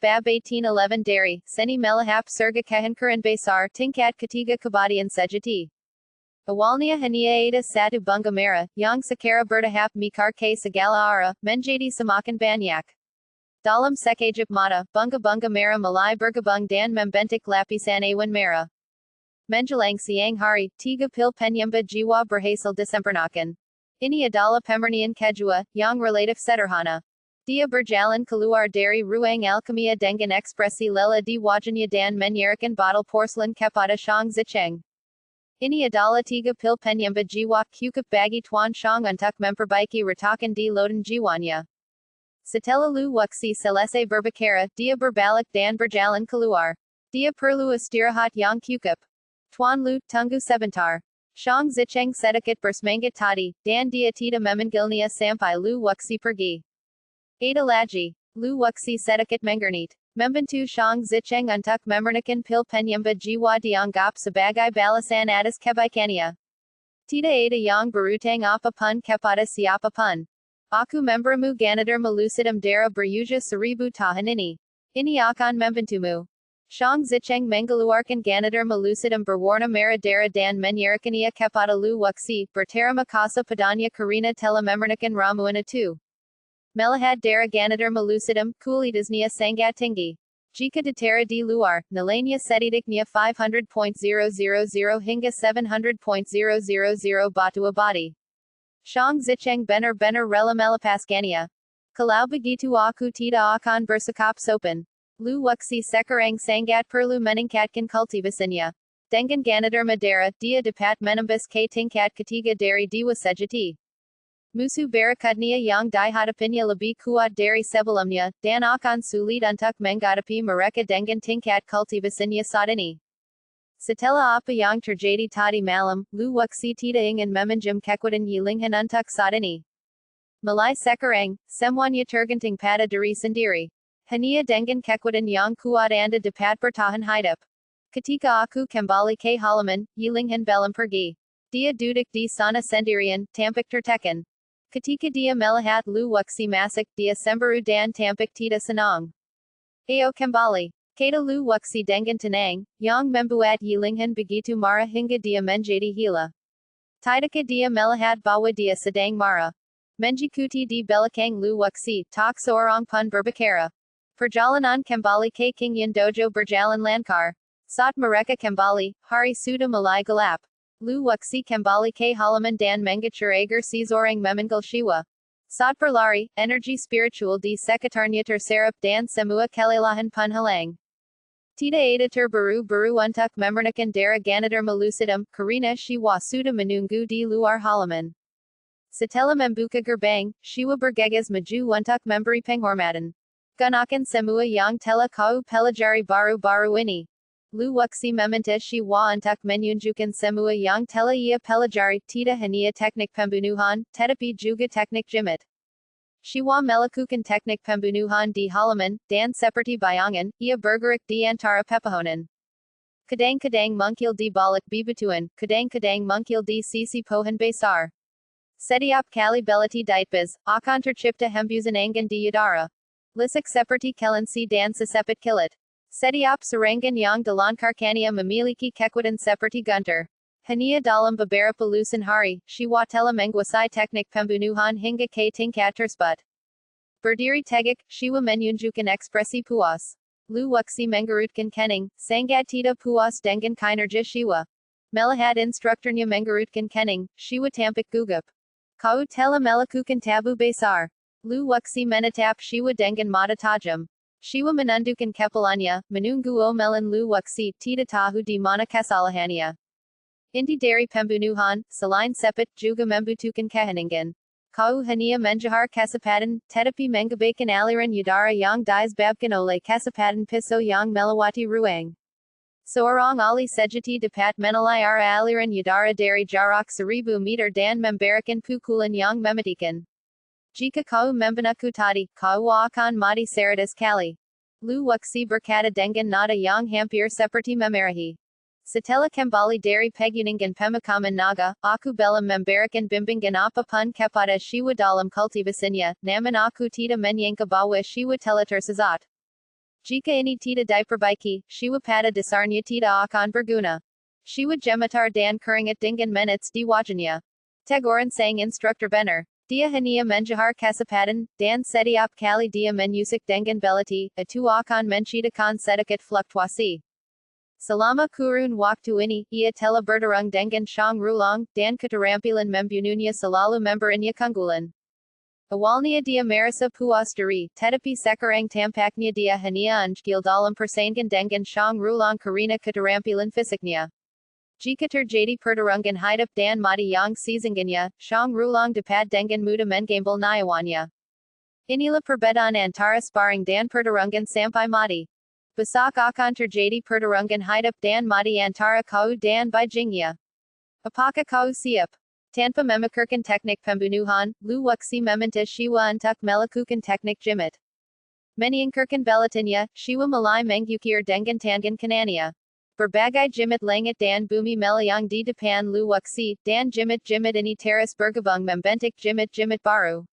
BAB 1811 Dairy, Seni Melahap Surga Kahankaran Basar, Tinkat Katiga Kabadian Sejati. Awalnia Hania Ada Satu Bunga Mera, Yang Sakara Bertahap Mikar K Sagala Ara, Menjadi Samakan Banyak. Dalam Sekajip Mata, Bunga Bunga Mera Malai Bergabung Dan Membentik Lapisan Awan Mera. Menjalang Siang Hari, Tiga Pil Penyamba Jiwa Berhasil Disempernakan. Ini Adala Pemernian Kejua, Yang Relative Sederhana. Dia berjalan keluar dari ruang alkemia dengan ekspresi lela di wajahnya dan menyerahkan botol porcelain kepada Shang Zicheng. Ini adalah tiga pil penyembuh jiwa cukup bagi Tuan Shang untuk memperbaiki retakan di lodan jiwanya. Setelah lu waksi selesai berbicara, dia berbalik dan berjalan keluar. Dia perlu istirahat yang cukup. Tuan Lu, tunggu sebentar. Shang Zicheng sedikit bersemangat tadi, dan dia tidak memanggilnya sampai lu waksi pergi. Ada lagi, lu waksi sedikit mengernit. Membantu Shang Zicheng untuk memurnikan pil penyembuh jiwa dianggap sebagai balasan atas kebaikannya. Tidak ada yang berutang apapun kepada siapapun. Aku memberimu ganadar melusidum darah berusia 1000 tahun ini. Ini akan membantumu. Shang Zicheng mengeluarkan ganadar melusidum berwarna merah darah dan menyerahkannya kepada lu waksi, berterima kasih padanya karena telah memurnikan ramuan itu. Melahad darah ganadar melucidum, kulidasnya sangat tinggi. Jika ditera di luar, nilainya setidaknya 500.000 hingga 700.000 batu abadi. Shang Zicheng benar-benar rela melepaskannya. Kalau begitu aku tidak akan bersikap sopan. Lu waksi sekarang sangat perlu meningkatkan kultivasinya. Dengan ganadar madera, dia dapat menembus ke tingkat ketiga dari dewa sejati. Musuh berikutnya yang dihadapinya lebih kuat dari sebelumnya, dan akan sulit untuk menghadapi mereka dengan tingkat kultivasinya saat ini. Setelah apa yang terjadi tadi malam, lu waksi tidak ingin meminjam kekuatan Yilinghan untuk saat ini. Mulai sekarang, semuanya tergantung pada diri sendiri. Hanya dengan kekuatan yang kuat Anda dapat bertahan hidup. Ketika aku kembali ke halaman, Yilinghan belum pergi. Dia duduk di sana sendirian, tampak tertekan. Ketika dia melihat lu waksi masuk, dia cemburu dan tampak tidak senang. Ayo kembali. Kata lu waksi dengan tenang, yang membuat Yilinghan begitu marah hingga dia menjadi gila. Tidakkah dia melihat bahwa dia sedang marah? Menjikuti di belakang lu waksi, tak seorang pun berbicara. Perjalanan kembali ke Qingyan Dojo berjalan lancar. Saat mereka kembali, hari sudah mulai gelap. Lu waksi kembali ke halaman dan mengatur agar seseorang memanggil Shiwa. Saat berlari, energi spiritual di sekitarnya terserap dan semua kelelahan pun hilang. Tidak ada terburu-buru untuk memurnikan darah ganadar melucidum, karena Shiwa sudah menunggu di luar halaman. Setelah membuka gerbang, Shiwa bergegas maju untuk memberi penghormatan. Gunakan semua yang telah kau pelajari baru-baru ini. Lu waksi meminta Shiwa untuk menunjukkan semua yang telah ia pelajari, tidak hanya teknik pembunuhan, tetapi juga teknik jimat. Shiwa melakukan teknik pembunuhan di halaman, dan seperti bayangan, ia bergerak di antara pepohonan. Kadang-kadang muncul di balik bebatuan, kadang-kadang muncul di sisi pohon besar. Setiap kali belati ditebas, akan tercipta hembusan angin di udara. Lisak seperti kelinci dan sesepit kilat. Setiap serangan yang dilancarkannya memiliki kekuatan seperti guntur. Hanya dalam beberapa lusan hari, Shiwa telah menguasai teknik pembunuhan hingga ke tingkat tersebut. Berdiri tegak, Shiwa menunjukkan ekspresi puas. Lu waksi menggerutkan kening, sangat tidak puas dengan kinerja Shiwa. Melihat instrukturnya menggerutkan kening, Shiwa tampak gugup. Kau telah melakukan tabu besar. Lu waksi menatap Shiwa dengan mata tajam. Shiwa menundukkan kepalanya, menunggu omelan lu waksi, tidak tahu di mana kesalahannya. Inti dari pembunuhan, selain sepet juga membutuhkan keheningan. Kau hanya menjahar kesempatan, tetapi mengabaikan aliran udara yang disebabkan oleh kesempatan pisau yang melewati ruang. Seorang ahli sejati dapat menilai arah aliran udara dari jarak 1000 meter dan memberikan pukulan yang mematikan. Jika kau membunuhku tadi, kau akan mati 100 kali. Lu waksi berkata dengan nada yang hampir seperti memarahi. Setelah kembali dari pegunungan pemakaman naga, aku belum memberikan bimbingan apapun kepada Shiwa dalam kultivasinya, namun aku tidak menyangka bahwa Shiwa telah tersesat. Jika ini tita diperbaiki, shiwa pada dasarnya tita akan berguna. Shiwa gematar dan keringat dengan menits di wajahnya. Teguran sang instruktur benar. Dia hanya menjahar kesempatan, dan setiap kali dia menyusik dengan belati, itu akan menciptakan sedikit fluktuasi. Selama kurun waktu ini, ia telah bertarung dengan Shang Rulang, dan keterampilan membunuhnya selalu memberinya keunggulan. Awalnya dia merasa puas diri, tetapi sekarang tampaknya dia hanya unggul dalam persaingan dengan Shang Rulang karena keterampilan fisiknya. Jika terjadi pertarungan hidup dan mati yang sesungguhnya, Shang Rulang dapat dengan mudah mengambil nyawaannya. Inilah perbedaan antara sparring dan pertarungan sampai mati. Besok akan terjadi pertarungan hidup dan mati antara kau dan Beijingnya. Apakah kau siap? Tanpa memikirkan teknik pembunuhan, Lu Wuxi meminta Shiwa untuk melakukan teknik jimat. Menyingkirkan belatinya, Shiwa mulai mengukir dengan tangan kanannya. Berbagai jimat langit dan bumi melayang di depan Lu Wuxi, dan jimat-jimat ini terus bergabung membentuk jimat-jimat baru.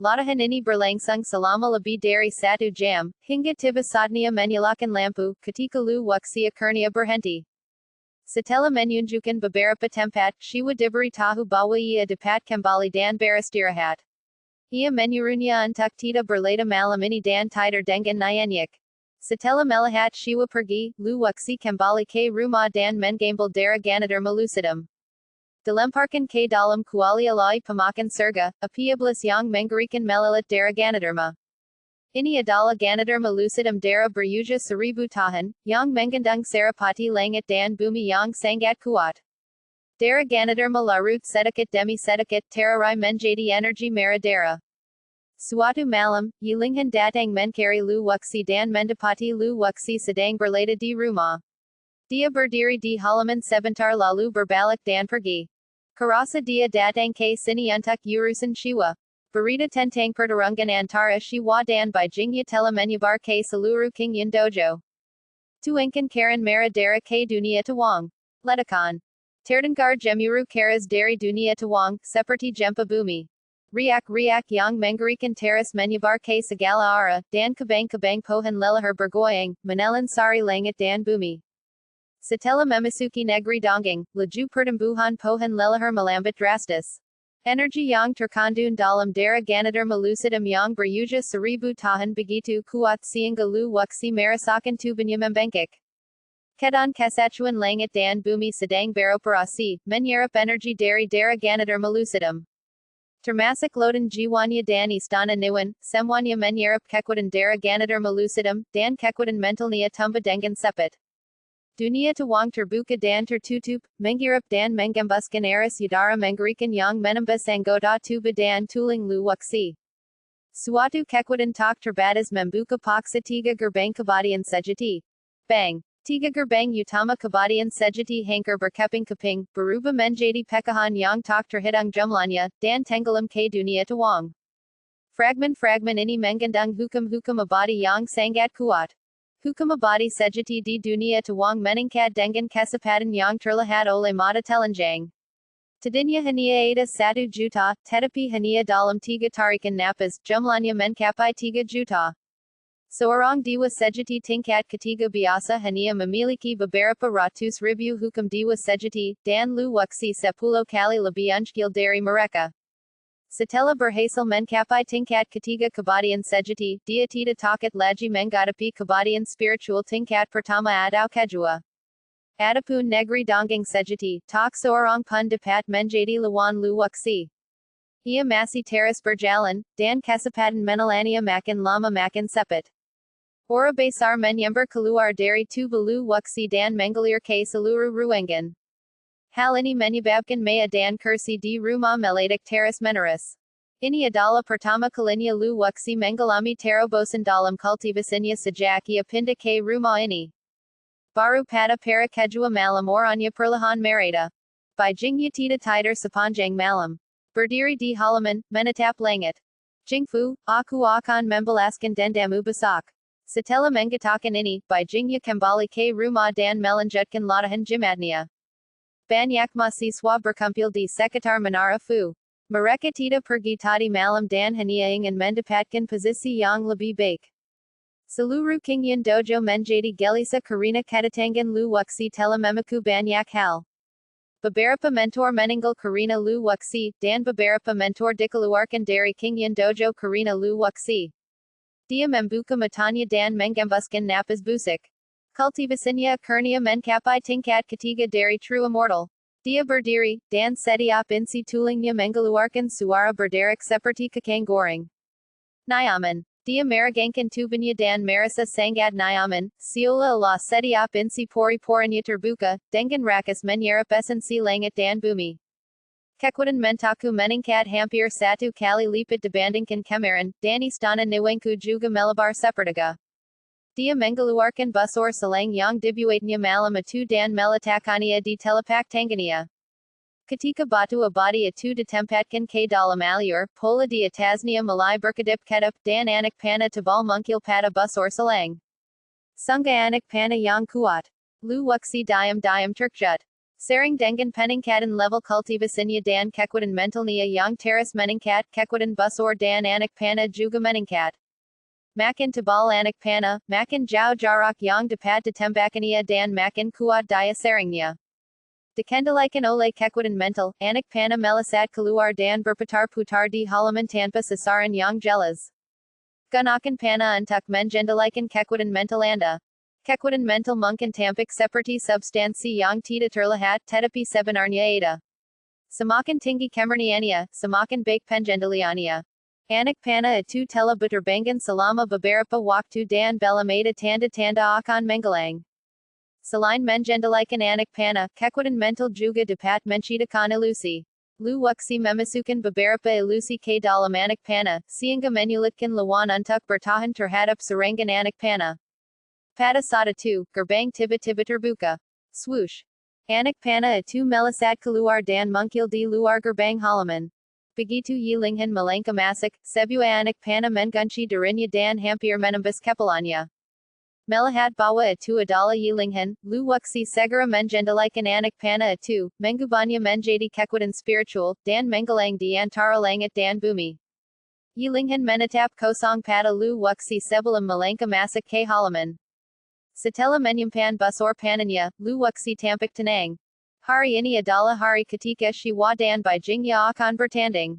Latihan ini berlangsung selama lebih dari 1 jam, hingga tiba saatnya menyalakan lampu, ketika Lu Wuxi akhirnya berhenti. Setelah menunjukkan beberapa tempat, Shiwa diberitahu bahwa ia dapat kembali dan beristirahat. Ia menyuruhnya untuk tidak berlata malam ini dan tidur dengan nyenyak. Setelah melihat Shiwa pergi, Lu Wuxi kembali ke rumah dan mengambil darah Ganoderma lucidum. Dilemparkan ke dalam kuali alai pemakan surga, api iblis yang mengerikan melilit darah Ganoderma. Ini adalah Ganoderma lucidum darah berusia 1000 tahun, yang mengandung serapati langit dan bumi yang sangat kuat. Darah Ganoderma larut sedikit demi sedikit terurai menjadi energi merah darah. Suatu malam, Yilinghan datang mencari Lu Wuxi dan mendapati Lu Wuxi sedang berlata di rumah. Dia berdiri di halaman sebentar lalu berbalik dan pergi. Kurasa dia datang ke sini untuk urusan Shiwa. Berita tentang pertarungan antara Shiwa dan Beijingnya telah menyebar ke seluruh Qingyan Dojo. Tuangkan Karen merah darah ke dunia Taihuang. Ledakan. Terdengar gemuruh keras dari dunia Taihuang, seperti gempa bumi. Riak-riak yang mengerikan terus menyebar ke segala arah, dan kabang-kabang pohon leluhur bergoyang, menelan sari langit dan bumi. Setelah memasuki negeri Donggang, laju pertumbuhan pohon leluhur melambat drastis. Energi yang terkandung dalam darah Ganoderma lucidum yang berusia 1000 tahun begitu kuat sehingga Lu Wuxi merasakan tubuhnya membengkak. Keadaan kesatuan langit dan bumi sedang beroperasi, menyerap energi dari darah Ganoderma lucidum. Termasuk lautan jiwanya dan istana Niwan, semuanya menyerap kekuatan darah Ganoderma lucidum, dan kekuatan mentalnya tumbuh dengan cepat. Dunia Taihuang terbuka dan tertutup, menghirup dan menggembuskan arus udara mengerikan yang menembus anggota tubuh dan tulang Lu Wuxi. Suatu kekuatan tak terbatas membuka paksa 3 gerbang kebatian sejati. Bang! 3 gerbang utama kebatian sejati hancur berkeping-keping, berubah menjadi pecahan yang tak terhitung jumlahnya, dan tenggelam ke dunia Taihuang. Fragmen-fragmen ini mengandung hukum-hukum abadi yang sangat kuat. Hukum abadi sejati di dunia Taihuang meningkat dengan kecepatan yang terlihat oleh mata telanjang. Tadinya hanya ada 1 juta, tetapi hanya dalam 3 tarikan napas, jumlahnya mencapai 3 juta. Seorang dewa sejati tingkat ketiga biasa hanya memiliki beberapa ratus ribu hukum dewa sejati, dan Lu Wuxi 10 kali lebih unggul dari mereka. Setelah berhasil mencapai tingkat ketiga kebatian sejati, dia tidak takut lagi menghadapi kebatian spiritual tingkat pertama atau kedua. Adapun negeri Donggang sejati, tak seorang pun dapat menjadi lawan Lu Wuxi. Ia masih terus berjalan, dan kecepatan menelannya makin lama makin cepat. Aura besar menyambar keluar dari tubuh Lu Wuxi dan mengalir ke seluruh ruangan. Hal ini menyebabkan maya dan kursi di rumah meledak terus menerus. Ini adalah pertama kalinya Lu Wuxi mengalami terobosan dalam kultivasinya sejak ia pindah ke rumah ini. Baru pada para kedua malam orangnya perlahan mereda. Beijingnya tidak tidur sepanjang malam. Berdiri di halaman, menatap langit. Jingfu, aku akan membalaskan dendamu besok. Setelah mengatakan ini, Beijingnya kembali ke rumah dan melanjutkan latihan jimatnya. Banyak mahasiswa berkumpul di sekitar Menara Fu. Mereka tidak pergi tadi malam dan hanya ingin mendapatkan posisi yang lebih baik. Saluru Kingyan Dojo Menjadi Gelisa Karina Katatangan Lu Wuxi Telememaku Banyak Hal. Babarapa Mentor Meningal Karina Lu Wuxi, Dan Babarapa Mentor Dikaluarkan Dari Kingyan Dojo Karina Lu Wuxi. Dia Membuka Matanya Dan Mengambuskan Napas Busik. Kultivasinya Kurnia Menkapai Tingkat Katiga Dari True Immortal. Dia Berdiri, Dan Setiap Insi Tulingnya Mengaluarkan Suara Berderik Seperti Kakang Goreng. Nyaman. Dia Maragankan Tubanya Dan Marisa Sangad Nyaman, Siola Allah Setiap Insi Pori Poranya Terbuka, Dengan Rakas Menyerap Esensi Langit Dan Bumi. Kekuatan Mentaku Meningkat Hampir Satu Kali Lipat Dibandingkan Kemarin, Dan Istana Niwangku Juga Melabar Sepertiga. Dia Mengaluarkan Busor Selang Yang Dibuatnya Malam Atu Dan Melatakania di Telepak Tanggania. Ketika Batu Abadi Atu Ditempatkan K Dalam Alur, Pola di Atasnia Malai Berkadip Kedip, Dan Anak Pana Tabal Mungkil Pada Busor Selang. Sunga Anak Pana Yang Kuat. Lu Wuxi Diam Turkjut. Sering Dengan Peningkatan Level Kultivasinya Dan Kekuatan Mentalnia Yang Teras Meningkat, Kekuatan Busor Dan Anak Pana Juga Meningkat. Makin Tabal Anak Pana, Makin Jau Jarak Yang Dapat Ditembakania Dan Makin Kuat Daya Seringnya. Dekendalikan Oleh Kekuatan Mental, Anak Pana Melasat Keluar Dan Berputar Putar di Halaman Tanpa Sasaran Yang Jelas. Gunakan Pana Untuk Mengendalikan Kekuatan Mental Anda. Kekuatan Mental Mungkin Tampak Seperti Substansi Yang Tidak Terlihat Tetapi Sebenarnya Ada. Semakin Tinggi Kemurniannya, Semakin Baik Pengendaliannya. Anak Pana Itu Telah Berterbangan Selama Beberapa Waktu Dan Belamada Tanda Akan Menggalang. Selain mengendalikan anak pana, kekuatan mental juga dapat menciptakan ilusi. Lu Wuxi memasukan beberapa ilusi ke dalam anak pana, sehingga menyulitkan lawan untuk bertahan terhadap serangan anak pana. Pada saat itu, gerbang tiba-tiba terbuka. Swoosh. Anak pana itu melesat keluar dan mungkil di luar gerbang halaman. Begitu Yilinghan melangkah masuk, sebuah anak pana mengunci dirinya dan hampir menembus kepalanya. Melihat bahwa itu adalah Yilinghan, Lu Wuxi segera mengendalikan anak pana itu, mengubahnya menjadi kekuatan spiritual, dan menggalang di antara langit dan bumi. Yilinghan menetap kosong pada Lu Wuxi sebelum melangkah masuk ke halaman. Setelah menyimpan busur pananya, Lu Wuxi tampak tenang. Hari ini adalah hari ketika Shiwa dan Beijingnya akan bertanding.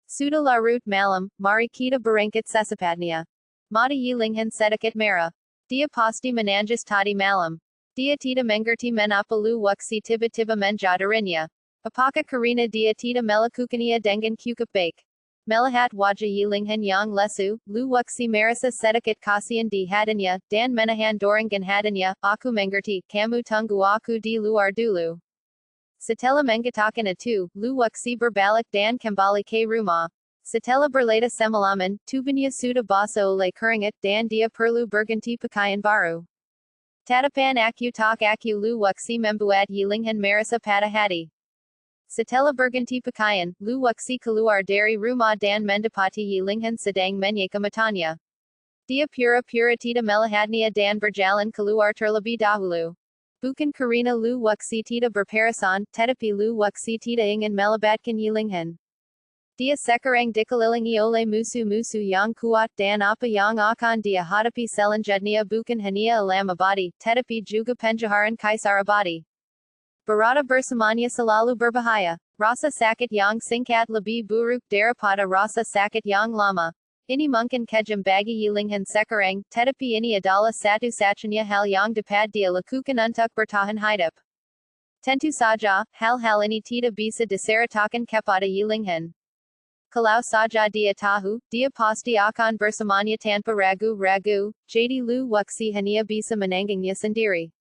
Sudah larut malam, mari kita berangkat secepatnya. Mata Yilinghan sedikit merah. Dia pasti menangis tadi malam. Dia tidak mengerti mengapa Lu Wuxi tiba-tiba menjadarinya. Apakah karena dia tidak melakukannya dengan cukup baik? Melihat wajah Yilinghan yang lesu, Lu Wuxi merasa sedikit kasihan di hatinya, dan menahan dorongan hatinya. Aku mengerti, kamu tunggu aku di luar dulu. Setelah mengatakan itu, Lu Wuxi berbalik dan kembali ke rumah. Setelah berlada semalaman, tubuhnya sudah basah oleh keringat dan dia perlu berganti pakaian baru. Tatapan aku tak aku Lu Wuxi membuat Yilinghan merasa pada hati. Setelah berganti pakaian, Lu Wuxi keluar dari rumah dan mendapati Yilinghan sedang menyeka matanya. Dia pura-pura tidak melihatnya dan berjalan keluar terlebih dahulu. Bukan karena Lu Wuxi tidak berperasaan, tetapi Lu Wuxi tidak ingin melibatkan Yilinghan. Dia sekarang dikelilingi oleh musuh-musuh yang kuat dan apa yang akan dia hadapi selanjutnya bukan hanya alam abadi, tetapi juga penjaharan kaisar abadi. Berada bersamanya selalu berbahaya. Rasa sakit yang singkat lebih buruk daripada rasa sakit yang lama. Ini mungkin kejam bagi Yilinghan sekarang, tetapi ini adalah satu-satunya hal yang dapat dia lakukan untuk bertahan hidup. Tentu saja, hal-hal ini tidak bisa diceritakan kepada Yilinghan. Kalau saja dia tahu, dia pasti akan bersamanya tanpa ragu-ragu, jadi Lu Wuxi hanya bisa menanggungnya sendiri.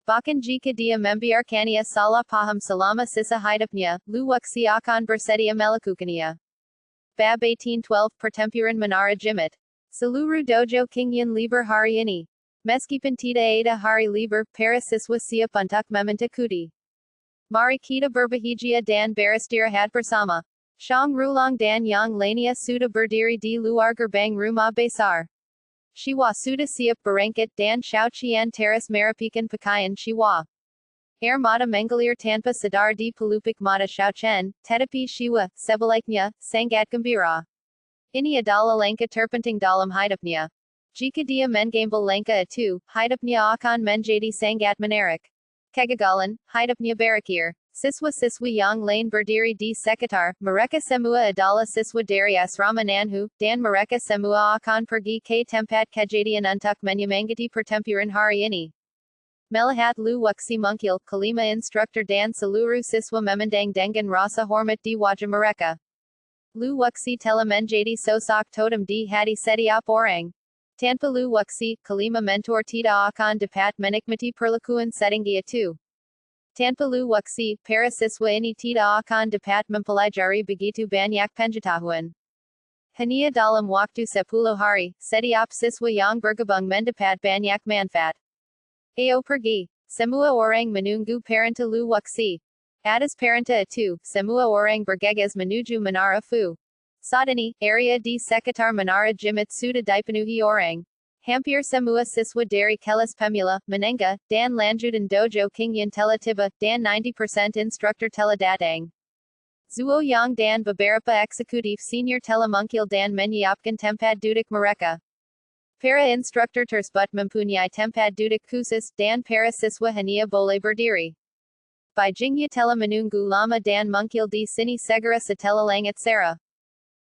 Bahkan jika dia membiarkannya salah paham selama sisa hidupnya, Lu Wuxi akan bersedia melakukannya. BAB 1812 Pertempuran Menara Jimat. Seluruh dojo Kingyan liber hari ini. Meskipun tidak ada hari liber, para siswa siap untuk mementakuti. Mari kita berbahagia dan beristirahat bersama. Shang Rulang dan Yang lainnya sudah berdiri di luar gerbang rumah besar. Shiwa sudah siap berangkat dan Xiao Qian teras merapikan pakaian Shiwa. Air mata mengalir tanpa sadar di pelupuk mata Xiao Chen, tetapi Shiwa, sebaliknya, sangat gembira. Ini adalah langkah terpenting dalam hidupnya. Jika dia mengambal langka atu, hidupnya akan menjadi sangat menarik. Kegagalan, hidupnya berakhir. Siswa-siswi yang lain berdiri di sekitar, mereka semua adalah siswa dari asrama Nanhu, dan mereka semua akan pergi ke tempat kejadian untuk menyemangati pertempuran hari ini. Melihat Lu Wuxi mungkil, kelima instruktur dan seluruh siswa memandang dengan rasa hormat di wajah mereka. Lu Wuxi telah menjadi sosok totem di hati setiap orang. Tanpa Lu Wuxi, kelima mentor tidak akan dapat menikmati perlakuan setinggi itu. Tanpa Lu Wuxi, para siswa ini tidak akan dapat mempelajari begitu banyak pengetahuan. Hanya dalam waktu 10 hari, setiap siswa yang bergabung mendapat banyak manfaat. Ayo pergi. Semua orang menunggu perintah Lu Wuxi. Atas perintah itu, semua orang bergegas menuju Menara Fu. Saat ini, area di sekitar Menara Jimit sudah dipenuhi orang. Hampir semua siswa dari kelas pemula, menengah, dan lanjutan dojo Qingyan telah tiba, dan 90% instruktur telah datang. Zuo Yang dan beberapa eksekutif senior telah mungkil dan menyiapkan tempat duduk mereka. Para instruktur tersebut mempunyai tempat duduk khusus, dan para siswa hanya boleh berdiri. Beijingnya telah menunggu lama dan mungkil di sini segera setelah langit cerah.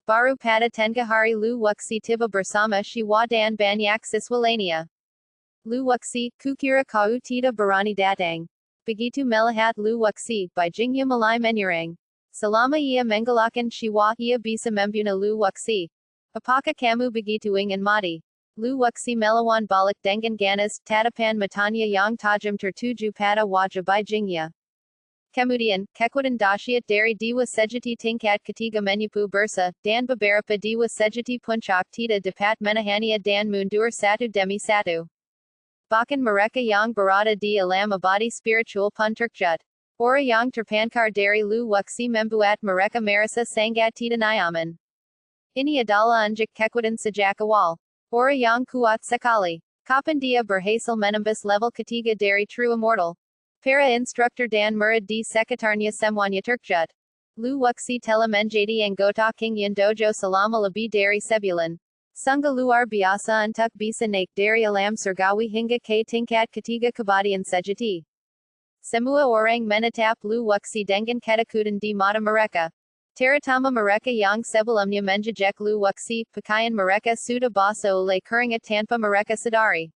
Baru pada tengah hari Lu Wuxi tiba bersama Shiwa dan banyak siswa lainnya. Lu Wuxi, kukira kau tidak berani datang. Begitu melihat Lu Wuxi, Beijingnya mulai menyerang. Selama ia menggalakkan Shiwa, ia bisa membunuh Lu Wuxi. Apakah kamu begitu ingin mati? Lu Wuxi melawan balik dengan ganas, tatapan matanya yang tajam tertuju pada wajah Beijingnya. Kemudian, kekuatan dahsyat dari Dewa Sejati tingkat ketiga menyapu bersa, dan beberapa Dewa Sejati puncak tidak dapat menahaninya dan mundur satu demi satu. Bahkan mereka yang berada di alam abadi spiritual pun terkejut. Aura yang terpancar dari Lu Wuxi membuat mereka merasa sangat tidak nyaman. Ini adalah unjuk kekuatan sejak awal. Aura yang kuat sekali. Kapan dia berhasil menembus level ketiga dari True Immortal? Para instruktur dan murid di sekitarnya semuanya terkejut. Lu Wuxi telah menjadi anggota Qingyan Dojo selama lebih dari sebulan. Sungguh luar biasa untuk bisa naik dari alam surgawi hingga ke tingkat ketiga kebadian sejati. Semua orang menatap Lu Wuxi dengan ketakutan di mata mereka. Terutama mereka yang sebelumnya menjejek Lu Wuxi, pakaian mereka sudah basah oleh keringat tanpa mereka sadari.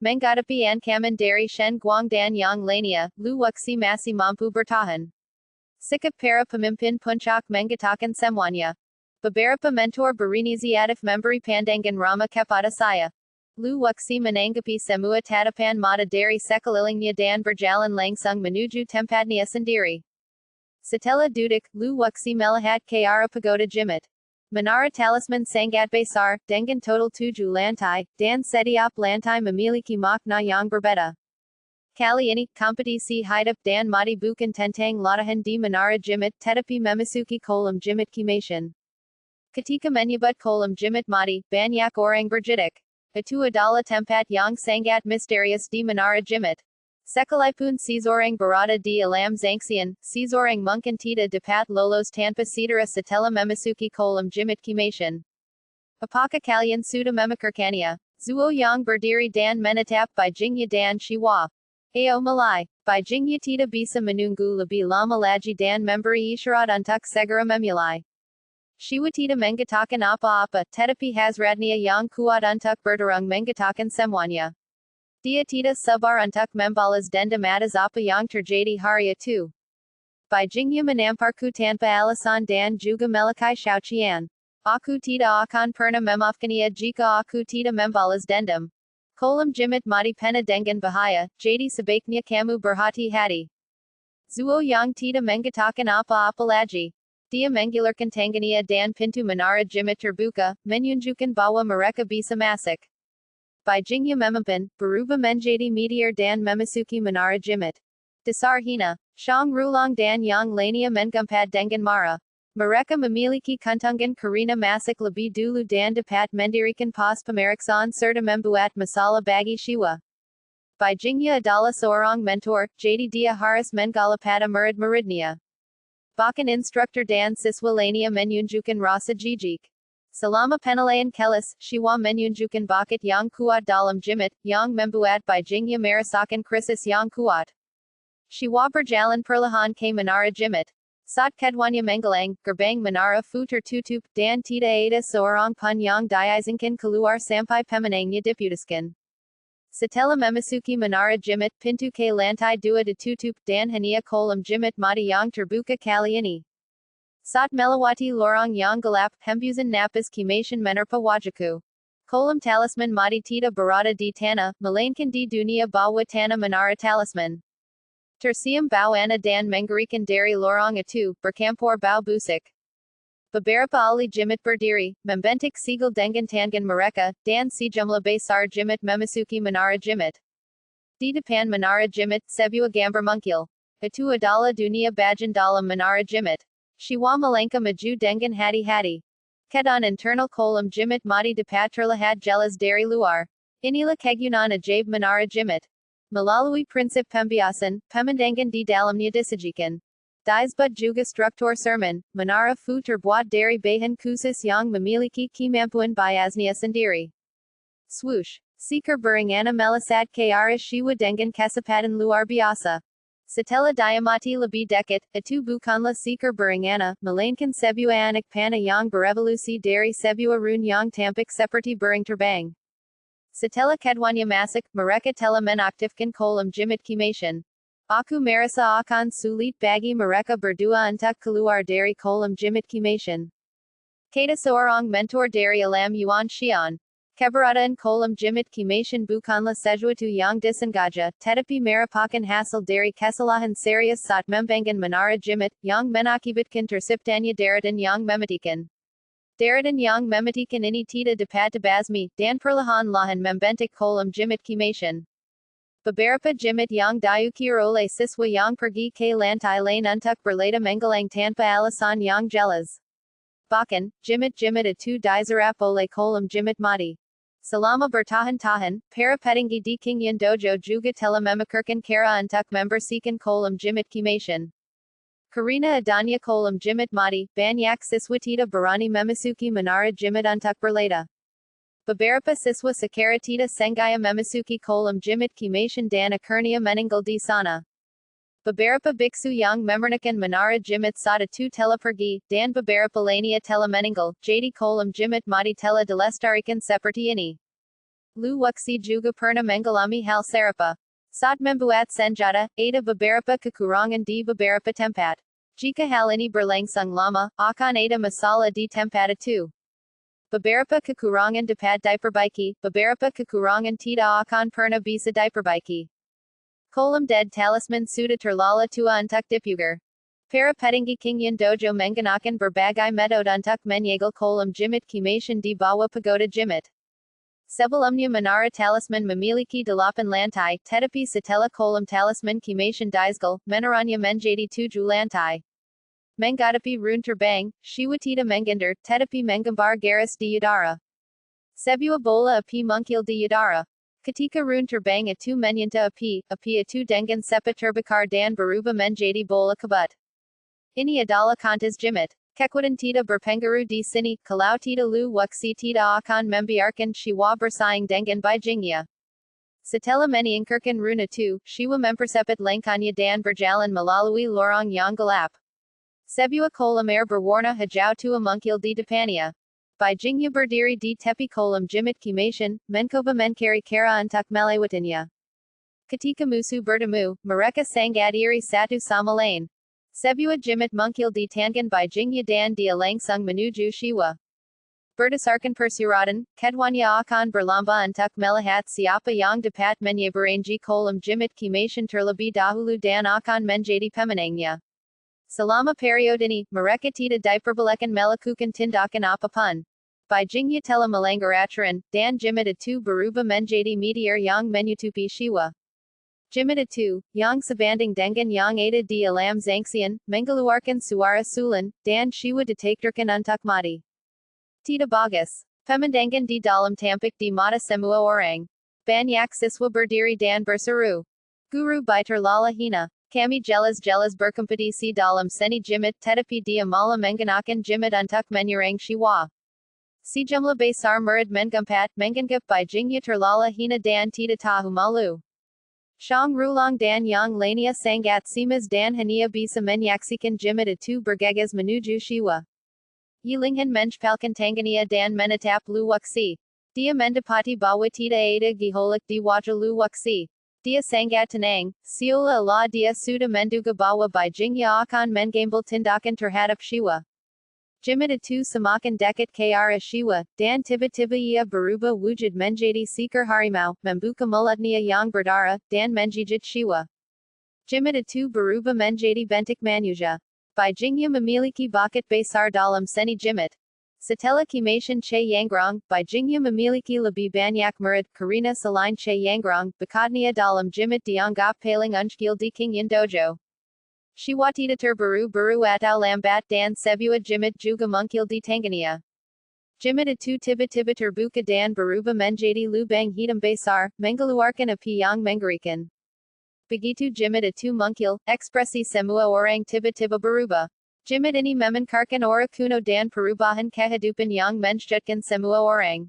Menghadapi ancaman dari Shen Guang dan yang lainnya, Lu Wuxi masih mampu bertahan. Sikap para pemimpin puncak mengatakan semuanya. Beberapa mentor berinisiatif memberi pandangan ramah kepada saya. Lu Wuxi menanggapi semua tatapan mata dari sekelilingnya dan berjalan langsung menuju tempatnya sendiri. Setelah duduk, Lu Wuxi melihat ke arah pagoda Jimit. Menara talisman sangat besar, dengan total 7 lantai, dan setiap lantai memiliki makna yang berbeda. Kali ini, kompetisi hidup dan mati bukan tentang latihan di Menara Jimit, tetapi memasuki kolam Jimit Kimation. Ketika menyebut kolam Jimit mati, banyak orang berjedak. Itu adalah tempat yang sangat misterius di Menara Jimit. Sekalipun seseorang berada di alam zangsian, seseorang mungkin tidak dapat lolos tanpa cedera setelah memasuki kolam Jimit Kimation. Apakah kalian sudah memikirkannya? Zuo yang berdiri dan menatap Beijingnya dan Shiwa. Ayo mulai. Beijingnya tidak bisa menunggu lebih lama lagi dan memberi isyarat untuk segera memulai. Shiwa tidak mengatakan apa-apa, tetapi hasratnya yang kuat untuk bertarung mengatakan semuanya. Dia tidak sabar untuk membalas dendam atas apa yang terjadi hari itu. Beijingnya menamparku tanpa alasan dan juga melukai Xiaoqian. Aku tidak akan pernah memaafkannya jika aku tidak membalas dendam. Kolam Jimit mati penuh dengan bahaya, jadi sebaiknya kamu berhati-hati. Zuo yang tidak mengatakan apa-apa lagi. Dia menggilarkan tangannya dan pintu Menara Jimit terbuka, menunjukkan bahwa mereka bisa masuk. Beijingnya memimpin, berubah menjadi meteor dan memasuki Menara Jimit. Dasar hina. Shang Rulang dan yang lainnya menggempad dengan marah. Mereka memiliki kuntungan karena masuk lebih dulu dan dapat mendirikan pos pemeriksaan serta membuat masalah bagi Shiwa. Beijingnya adalah seorang mentor, jadi dia harus menggalah pada murid-muridnya. Bahkan instruktur dan siswa lainnya menunjukkan rasa jijik. Salama penalayan kelis, shiwa menyunjukan bakit yang kuat dalam jimit, yang membuat bijingnya merasakan krisis yang kuat. Shiwa berjalan perlahan ke menara jimit. Saat kedwanya menggelang, gerbang menara fu tertutup, dan tidak ada seorang pun yang diizinkan keluar sampai pemenangnya diputuskan. Setelah memasuki menara jimit, pintu ke lantai 2 ditutup, dan hanya kolam jimit mati yang terbuka kali ini. Saat melewati lorong yang gelap, hembusan napas kimasan menerpa wajahku. Kolam talisman mati tidak berada di tanah, melainkan di dunia bawah tanah menara talisman. Tersiam bau ana dan mengerikan dari lorong itu, bercampur bau busuk. Beberapa ahli jimit berdiri, membentuk sigil dengan tangan mereka, dan sejumlah besar jimit memasuki menara jimit. Di depan menara jimit, sebuah gambar mungkil. Itu adalah dunia bagian dalam menara jimit. Shiwa melangkah maju dengan hati-hati. Keadaan internal kolam jimit mati dapat terlihat jelas dari luar. Inilah kegunaan ajaib menara jimit. Melalui prinsip pembiasan, pemandangan di dalamnya disajikan. Disebut juga struktur sermon, menara fu terbuat dari bahan khusus yang memiliki kemampuan biasnya sendiri. Swoosh. Seekar berencana melesat ke arah shiwa dengan kecepatan luar biasa. Setelah diamati lebih dekat, itu bukanlah seekar berencana, melainkan sebuah anak panah yang berevolusi dari sebuah rune yang tampak seperti burung terbang. Setelah kedwanya masuk, mereka telah menaktifkan kolam jimit kimasan. Aku merasa akan sulit bagi mereka berdua untuk keluar dari kolam jimit kimasan. Kata seorang mentor dari alam Yuan Xian. Keberadaan kolam jimit kimasan bukanlah sesuatu yang disengaja, tetapi merupakan hasil dari kesalahan serius saat membangun menara jimit, yang mengakibatkan terciptanya daratan yang mematikan. Daratan yang mematikan ini tidak dapat dibasmi, dan perlahan-lahan membentuk kolam jimit kimasan. Beberapa jimit yang diukir oleh siswa yang pergi ke lantai lain untuk berleda menggelang tanpa alasan yang jelas. Bahkan, jimit-jimit itu diserap oleh kolam jimit mati. Selama bertahan-tahan, para petinggi di Qingyan Dojo juga telah memikirkan cara untuk membersihkan kolam jimit kimasan. Karena adanya kolam jimit mati, banyak siswa tidak berani memasuki menara jimit untuk berleda. Beberapa siswa secara tidak sengaja memasuki kolam jimit kimasan dan akhirnya meninggal di sana. Beberapa biksu yang memurnikan menara jimit saat itu telah pergi, dan beberapa lainnya telah meninggal, jadi kolam jimit mati telah dilestarikan seperti ini. Lu Wuxi juga pernah mengalami hal serupa. Saat membuat senjata, ada beberapa kekurangan di beberapa tempat. Jika hal ini berlangsung lama, akan ada masalah di tempat itu. Beberapa kekurangan dapat diperbaiki, beberapa kekurangan tidak akan pernah bisa diperbaiki. Kolam dead talisman sudah terlalu tua untuk dipugar. Para petinggi Qingyan Dojo menggunakan berbagai metode untuk menyegel kolam jimit kimasan di bawah pagoda jimit. Sebelumnya menara talisman memiliki 8 lantai, tetapi setelah kolam talisman kimasan disegel, meneranya menjadi 7 lantai. Menghadapi rune terbang, shiwa tidak menghindar, tetapi menggambar garis di udara. Sebuah bola api mungkil di udara. Ketika rune terbang itu menyentuh api itu dengan cepat terbakar dan berubah menjadi bola kabut. Ini adalah kantas jimit. Kekuatan tidak berpengaruh di sini, kalau tidak Lu Wuxi tidak akan membiarkan shiwa bersaing dengan bijingnya. Setelah menyingkirkan rune itu, shiwa mempercepat langkahnya dan berjalan melalui lorong yang gelap. Sebuah kolam air berwarna hijau tua mungkil di depannya. Bijingnya berdiri di tepi kolam jimit kimasan, mencoba mencari cara untuk melewatinya. Ketika musuh bertemu, mereka sangat iri satu sama lain. Sebuah jimit mungkil di tangan bijingnya dan dia langsung menuju shiwa. Berdasarkan persuratan, kedwanya akan berlomba untuk melihat siapa yang dapat menyeberangi kolam jimit kimasan terlebih dahulu dan akan menjadi pemenangnya. Selama periode ini, mereka tidak diperbolehkan melakukan tindakan apapun. Bijingnya telah melanggar aturan, dan jimit itu berubah menjadi meteor yang menutupi shiwa. Jimit itu, yang sebanding dengan yang ada di alam zangsian, mengeluarkan suara sulan, dan shiwa ditakdirkan untuk mati. Tidak bagus. Pemandangan di dalam tampak di mata semua orang. Banyak siswa berdiri dan berseru. Guru biter lala hina. Kami jelas-jelas berkompetisi dalam seni jimit tetapi dia malah menggunakan jimit untuk menyerang shiwa. Si jumla besar murid mengumpat, menganggap by jingya terlala hina dan tita tahu malu. Shang Rulong dan yang lania sangat simas dan hania bisa menyaksikan jimit itu bergegas menuju shiwa. Yilinghan menjpalkan Tanzania dan menetap luwaksi. Dia mendapati bahwa tidak ada giholak di wajah luwaksi. Dia sangat tenang, seolah-olah dia sudah menduga bahwa Beijingnya akan mengambil tindakan terhadap shiwa. Jimit itu semakin dekat ke arah shiwa, dan tiba-tiba ia berubah wujud menjadi seekor harimau, membuka mulutnya yang berdarah, dan menjijit shiwa. Jimit itu berubah menjadi bentuk manusia. Beijingnya memiliki bakat besar dalam seni jimit. Setelah Kimation Che Yangrong, Beijingnya memiliki lebih banyak murid, karena selain Che Yangrong, bakatnya dalam jimit dianggap paling unggul di King Indojo. Shiwa tidak terburu-buru atau lambat dan sebuah jimit juga muncul di Tanzania. Jimit itu tiba-tiba terbuka dan berubah menjadi lubang hitam besar, mengeluarkan api yang mengerikan. Begitu jimit itu muncul, ekspresi semua orang tiba-tiba berubah. Jimit ini memancarkan aura kuno dan perubahan kehidupan yang menjejutkan semua orang.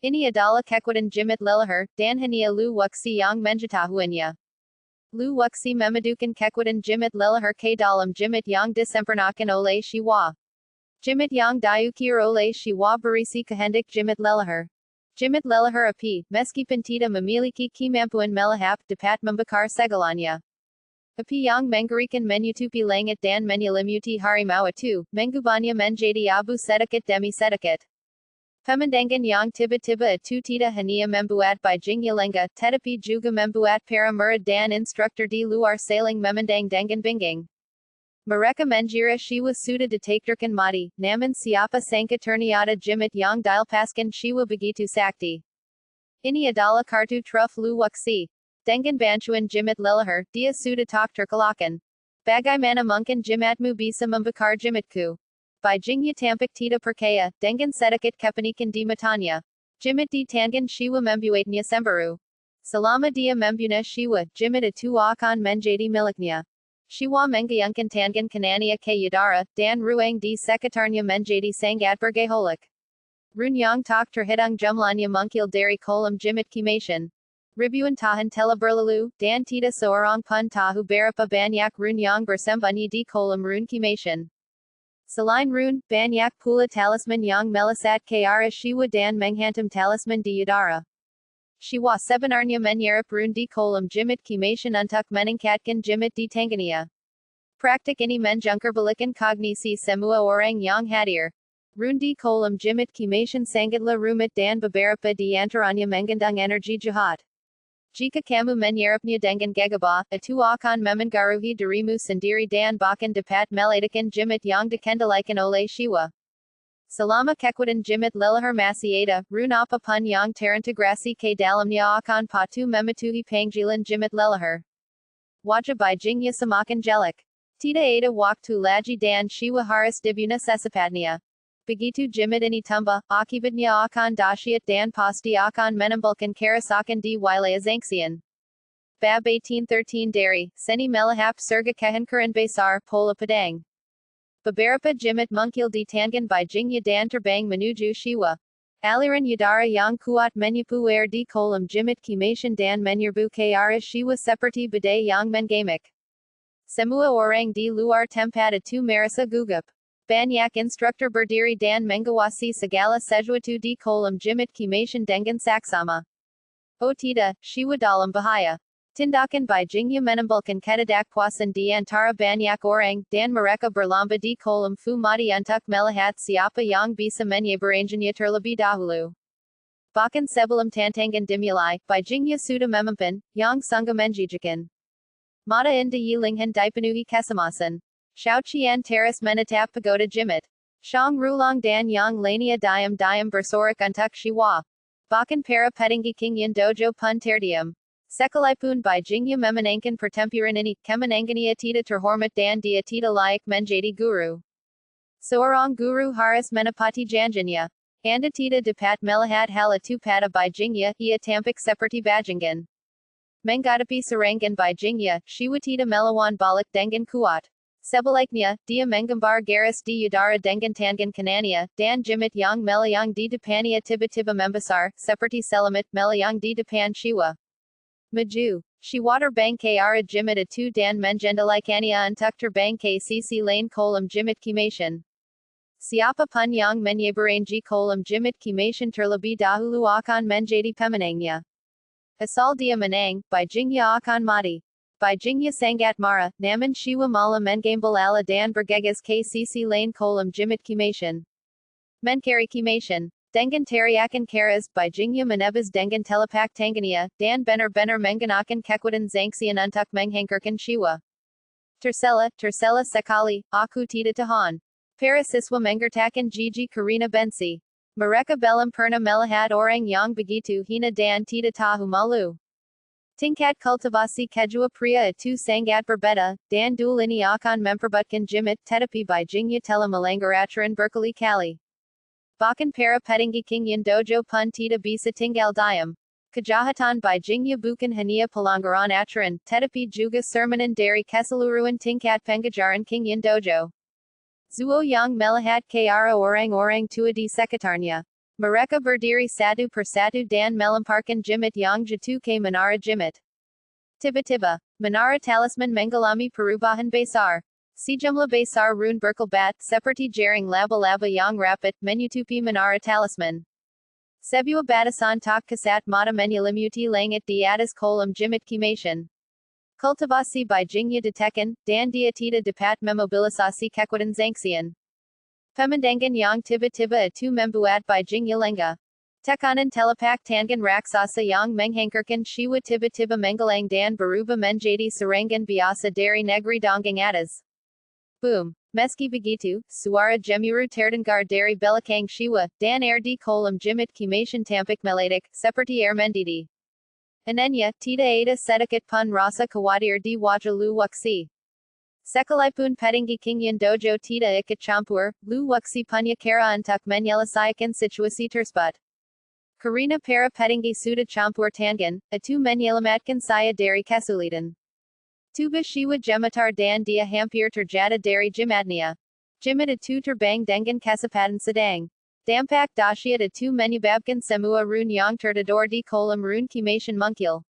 Ini adalah kekuatan jimit leluhur, dan hanya Lu Wuxi yang mengetahuinya. Lu Wuxi memadukan kekuatan jimit leluhur ke dalam jimit yang disempurnakan oleh shiwa. Jimit yang diukir oleh shiwa berisi kehendak jimit leluhur. Jimit leluhur api, meskipun tidak memiliki kemampuan melahap, dapat membakar segalanya. Api yang mengerikan menutupi langit dan menyelimuti harimau itu, mengubahnya menjadi abu sedikit demi sedikit. Pemandangan yang tiba-tiba itu tidak hanya membuat Beijingnya lengah, tetapi juga membuat para murid dan instruktur di luar saling memandang dengan bingung. Mereka mengira shiwa sudah ditakdirkan mati, namun siapa sangka ternyata jimit yang dilepaskan shiwa begitu sakti. Ini adalah kartu truf Lu Wuxi. Dengan bantuan jimit leluhur, dia sudah tak terkalahkan. Bagaimana mungkin jimatmu bisa membakar jimatku? Beijingnya tampak tidak percaya, dengan sedikit kepanikan di matanya. Jimit di tangan shiwa membuatnya cemburu. Selama dia membunuh shiwa, jimit itu akan menjadi miliknya. Shiwa menggayungkan tangan kanannya ke udara, dan ruang di sekitarnya menjadi sangat bergejolak. Rune yang tak terhitung jumlahnya muncul dari kolam jimit Kimation. Ribuan tahun telah berlalu, dan tidak seorang pun tahu berapa banyak rune yang bersembunyi di kolam rune Kimation. Selain rune, banyak pula talisman yang melesat ke arah shiwa dan menghantam talisman di udara. Shiwa sebenarnya menyerap rune di kolam jimit Kimation untuk meningkatkan jimit di Tanzania. Praktik ini menjungkir-balikan kognisi semua orang yang hadir. Rune di kolam jimit Kimation sangatlah rumit dan beberapa di antaranya mengandung energi jahat. Jika kamu menyerapnya dengan gegabah, itu akan memengaruhi dirimu sendiri dan bahkan dapat meledakkan jimit yang dikendalikan oleh shiwa. Selama kekuatan jimit leluhur masih ada, rune apapun yang terintegrasi ke dalamnya akan patuh mematuhi panggilan jimit leluhur. Wajah Beijingnya semakin jelek. Tidak ada waktu lagi dan shiwa harus dibunuh secepatnya. Begitu jimit ini tumbuh, akibatnya akan dahsyat dan pasti akan menimbulkan kerusakan di wilayah Zhangxian. BAB 1813 dari Seni Melahap Surga Kehancuran Besar Pola Padang. Beberapa jimit muncul di tangan Beijingnya dan terbang menuju shiwa. Aliran udara yang kuat menyapu air di kolam jimit Kimation dan menyerbu ke arah shiwa seperti badai yang menggamik. Semua orang di luar tempat itu merasa gugup. Banyak instruktur berdiri dan mengawasi segala sesuatu di kolam jimit Kimation dengan saksama. Oh tidak, shiwa dalam bahaya. Tindakan Beijingnya menimbulkan ketidakpuasan di antara banyak orang, dan mereka berlomba di kolam fu mati untuk melihat siapa yang bisa menyeberangkannya terlebih dahulu. Bahkan sebelum tantangan dimulai, Beijingnya sudah memimpin, yang sungguh menjijikan. Mata indah Yilinghan dipenuhi kecemasan. Xiaoqian teras menetap pagoda jimit. Shang Rulong dan yang lainnya diam-diam bersorak untuk shiwa. Bahkan para petinggi King Yin Dojo pun terdiam. Sekalipun Beijingnya memenangkan pertempuran ini, kemenangannya tidak terhormat dan dia tidak layak menjadi guru. Seorang guru harus menepati janjinya. Anda tidak dapat melihat hal itu pada Beijingnya, ia tampak seperti bajingan. Menghadapi serangan Beijingnya, shiwa tidak melawan balik dengan kuat. Sebaliknya, dia menggambar garis di udara dengan tangan kanannya, dan jimit yang melayang di depannya tiba-tiba membesar, seperti selamat melayang di depan Shiwa. Maju. Shiwa terbang ke arah jimit itu dan mengendalikannya untuk terbang ke sisi lain kolam jimit kimation. Siapa pun yang menyeberangi kolam jimit kimation terlebih dahulu akan menjadi pemenangnya. Asal dia menang, bijingnya akan mati. Bijingnya sangat marah, namun Shiwa malah mengambil ala dan bergegas ke sisi lain kolam jimit kimation. Mencari kimation. Dengan teriakan keras, bijingnya menebas dengan telapak tangannya, dan benar-benar menggunakan kekuatan zangsian untuk menghancurkan Shiwa. Tercela sekali, aku tidak tahan. Para siswa menggertakkan gigi karena benci. Mereka belum pernah melihat orang yang begitu hina dan tidak tahu malu. Tingkat kultivasi kedua pria itu sangat berbeda, dan duel ini akan memperebutkan jimit, tetapi bijingnya telah melanggar aturan berkali-kali. Bahkan para petinggi Kingyan Dojo pun tidak bisa tinggal diam. Kejahatan bijingnya bukan hanya pelanggaran aturan, tetapi juga sermonan dari keseluruhan tingkat pengajaran Kingyan Dojo. Zuo yang melihat ke arah orang-orang tua di sekitarnya. Mereka berdiri satu persatu dan melemparkan jimit yang jatuh ke menara jimit. Tiba-tiba, menara talisman mengalami perubahan besar. Sejumlah besar rune berkelbat, seperti jaring laba-laba yang rapat, menutupi menara talisman. Sebuah batasan tak kasat mata menyelimuti langit di atas kolam jimit kimation. Kultivasi bijingnya ditekan, dan dia tidak dapat memobilisasi kekuatan zangsian. Pemandangan yang tiba-tiba itu membuat bijingnya lengah. Tekanan telapak tangan raksasa yang menghancurkan Shiwa tiba-tiba menggelang dan berubah menjadi serangan biasa dari negeri dongeng atas. Boom! Meski begitu, suara gemuruh terdengar dari belakang Shiwa, dan air di kolam jimit kimation tampak meledak, seperti air mendidih. Anehnya, tidak ada sedikit pun rasa khawatir di wajah Lu Wuxi. Sekalipun petinggi Kingyan Dojo tidak ikut campur, Lu Wuxi punya cara untuk menyelesaikan situasi tersebut. Karena para petinggi sudah campur tangan, itu menyelamatkan saya dari kesulitan. Tubuh Shiwa gemetar dan dia hampir terjatuh dari jimatnya. Jimit itu terbang dengan kecepatan sedang. Dampak dahsyat itu menyebabkan semua rune yang tertidur di kolam rune kimation mungkil.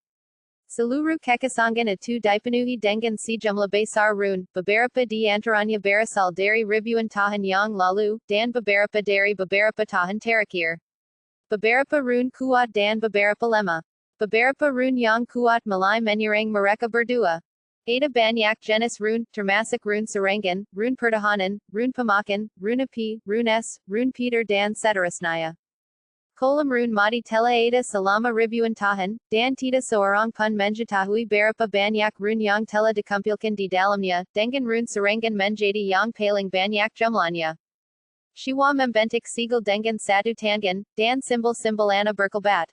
Seluruh kekosongan itu dipenuhi dengan sejumlah besar rune, beberapa di antaranya berasal dari ribuan tahun yang lalu, dan beberapa dari beberapa tahun terakhir. Beberapa rune kuat dan beberapa lemah. Beberapa rune yang kuat mulai menyerang mereka berdua. Ada banyak jenis rune, termasuk rune serangan, rune pertahanan, rune pemakan, rune api, rune es, rune Peter dan seterusnya. Kolam rune mati telah ada selama ribuan tahun, dan tidak seorang pun mengetahui berapa banyak rune yang telah dikumpulkan di dalamnya, dengan rune serangan menjadi yang paling banyak jumlahnya. Shiwa membentuk sigil dengan satu tangan, dan simbol-simbol ana berkelbat.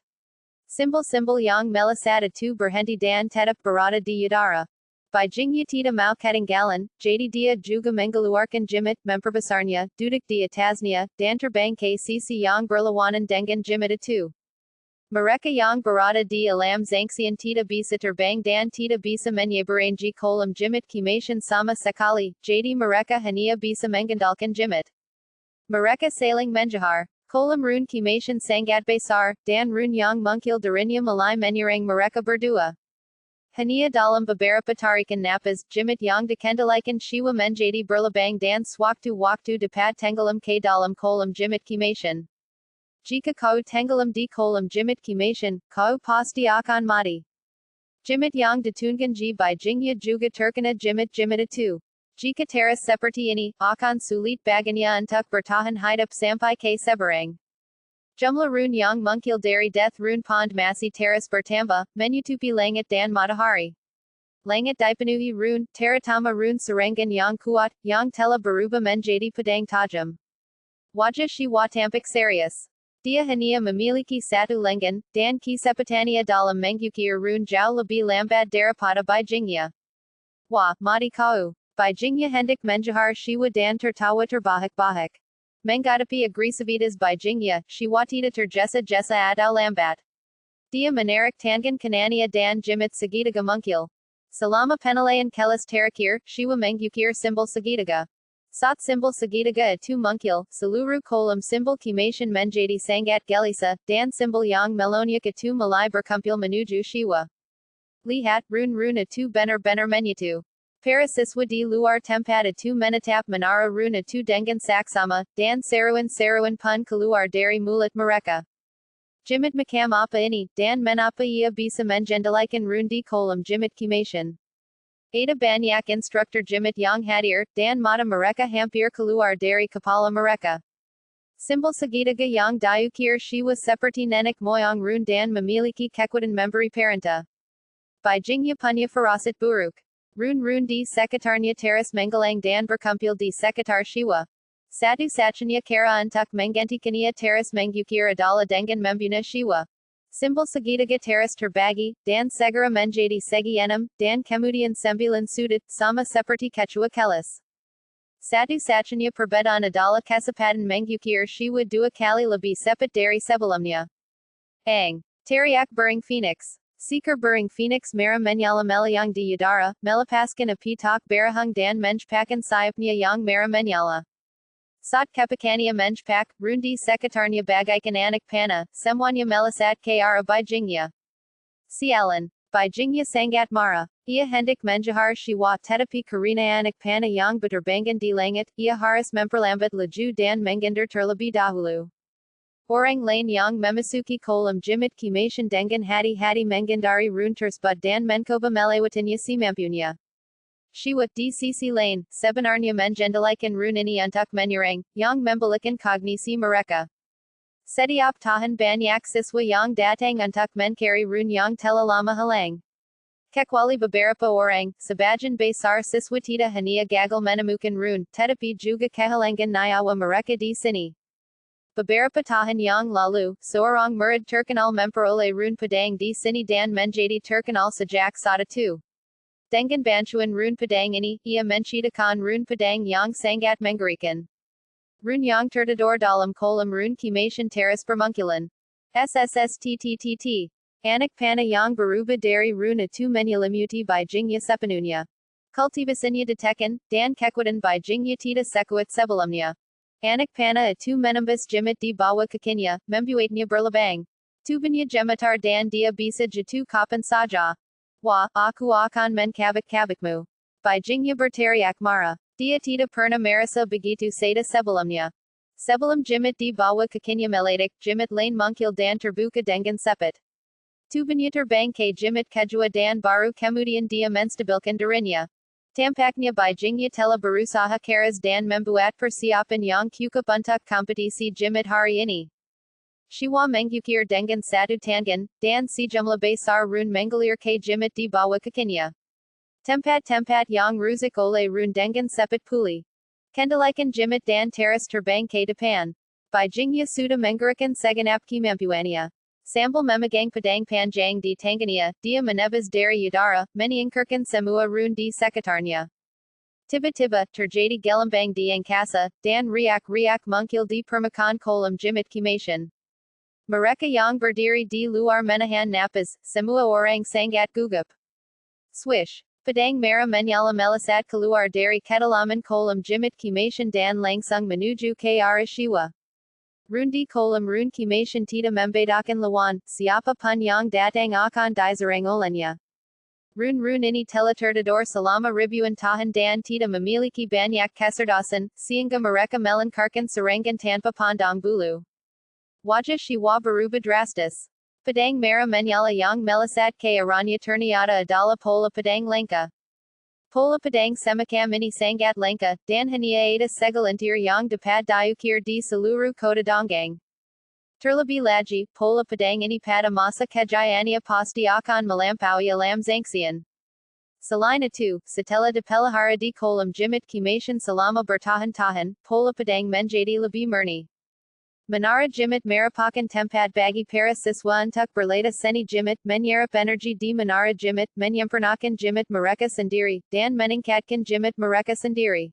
Simbol-simbol yang melesat itu berhenti dan tetap berada di udara. Bijingnya tidak mau ketinggalan, jadi dia juga mengeluarkan jimit, memperbesarnya, duduk di atasnya, dan terbang ke sisi yang berlawanan dengan jimit itu. Mereka yang berada di alam zangsian tidak bisa terbang dan tidak bisa menyeberangi kolam jimit kimation sama sekali, jadi mereka hanya bisa mengandalkan jimit. Mereka saling menjahar. Kolam rune kimation sangat besar, dan rune yang mungkil darinya mulai menyerang mereka berdua. Hanya dalam beberapa tarikan napas, jimit yang dikendalikan Shiwa menjadi berlabang dan sewaktu-waktu dapat tenggelam ke dalam kolam jimit kimation. Jika kau tenggelam di kolam jimit kimation, kau pasti akan mati. Jimit yang ditungangi bijingnya juga terkena jimit-jimit itu. Jika teras seperti ini, akan sulit baginya untuk bertahan hidup sampai ke seberang. Jumlah rune yang mungkil dari death rune pond masih terus bertambah, menutupi langit dan matahari. Langit dipenuhi rune, terutama rune serangan yang kuat, yang telah berubah menjadi pedang tajam. Wajah Shiwa tampak serius. Dia hanya memiliki satu lengan, dan kecepatannya dalam mengukir rune jauh lebih lambat daripada bijingnya. Wah, mati kau. Bijingnya hendak menjahar Shiwa dan tertawa terbahak-bahak. Menghadapi agresivitas bijingnya, Shiwa tidak tergesa-gesa atau lambat. Dia menarik tangan kanannya dan jimit segitiga mungkil. Salama penalayan kelis terakir, shiwa menggukir symbol sagitaga. Sat symbol sagitaga at 2 munkil, saluru kolam symbol kimation menjadi sangat gelisa, dan symbol yang meloniak at 2 malai berkumpil menuju shiwa. Lihat, rune at 2 bener menyatu. Para siswa di luar tempat at 2 menatap menara rune at 2 dengan saksama, dan seruan pun keluar dari mulut mereka. Jimit makam apa ini, dan menapa ia bisa mengendalikan rune di kolam jimit kimation. Ada banyak instruktur jimit yang hadir, dan mata mereka hampir keluar dari kepala mereka. Simbol segitiga yang diukir shiwa seperti nenek moyang rune dan memiliki kekuatan memberi perintah. Bijingnya punya firasat buruk. Rune di sekitarnya teras menggelang dan berkumpil di sekitar shiwa. Satu satunya cara untuk menggantikannya teras mengukir adalah dengan membunuh shiwa. Simbol segitiga teras terbagi, dan segera menjadi segi 6, dan kemudian 9 sudut, sama seperti kecoa kelis. Satu satunya perbedaan adalah kecepatan mengukir shiwa 2 kali lebih cepat dari sebelumnya. Teriak burung phoenix. Seekar burung phoenix merah menyala melayang di udara, melepaskan api tak berahang dan menjepakkan sayapnya yang merah menyala. Saat kepakannya menjpak, rune di sekitarnya bagaikan anak panah, semuanya melesat ke arah bijingnya. Sialan. Bijingnya sangat marah. Ia hendak menjahar shiwa tetapi karena anak panah yang berterbangan di langit, ia harus memperlambat laju dan menghindar terlebih dahulu. Orang lain yang memasuki kolam jimit kimation dengan hati-hati menghindari rune tersebut dan mencoba melewatinya semampunya. Shiwa di sisi lain, sebenarnya mengendalikan rune ini untuk menyerang, yang membalikan kognisi mereka. Setiap tahun banyak siswa yang datang untuk mencari rune yang telah lama hilang. Kecuali beberapa orang, sebagian besar siswa tidak hanya gagal menemukan rune, tetapi juga kehilangan nyawa mereka di sini. Beberapa tahun yang lalu, seorang murid terkenal memperoleh rune pedang di sini dan menjadi terkenal sejak saat itu. Dengan bantuan rune pedang ini, ia menciptakan rune pedang yang sangat mengerikan. Rune yang tertidur dalam kolam rune kimation teras bermunculan. SSSTTTT. Anak panah yang berubah dari rune itu menyelimuti bijingnya sepenuhnya. Kultivasinya ditekan, dan kekuatan bijingnya tidak sekuat sebelumnya. Anak panah itu menembus jimit di bawah kakinya, membuatnya berlubang. Tubuhnya gemetar dan dia bisa jatuh kapan saja. Wah, aku akan mencabik-cabikmu. Bijingnya berteriak marah. Dia tidak pernah merasa begitu saja sebelumnya. Sebelum jimit di bawah kakinya meledak, jimit lain muncul dan terbuka dengan cepat. Tubuhnya terbang ke jimit kedua dan baru kemudian dia menstabilkan dirinya. Tampaknya bijingnya telah berusaha keras dan membuat persiapan yang cukup untuk kompetisi jimit hari ini. Shiwa mengukir dengan satu tangan, dan sejumlah besar rune mengalir ke jimit di bawah kakinya. Tempat-tempat yang rusak oleh rune dengan cepat pulih. Kendalikan jimit dan teras terbang ke depan. Bijingnya sudah menggerakkan segenap kemampuannya. Sambil memegang pedang panjang di tangannya, dia menebas dari udara, menyingkirkan semua rune di sekitarnya. Tiba-tiba, terjadi gelembang di angkasa, dan riak-riak muncul di permukaan kolam jimit kimation. Mereka yang berdiri di luar menahan napas, semua orang sangat gugup. Swish. Pedang merah menyala melesat keluar dari kedalaman kolam jimit kimation dan langsung menuju ke arah shiwa. Rune di kolam rune kimation tidak membedakan lawan, siapa pun yang datang akan diserang olehnya. Rune ini telah tertidur selama ribuan tahun dan tidak memiliki banyak kecerdasan, sehingga mereka melancarkan serangan tanpa pandang bulu. Wajah Shiwa berubah drastis. Pedang merah menyala yang melesat ke arahnya ternyata adalah pola pedang langka. Pola pedang semacam ini sangat langka, dan hanya ada segelintir yang dapat diukir di seluruh kota Donggang. Terlebih lagi, pola pedang ini pada masa kejayaannya pasti akan melampaui alam Zangxian. Selain itu, setelah dipelihara di kolam jimit kimation selama bertahun-tahun, pola pedang menjadi lebih murni. Menara jimit merupakan tempat bagi para siswa untuk berlatih seni jimit, menyerap energi di menara jimit, menyempurnakan jimit mereka sendiri, dan meningkatkan jimit mereka sendiri.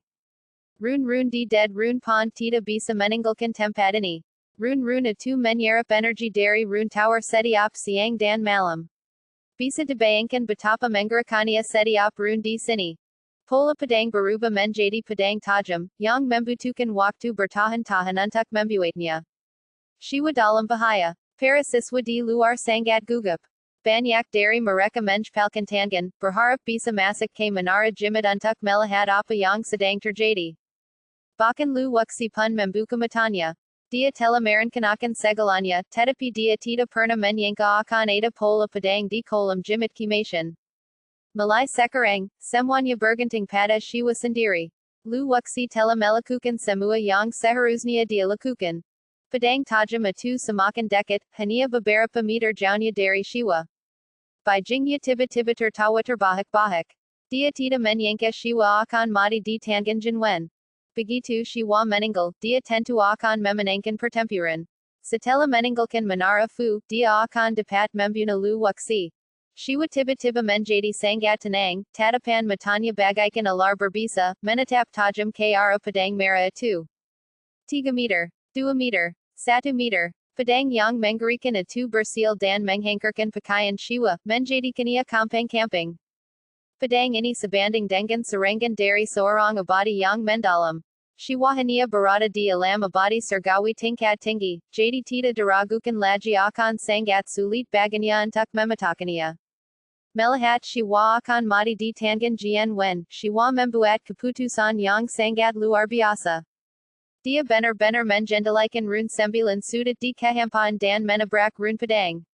Rune di dead rune pond tidak bisa meninggalkan tempat ini. Rune itu menyerap energi dari rune tower setiap siang dan malam. Bisa de Bayankan Batapa Mengarakania Setiap Rune di Sini. Pola Padang Baruba Menjadi Padang Tajam, Yang Membutukan Waktu Bertahan Tahan Untuk Membuatnya. Shiwa Dalam Bahaya. Para Siswa di Luar Sangat Gugup. Banyak dari mereka menjpalkantangan, berharap bisa masuk ke menara jimit untuk melihat apa yang sedang terjadi. Bahkan lu waksi pun membuka matanya. Dia telah merencanakan segalanya, tetapi dia tidak pernah menyangka akan ada pola padang di kolam jimit kimasyan. Mulai sekarang, semuanya bergantung pada Shiwa sendiri. Lu waksi telah melakukan semua yang seharusnya dia lakukan. Padang tajam itu semakin dekat, hanya beberapa meter jauhnya dari Shiwa. Bijingnya tiba-tiba tertawa terbahak-bahak. Dia tidak menyangka Shiwa akan mati di tangan Jinwen. Begitu Shiwa meninggal, dia tentu akan memenangkan pertempuran. Setelah meninggalkan menara Fu, dia akan dapat membunuh Lu waksi. Shiwa tiba-tiba menjadi sangat tenang, tatapan matanya bagaikan ular berbisa, menatap tajam ke arah padang merah itu. 3 meter, 2 meter, 1 meter. Padang yang mengerikan itu bersil dan menghankarkan pakaian Shiwa, menjadikannya kampang-kampang. Padang ini sebanding dengan serangan dari seorang abadi yang mendalam. Shiwa hanya berada di alam abadi surgawi tingkat tinggi, jadi tidak diragukan lagi akan sangat sulit baginya untuk mematakannya. Melihat Shiwa akan mati di tangan Jian Wen, Shiwa membuat keputusan yang sangat luar biasa. Dia benar-benar mengendalikan rune 9 sudut di kehampaan dan menabrak rune padang.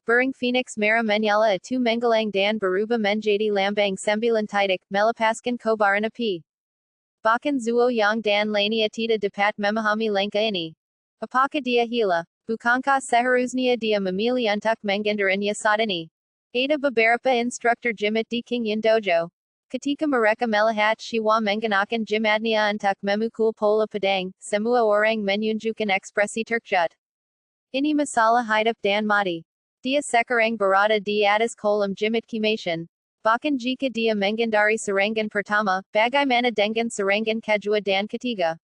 Burung Phoenix merah menyala itu menggelang dan berubah menjadi lambang 9 titik, melepaskan kobaran api. Bahkan Zuo Yang dan lainnya tidak dapat memahami langkah ini. Apakah dia gila? Bukankah seharusnya dia memilih untuk menghindarinya saat ini? Ada beberapa instruktur jimat di Qingyan Dojo. Ketika mereka melihat Shiwa menggunakan jimatnya untuk memukul pola padang, semua orang menunjukkan ekspresi terkejut. Ini masalah hidup dan mati. Dia sekarang berada di atas kolam jimat kimasyan. Bahkan jika dia menghindari serangan pertama, bagaimana dengan serangan kedua dan ketiga?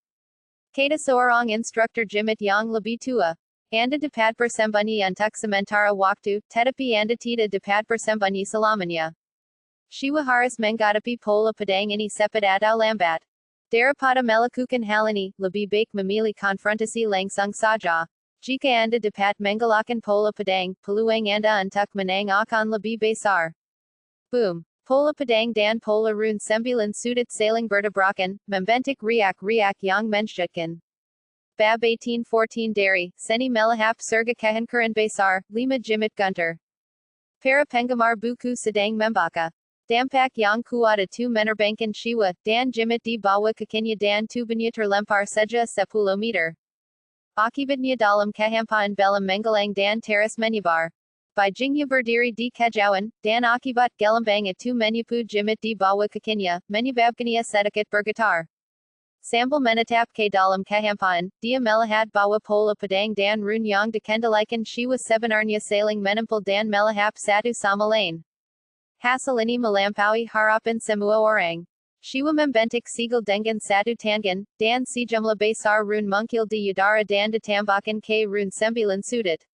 Kata seorang instruktur jimat yang lebih tua. Anda dapat bersembunyi untuk sementara waktu, tetapi Anda tidak dapat bersembunyi selamanya. Shiwa harus menghadapi pola padang ini cepat atau lambat. Daripada melakukan hal ini, lebih baik memilih konfrontasi langsung saja. Jika Anda dapat mengalahkan pola padang, peluang Anda untuk menang akan lebih besar. Boom! Pola padang dan pola rune 9 sudut saling bertabrakan, membentuk riak-riak yang menakutkan. BAB 1814 dari, Seni Melahap Surga Kehancuran Besar, 5 Jimit Gunter. Para penggemar buku sedang membaca. Dampak yang kuat itu menerbangkan Shiwa, dan Jimit di bawah kakinya dan tubuhnya terlempar saja 10 meter. Akibatnya dalam kehampaan belam menggelang dan teras menyebar. Bijingnya berdiri di kejauhan, dan akibat gelembang itu menyapu Jimit di bawah kakinya, menyebabkannya sedikit bergetar. Sambil menetap ke dalam kehampaan, dia melihat bahwa pola padang dan rune yang dikendalikan Shiwa sebenarnya saling menempel dan melahap satu sama lain. Hasil ini melampaui harapan semua orang. Shiwa membentuk sigil dengan satu tangan, dan sejumlah besar rune mungkil di udara dan ditambahkan ke rune 9 sudut.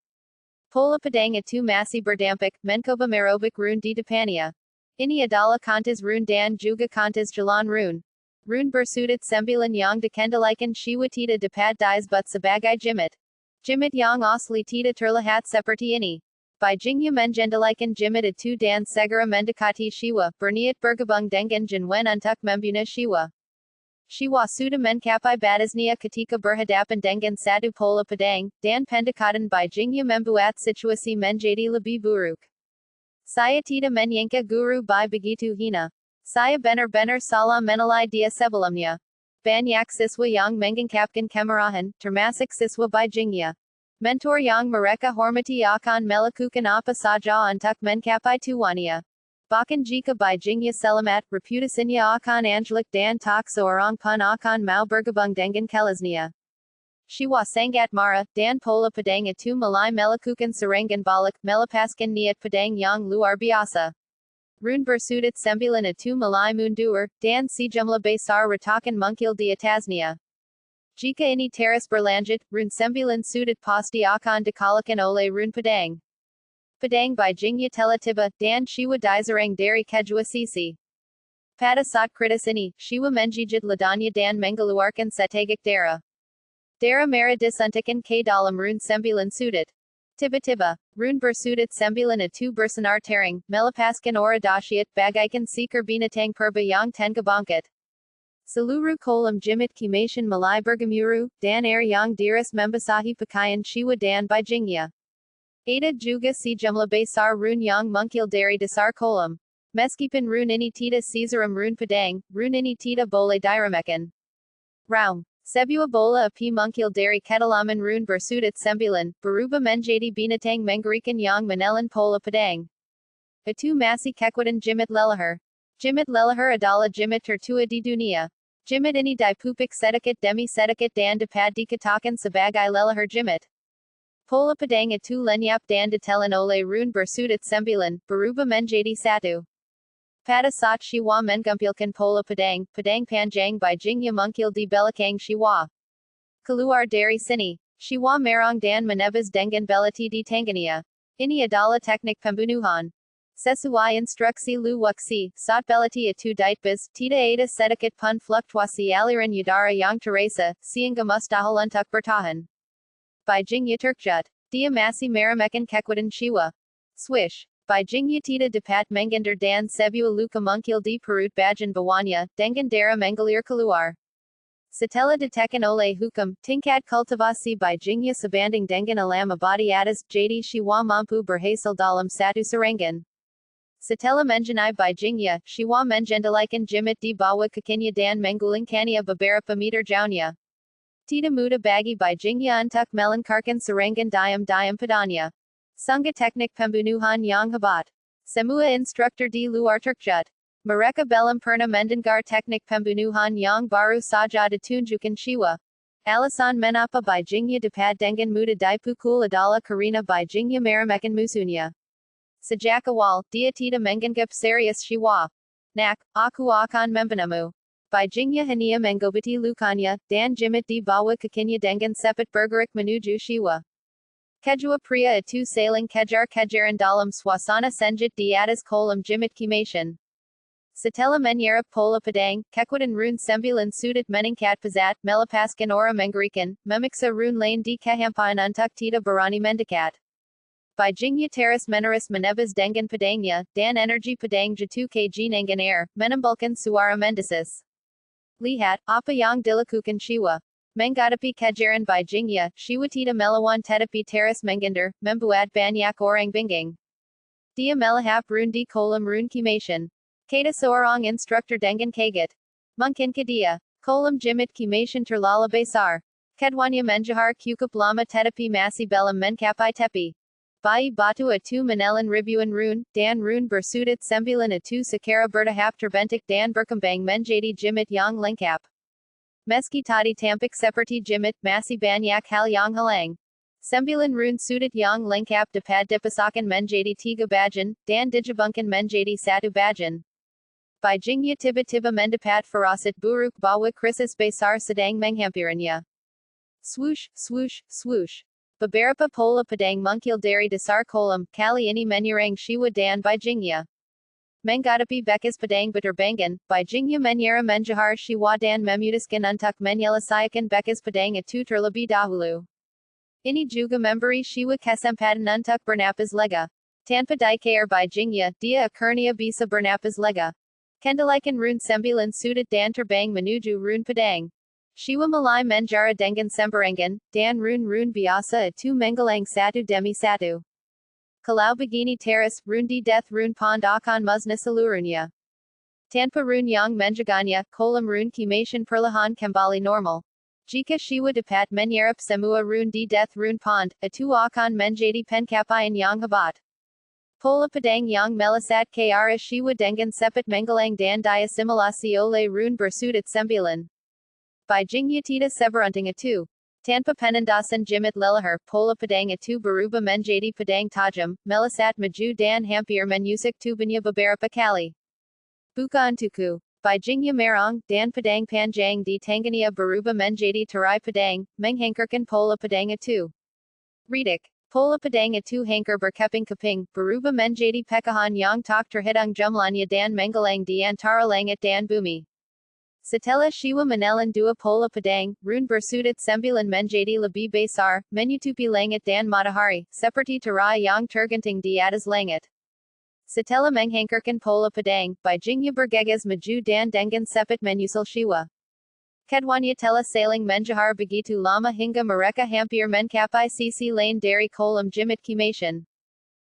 Pola padang itu masih berdampak, mencoba merobek rune di depannya. Ini adalah kantas rune dan juga kantas jalan rune. Rune bersudut 9 yang dikendalikan Shiwa tidak dapat disebut sebagai jimit. Jimit yang asli tidak terlihat seperti ini. Bijingnya mengendalikan jimit itu dan segera mendekati Shiwa, berniat bergabung dengan Jinwen untuk membunuh Shiwa. Shiwa sudah mencapai batasnya ketika berhadapan dengan satu pola padang, dan pendekatan bijingnya membuat situasi menjadi lebih buruk. Saya tidak menyangka guru Bai begitu hina. Saya benar-benar salah menilai dia sebelumnya. Banyak siswa yang mengungkapkan kemarahan, termasuk siswa bijingnya. Mentor yang mereka hormati akan melakukan apa saja untuk mencapai tujuannya. Bahkan jika bijingnya selamat, reputasinya akan anjlok dan tak seorang pun akan mau bergabung dengan kelasnya. Shiwa sangat marah, dan pola padang itu mulai melakukan serangan balik, melepaskan niat padang yang luar biasa. Rune bersudut 9 itu mulai mundur, dan sejumlah besar retakan mungkil di atasnya. Jika ini terus berlanjut, rune 9 sudut pasti akan dikalahkan oleh rune padang. Padang by Jingya Telatiba, Dan Shiwa Dizarang Dari Kejua Sisi. Pada Sat Kritisini, Shiwa Menjijit Ladanya Dan Mengaluarkan Setagik Dara. Dara Mera Disuntikan K Dalam Rune Sembilan Sudit. Tiba Rune Bersudit Sembilan Atu Bersanar Taring, Melapaskan Ora Dashiat, Bagaikan Seeker Binatang Purba Yang Tengabangkat. Saluru Kolam Jimit Kimation Malai Bergamuru, Dan Air Yang Diras Membasahi Pakayan Shiwa Dan by Jingya. Ada Juga Si Jumla Besar Rune Yang Munkil Dari Dasar Kolam. Meskipun Rune Ini Tita Caesarum Rune Padang, Rune Ini Tita Bole Diramekan. Raung. Sebua Bola Api Munkil Dari Ketalaman Rune Bersudit Sembilan, Baruba Menjadi Binatang Mengarikan Yang Menelan Pola Padang. Atu Masi Kekwadan Jimit Lelahar. Jimit Lelahar Adala Jimit Tertua di Dunia. Jimit Ini Dipupik Sedikit Demi Sedikit Dan Dapad di Katakan Sebagai Lelahar Jimit. Pola Padang Atu Lenyap Dan Datelan Ole Rune Bersudit Sembilan, Baruba Menjadi Satu. Pada Sat Shiwa Mengumpilkan Pola Padang, Padang Panjang by Jingya Munkil di Belakang Shiwa. Keluar Dari Sini. Shiwa Merong Dan Menebas Dengan Belati di Tanzania. Ini Adalah Teknik Pembunuhan. Sesuai Instruksi Lu Wuxi, Sat Belati Atu Ditbas, Tita Ada Sedikit Pun Fluktuasi Aliran Yudara Yang Teresa, Sehingga Mustahil Untuk Bertahan. By Jingya Turkjut. Dia Masih Meramekan Kekwadan Shiwa. Swish. By Jingya Tita Dapat Mengander Dan Sebua Luka Munkil di Perut Bajan Bawanya, Dengan Dara Mengalir Keluar. Setelah Detekan Oleh Hukum, Tingkat Kultivasi by Jingya Sabanding Dengan Alam Abadi Atas, Jadi Shiwa Mampu Berhasil Dalam Satu Serangan. Setelah Menjanai by Jingya, Shiwa Menjendalikan Jimit di Bawah Kakinya Dan Mengulingkania Beberapa Meter Jauhnya. Tita Muda Bagi by Jingya Untuk Melankarkan Serangan Diam Padanya. Sangga Teknik Pembunuhan Yang Habat. Semua Instruktur di Luar Turkjut. Mereka Belum Pernah Mendengar Teknik Pembunuhan Yang Baru Saja Ditunjukkan Shiwa. Alasan Menapa by Jingya Dapat Dengan Muda Dipukul Adalah Karina by Jingya Meramekan Musuhnya. Sejak Awal, Dia Tita Menganggap Serius Shiwa. Nak, Aku Akan Membunuhmu. By Jingya Hania Mengobati Lukanya, Dan Jimit di Bawah Kakinya Dengan Sepet Bergerak Menuju Shiwa. Kejua Pria Atu Saling Kejaran Dalam Swasana Senjit di Atas Kolam Jimit Kimation. Setelah Menyerap Pola Padang, Kekwadan Rune Sembilan Sudit Meningkat Pazat, Melapaskan Ora Mengarikan, Memiksa Rune Lane di Kehampayan Untuk Tita Barani Mendekat. By Jingya Teras Meneris Menebas Dengan Padangnya, Dan Energy Padang Jatu K Ginangan Air, Menembulkan Suara Mendesis. Lihat, Apa Yang Dilakukan Shiwa. Mengadapi Kejaran by Jingya, Shiwa Tita Melawan Tetapi Teras Mengander, Membuat Banyak Orang Binging. Dia Melahap Rune di Kolam Rune Kimation. Kata Seorang Instruktur Dengan Kagat. Mungkin Dia. Kolam Jimit Kimation Terlala Besar. Kedwanya Menjahar Kukup Lama Tetapi Masih Belam Mencapai Tepi. Bayi Batu Atu Menelan Ribuan Rune, Dan Rune Bersudit Sembilan Atu Sekara Bertahap Terbentuk Dan Berkembang Menjadi Jimit Yang Lengkap. Meski Tadi Tampik Seperti Jimit, Masih Banyak Hal Yang Halang. Sembilan Rune Sudit Yang Lengkap Dapat Dipasakan Menjadi Tiga Bajan, Dan Dijabungkan Menjadi Satu Bajan. By Jingya Tiba Mendapat Farasit Buruk Bawa Krisis Besar Sedang Menghampirannya. Swoosh, swoosh, swoosh. Beberapa Pola Padang Munkil Dari Dasar Kolam, Kali Ini Menyerang Shiwa Dan by Jingya. Mengadapi Bekas Padang Beterbangan, by Jingya Menyera Menjahar Shiwa Dan Memutuskan Untuk Menyelesaikan Bekas Padang Itu Terlebih Dahulu. Ini juga Memberi Shiwa Kesempatan Untuk Bernapas Lega. Tanpa Dikair by Jingya, Dia Akhirnya Bisa Bernapas Lega. Kendalikan Rune Sembilan Sudit Dan Terbang Menuju Rune Padang. Shiwa Malai Menjara Dengan Sembarangan, Dan Rune Biasa Itu Mengalang Satu Demi Satu. Kalau Begini Teras, Rune di Death Rune Pond Akan Musna Seluruhnya. Tanpa Rune Yang Menjaganya, Kolam Rune Kimation Perlahan Kembali Normal. Jika Shiwa Dapat Menyerap Semua Rune di Death Rune Pond, Itu Akan Menjadi Pencapaian Yang Habat. Pola Padang Yang Melasat Kara Shiwa Dengan Sepet Mengalang Dan Diasimilasi Oleh Rune Bersudit Sembilan. By Jingya Tita Seberunting Atu. Tanpa Penandasan Jimit Lelahar, Pola Padang Atu Baruba Menjadi Padang Tajam, Melasat Maju Dan Hampir Menusik Tubanya Beberapa Kali. Buka Untuku. By Jingya Merong, Dan Padang Panjang di Tanzania Baruba Menjadi Tarai Padang, Menghangkarkan Pola Padang Atu. Ridik. Pola padang atu hanker berkeping kaping, beruba menjadi pekahan yang tak terhitung jumlahnya dan menggalang di antara langit dan bumi. Setelah Shiwa menelan dua pola padang, rune bersudut sembilan menjadi lebih besar, menutupi langit dan matahari, seperti tirai yang tergantung di atas langit. Setelah menghankarkan pola padang, bijingnya bergegas maju dan dengan cepat menyusul Shiwa. Keduanya telah saling menjahar begitu lama hingga mereka hampir mencapai sisi lain dari kolam jimit kimation.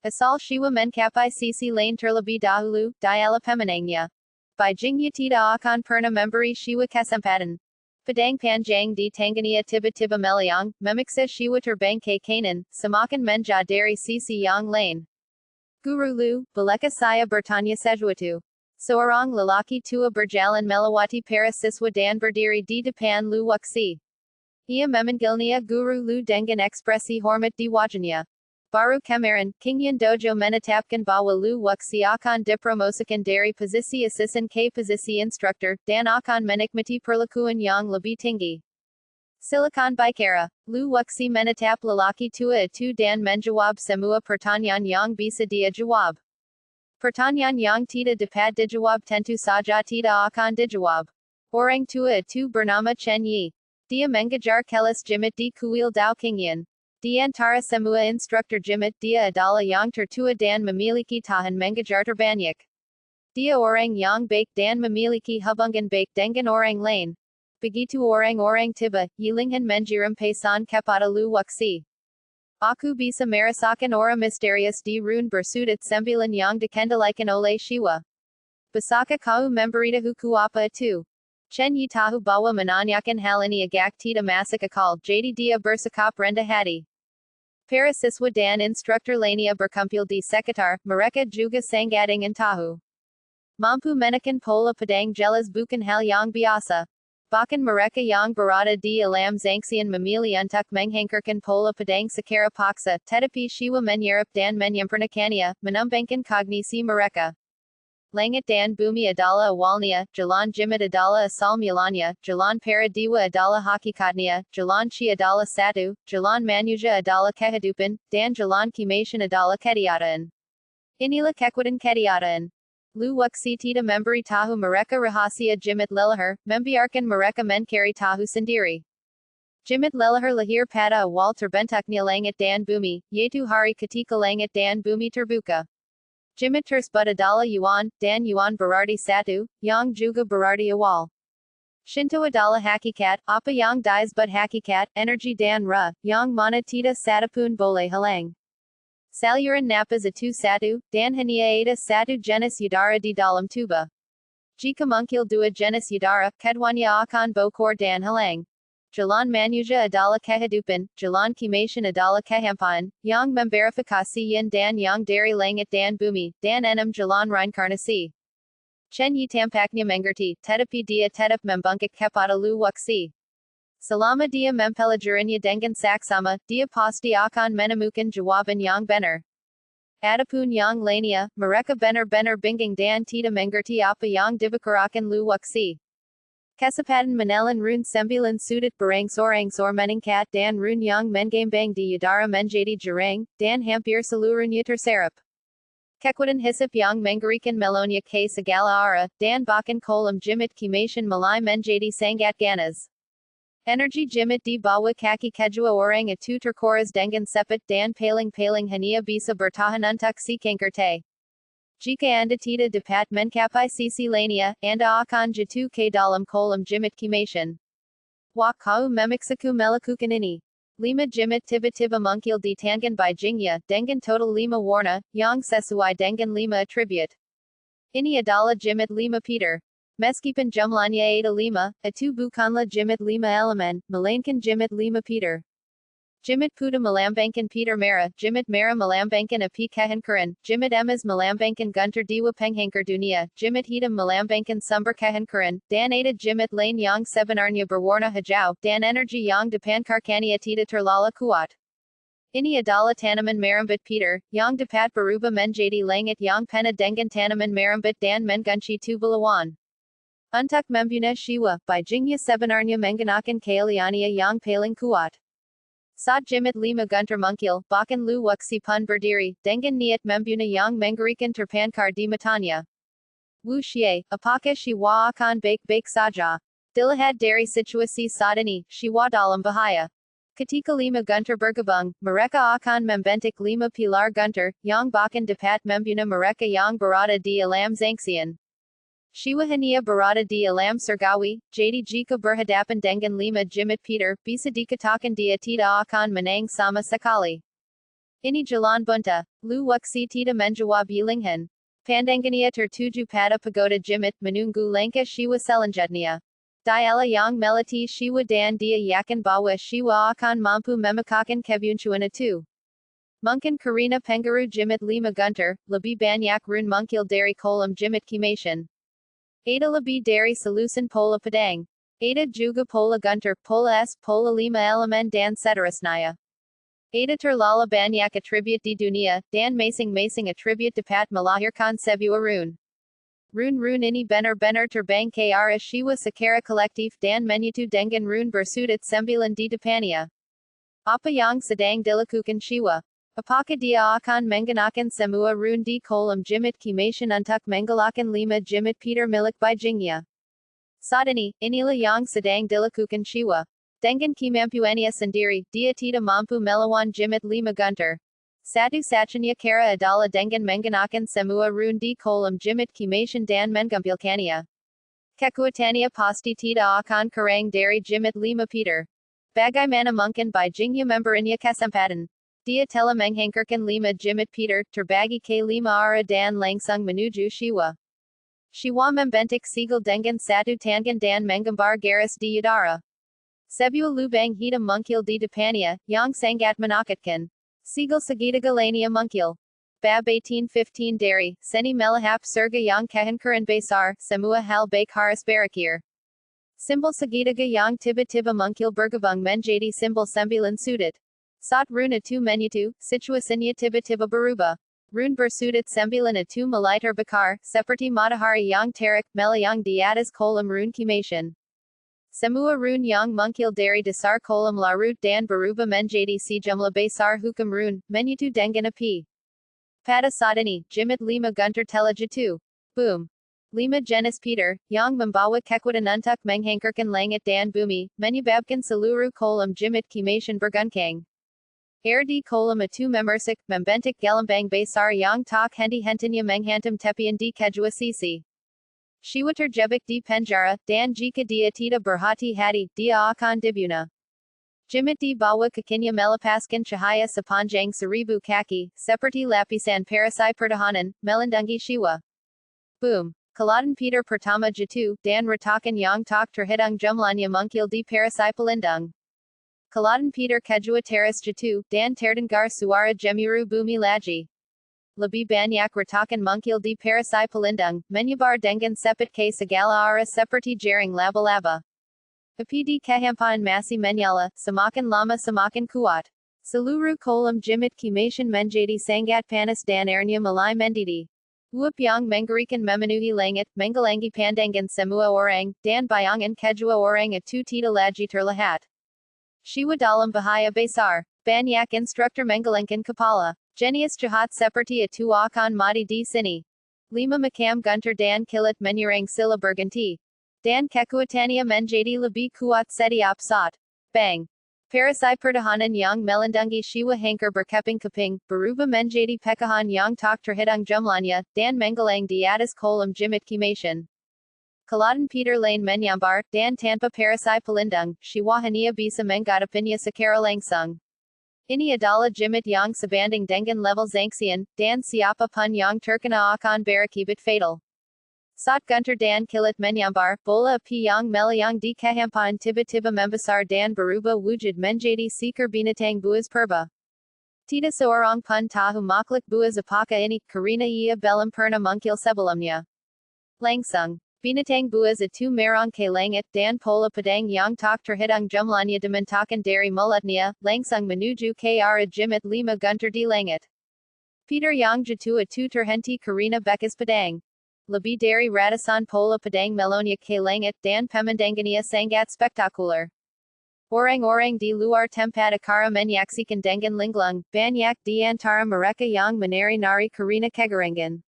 Asal Shiwa mencapai sisi lain terlebih dahulu, dialah pemenangnya. Bijingnya tidak akan pernah memberi Shiwa kesempatan. Padang panjang di tangannya tiba-tiba meliang, memaksa Shiwa terbang ke kanan, semakin menjauh dari sisi yang lain. Guru Lu, bolehkah saya bertanya sesuatu? Seorang lelaki tua berjalan melewati para siswa dan berdiri di depan Lu Wuxi. Ia memanggilnya Guru Lu dengan ekspresi hormat di wajahnya. Baru kemarin, Kingyan Dojo menetapkan bahwa Lu Wuxi akan dipromosikan dari posisi asisten ke posisi instruktur, dan akan menikmati perlakuan yang lebih tinggi. Silakan bicara. Lu Wuxi menatap lelaki tua itu dan menjawab semua pertanyaan yang bisa dia jawab. Pertanyaan yang tidak dapat dijawab tentu saja tidak akan dijawab. Orang tua itu bernama Chen Yi. Dia mengajar kelas jimit di kuil Dao Qingyan. Di antara semua instruktur jimit dia adalah yang tertua dan memiliki tahan mengajar terbanyak. Dia orang yang baik dan memiliki hubungan baik dengan orang lain. Begitu orang-orang tiba, Yilinghan mengirim pesan kepada Lu Wuxi. Aku bisa merasakan aura misterius di rune bersudut sembilan yang dikendalikan oleh Shiwa. Bisakah kau memberitahuku apa itu? Chen Yi tahu bahwa menanyakan hal ini agak tidak masuk akal, jadi dia bersikap rendah hati. Para siswa dan instruktur lainnya berkumpul di sekitar, mereka juga sangat ingin tahu. Mampu menekan pola padang jelas bukan hal yang biasa. Bahkan mereka yang berada di alam zangsian memilih untuk menghankarkan pola padang secara paksa, tetapi Shiwa menyerap dan menyempurnakannya, menambahkan kognisi mereka. Langit dan bumi adalah awalnya, jalan jimit adalah asal mulanya, jalan para dewa adalah hakikatnya, jalan chi adalah satu, jalan manusia adalah kehidupan, dan jalan kimation adalah ketiadaan. Inilah kekuatan ketiadaan. Lu Wuxi tidak memberitahu mereka rahasia jimit leluhur, membiarkan mereka mencari tahu sendiri. Jimit leluhur lahir pada awal terbentuknya langit dan bumi, yaitu hari ketika langit dan bumi terbuka. Jimit tersebut adalah Yuan, dan Yuan berarti satu, yang juga berarti awal. Shinto adalah hakikat, apa yang disebut hakikat, energi dan ra, yang mana tidak satupun boleh halang. Saluran napas itu satu, dan hanya ada satu jenis udara di dalam tubuh. Jika mungkil dua jenis udara, keduanya akan bocor dan halang. Jalan manusia adalah kehidupan, jalan kimation adalah kehampaan, yang memverifikasi yin dan yang dari langit dan bumi, dan enam jalan reinkarnasi. Chen Yi tampaknya mengerti, tetapi dia tetap membungkuk kepada Lu Wuxi. Selama dia mempelajarinya dengan saksama, dia pasti akan menemukan jawaban yang benar. Adapun yang lainnya, mereka benar-benar bingung dan tidak mengerti apa yang dibicarakan Lu Wuxi. Kesempatan menelan rune sembilan sudut berangsur-angsur meningkat dan rune yang menggembang di udara menjadi jarang, dan hampir seluruhnya terserap. Kekuatan hisap yang mengerikan melonya ke segala arah, dan bahkan kolam jimit kimation mulai menjadi sangat ganas. Energi jimit di bawah kaki kedua orang itu terkuras dengan cepat dan paling-paling hanya bisa bertahan untuk si kankerte. Jika Anda tidak dapat mencapai sisi lainnya, Anda akan jatuh ke dalam kolam jimit kimation. Wah kau memaksaku melakukan ini. 5 jimit tiba-tiba muncul di tangan bijingnya, dengan total 5 warna, yang sesuai dengan 5 atribut. Ini adalah jimit 5 Peter. Meskipun jumlahnya ada 5, itu bukanlah jimit 5 elemen, melainkan jimit 5 Peter. Jimit putih melambangkan Peter merah, jimit merah melambangkan api kehancuran, jimit emas melambangkan guntur dewa penghancur dunia, jimit hitam melambangkan sumber kehancuran, dan ada jimit lain yang sebenarnya berwarna hijau, dan energi yang dipancarkannya tidak terlalu kuat. Ini adalah tanaman merambut Peter, yang dapat berubah menjadi langit yang penuh dengan tanaman merambut dan menggunci tubuh lawan. Untuk membunuh Shiwa, bijingnya sebenarnya menggunakan keahliannya yang paling kuat. Sat Jimit Lima Gunter Munkil, Bakan Lu Wuxi Pun Berdiri, Dengan Niat Membuna Yang Mengarikan Terpankar di Matanya. Wu Xie, Apaka Shi Wa Akan Bake Saja. Dilahad Dari Situasi Sadani, Shi Wa Dalam Bahaya. Ketika Lima Gunter Bergabung, Mereka Akan Membentik Lima Pilar Gunter, Yang Bakan Dapat Membuna Mereka Yang Berada di Alam Zangsian. Shiwahania Barada di Alam Surgawi, Jadi Jika Berhadapan Dengan Lima Jimit Peter, Bisa Dikatakan Dia Tida Akan Menang Sama Sekali. Ini Jalan Bunta, Lu Wuxi Tida Menjawab Yilinghan. Pandangania Tertuju Pada Pagoda Jimit Menunggu Langka Shiwa Selanjutnia. Diala Yang Melati Shiwa Dan Dia Yakan Bawa Shiwa Akan Mampu Memakakan Kebunchuana 2. Munkin Karina Pengaru Jimit Lima Gunter, Labi Banyak Run Munkil Dari Kolam Jimit Kimation. Ada Labi Dari Solusan Pola Padang. Ada Juga Pola Gunter, Pola S, Pola Lima Elemen Dan Seterusnaya. Ada Terlala Banyak Attribute di Dunia, Dan Masing Attribute Dapat Melahirkan Sebuah Rune. Rune Ini Bener Terbang Kra Shiwa Secara Kolektif Dan Menyatu Dengan Rune Bersudut Sembilan di Depania. Apa Yang Sedang Dilakukan Shiwa. Apakah dia akan menggunakan semua rune di kolam jimit kimation untuk menggalakan lima jimit Peter milik bijingnya. Saat ini, inilah yang sedang dilakukan Shiwa. Dengan kemampuannya sendiri, dia tidak mampu melawan jimit lima gunter. Satu-satunya cara adalah dengan menggunakan semua rune di kolam jimit kimation dan mengumpulkannya. Kekuatannya pasti tidak akan kurang dari jimit lima Peter. Bagaimana mungkin bijingnya memberinya kesempatan? Dia telah menghankarkan lima jimit Peter, terbagi ke lima arah dan langsung menuju Shiwa. Shiwa membentuk segel dengan satu tangan dan menggambar garis di udara. Sebuah lubang hitam muncul di depannya, yang sangat menakutkan. Segel segitiga lainnya muncul. BAB 1815 dari, seni melahap surga yang kehancuran besar, semua hal baik harus berakhir. Simbol segitiga yang tiba-tiba muncul bergabung menjadi simbol sembilan sudut. Saat rune itu menyatu, situasinya tiba-tiba berubah. Rune bersudut sembilan itu mulai terbakar, seperti matahari yang terik, melayang di atas kolam rune kimation. Semua rune yang muncul dari dasar kolam larut dan berubah menjadi sejumlah besar hukum rune, menyatu dengan api. Pada saat ini, jimit lima gunter telah jatuh. Boom. Lima jenis Peter, yang membawa kekuatan untuk menghankarkan langit dan bumi, menyebabkan seluruh kolam jimit kimation berguncang. Air di kolam itu memersik, membentuk gelembang besar yang tak henti-hentinya menghantam tepian di kedua sisi. Shiwa terjebak di penjara, dan jika dia tidak berhati-hati, dia akan dibunuh. Jimit di bawah kakinya melepaskan cahaya sepanjang 1000 kaki, seperti lapisan perisai pertahanan, melindungi Shiwa. Boom. Kelautan Peter pertama jatuh, dan retakan yang tak terhitung jumlahnya muncul di perisai pelindung. Kelautan Peter kedua teras jatuh, dan terdengar suara gemuruh bumi lagi. Lebih banyak retakan muncul di perisai pelindung, menyebar dengan cepat ke segala arah seperti jaring laba-laba. Api di kehampaan masih menyala, semakin lama semakin kuat. Seluruh kolam jimit kimation menjadi sangat panas dan airnya mulai mendidih. Uap yang mengerikan memenuhi langit, menggelangi pandangan semua orang, dan bayangan kedua orang itu tidak lagi terlihat. Shiwa dalam bahaya besar. Banyak instruktur menggelengkan kepala. Jenis jahat seperti itu akan mati di sini. 5 makam gunter dan kilat menyerang sila berganti. Dan kekuatannya menjadi lebih kuat setiap saat. Bang. Perisai pertahanan yang melindungi Shiwa hancur berkeping-keping, berubah menjadi pecahan yang tak terhitung jumlahnya, dan menggelang di atas kolam jimit kimation. Kelautan Peter lain menyambar, dan tanpa perisai pelindung, Shiwa hanya bisa menghadapinya secara langsung. Ini adalah jimit yang sebanding dengan level Zangxian, dan siapa pun yang terkena akan berakibat fatal. Saat gunter dan kilat menyambar, bola api yang melayang di kehampaan tiba-tiba membesar dan berubah wujud menjadi seekor binatang buas purba. Tidak seorang pun tahu makhluk buas apakah ini, karena ia belum pernah muncul sebelumnya. Langsung. Binatang buas itu merang ke langit, dan pola pedang yang tak terhitung jumlahnya dimentakan dari mulutnya, langsung menuju ke arah jimit lima gunter di langit. Peter yang jatuh itu terhenti karena bekas pedang. Lebih dari ratusan pola pedang melonyak ke langit, dan pemandangannya sangat spektakuler. Orang orang di luar tempat akara menyaksikan dengan linglung, banyak di antara mereka yang menari nari karena kegerangan.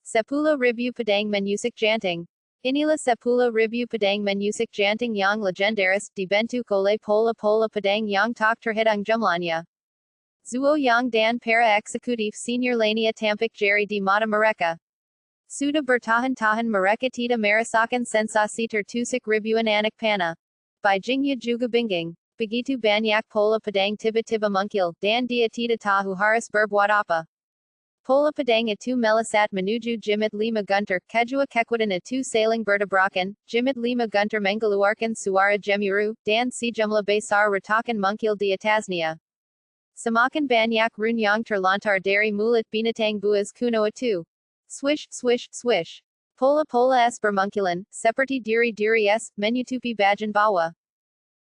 10.000 pedang menusuk jantung. Inilah 10.000 pedang menusuk jantung yang legendaris, dibentuk oleh pola-pola pedang yang tak terhitung jumlahnya. Zuo yang dan para eksekutif senior lainnya tampak jari di mata mereka. Sudah bertahun-tahun mereka tidak merasakan sensasi tertusuk ribuan anak panah. Beijingnya juga bingung. Begitu banyak pola pedang tiba-tiba muncul, dan dia tidak tahu harus berbuat apa. Pola pedang itu melesat menuju jimit 5 gunter, kedua kekuatan itu saling bertabrakan, jimit 5 gunter mengeluarkan suara gemuruh, dan sejumlah besar retakan muncul di atasnya. Semakin banyak rune yang terlontar dari mulut binatang buas kuno itu. Swish, swish, swish. Pola-pola es bermunculan, seperti diri-diri es, menutupi bagian bawah.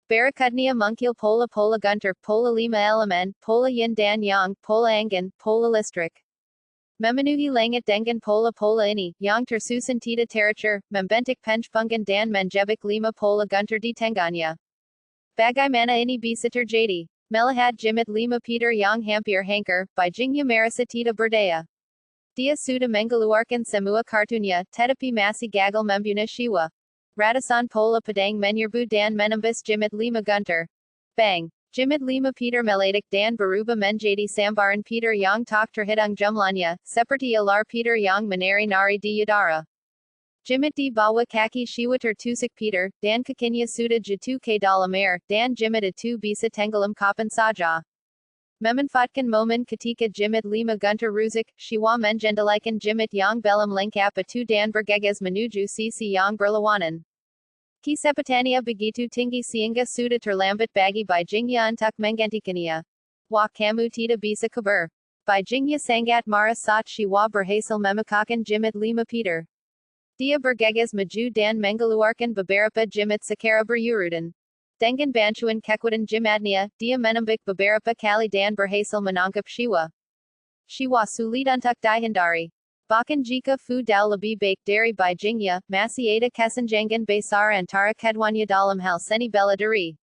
Berikutnya muncul pola-pola gunter, pola 5 elemen, pola yin dan yang, pola angin, pola listrik. Memenuhi langit dengan pola-pola ini, yang tersusun tidak teratur, membentuk penjpungan dan menjebak 5 pola gunter di tengahnya. Bagaimana ini bisa terjadi? Melihat jimit 5 Peter yang hampir hancur, Beijingnya merasa tidak berdaya. Dia sudah mengeluarkan semua kartunya, tetapi masih gagal membunuh Shiwa. Ratusan pola pedang menyerbu dan menembus jimit 5 gunter. Bang! Jimit 5 Peter meledak dan berubah menjadi sambaran Peter yang tak terhitung jumlahnya, seperti ular Peter yang menari-nari di udara. Jimit di bawah kaki Shiwa tertusuk Peter, dan kakinya sudah jatuh ke dalam air, dan jimit itu bisa tenggelam kapan saja. Memanfaatkan momen ketika jimit 5 gunter rusak, Shiwa mengendalikan jimit yang belum lengkap itu dan bergegas menuju sisi yang berlawanan. Kecepatannya begitu tinggi sehingga sudah terlambat bagi Beijingnya untuk menggantikannya. Wah kamu tidak bisa kabur. Beijingnya sangat marah saat Shiwa berhasil memecahkan jimit 5 Peter. Dia bergegas maju dan mengeluarkan beberapa jimit secara berurutan. Dengan bantuan kekuatan jimatnya, dia menembak beberapa kali dan berhasil menangkap Shiwa. Shiwa sulit untuk dihindari. Bahkan jika Fu Dao lebih baik dari Beijingnya, masih ada kesenjangan besar antara keduanya dalam hal seni bela diri.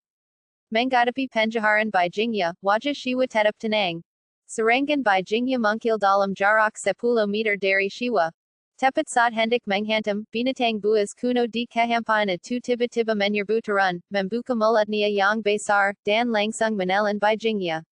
Menghadapi penjaharan Beijingnya, wajah Shiwa tetap tenang. Serangan Beijingnya muncul dalam jarak 10 meter dari Shiwa. Tepat saat hendak menghantam, binatang buas kuno di kehampaan itu tiba-tiba menyerbu turun, membuka mulutnya yang besar, dan langsung menelan Beijingnya.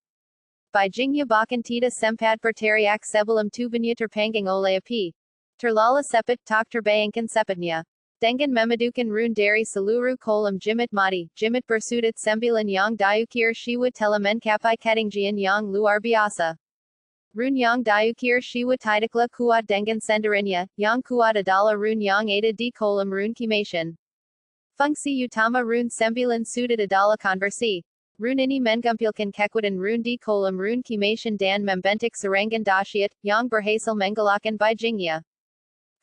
Beijingnya bahkan tidak sempat berteriak sebelum tubuhnya terpanggang oleh api. Terlala cepat tak terbayangkan cepatnya. Dengan memadukan rune dari seluruh kolam jimit mati, jimit bersudut 9 yang diukir Shiwa telah mencapai ketinggian yang luar biasa. Rune yang diukir Shiwa tidaklah kuat dengan sendirinya, yang kuat adalah rune yang ada di kolam rune kimation. Fungsi utama rune 9 sudut adalah konversi. Rune ini mengumpulkan kekuatan rune di kolam rune kimation dan membentuk serangan dahsyat, yang berhasil mengalahkan Beijingnya.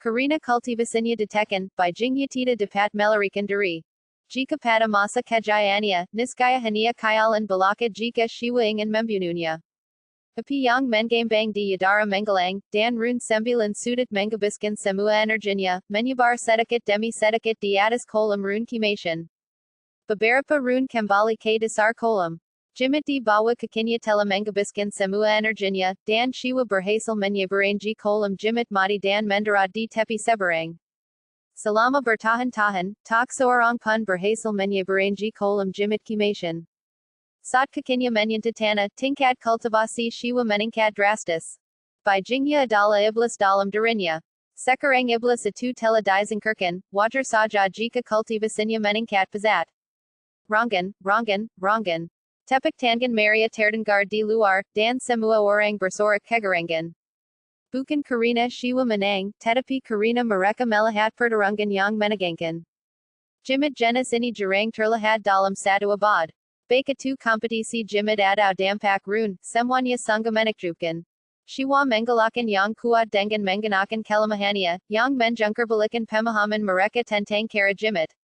Karena kultivasinya ditekan, Beijingnya tidak dapat melarikan diri. Jika pada masa kejayaannya, niscaya hanya khayalan belaka jika Shiwa ingin membunuhnya. Api yang menggembang di udara menggelang, dan rune 9 sudut menghabiskan semua energinya, menyebar sedikit demi sedikit di atas kolam rune kimation. Beberapa rune kembali ke dasar kolam. Jimit di bawah kakinya telah menghabiskan semua energinya, dan Shiwa berhasil menyeberangi kolam jimit mati dan mendarat di tepi seberang. Selama bertahun-tahun, tak seorang pun berhasil menyeberangi kolam jimit kimation. Saat kakinya menyentuh tanah, tingkat kultivasi Shiwa meningkat drastis. Beijingnya adalah iblis dalam dirinya. Sekarang iblis itu telah disingkirkan, wajar saja jika kultivasinya meningkat pesat. Rangan, rangan, rangan. Tepuk tangan Maria terdengar di luar, dan semua orang bersorak kegerangan. Bukan karena Shiwa menang, tetapi karena mereka melihat pertarungan yang menegangkan. Jimit jenis ini jarang terlihat dalam satu abad. Baik itu kompetisi jimit atau dampak rune, semuanya sungguh menakjubkan. Shiwa mengalahkan yang kuat dengan menggunakan kelemahannya, yang menjungkir-balikan pemahaman mereka tentang cara jimit.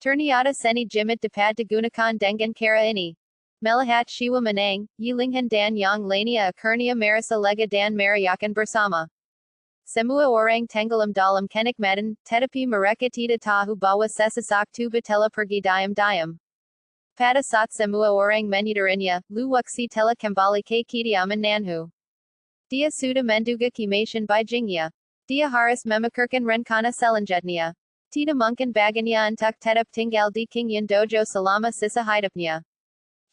Ternyata seni jimit dapat digunakan dengan cara ini. Melihat Shiwa menang, Yilinghan dan yang lainnya akhirnya merasa lega dan merayakan bersama. Semua orang tenggelam dalam kenikmatan, tetapi mereka tidak tahu bahwa sesuatu telah pergi diam-diam. Pada sat semua orang menudarinya, lu waksi tela kembali ke kediaman nanhu. Dia sudah menduga kematian bijingnya. Dia harus memikirkan rencana selanjutnya. Tidak mungkin baginya untuk tetap tinggal di Qingyan Dojo selama sisa hidupnya.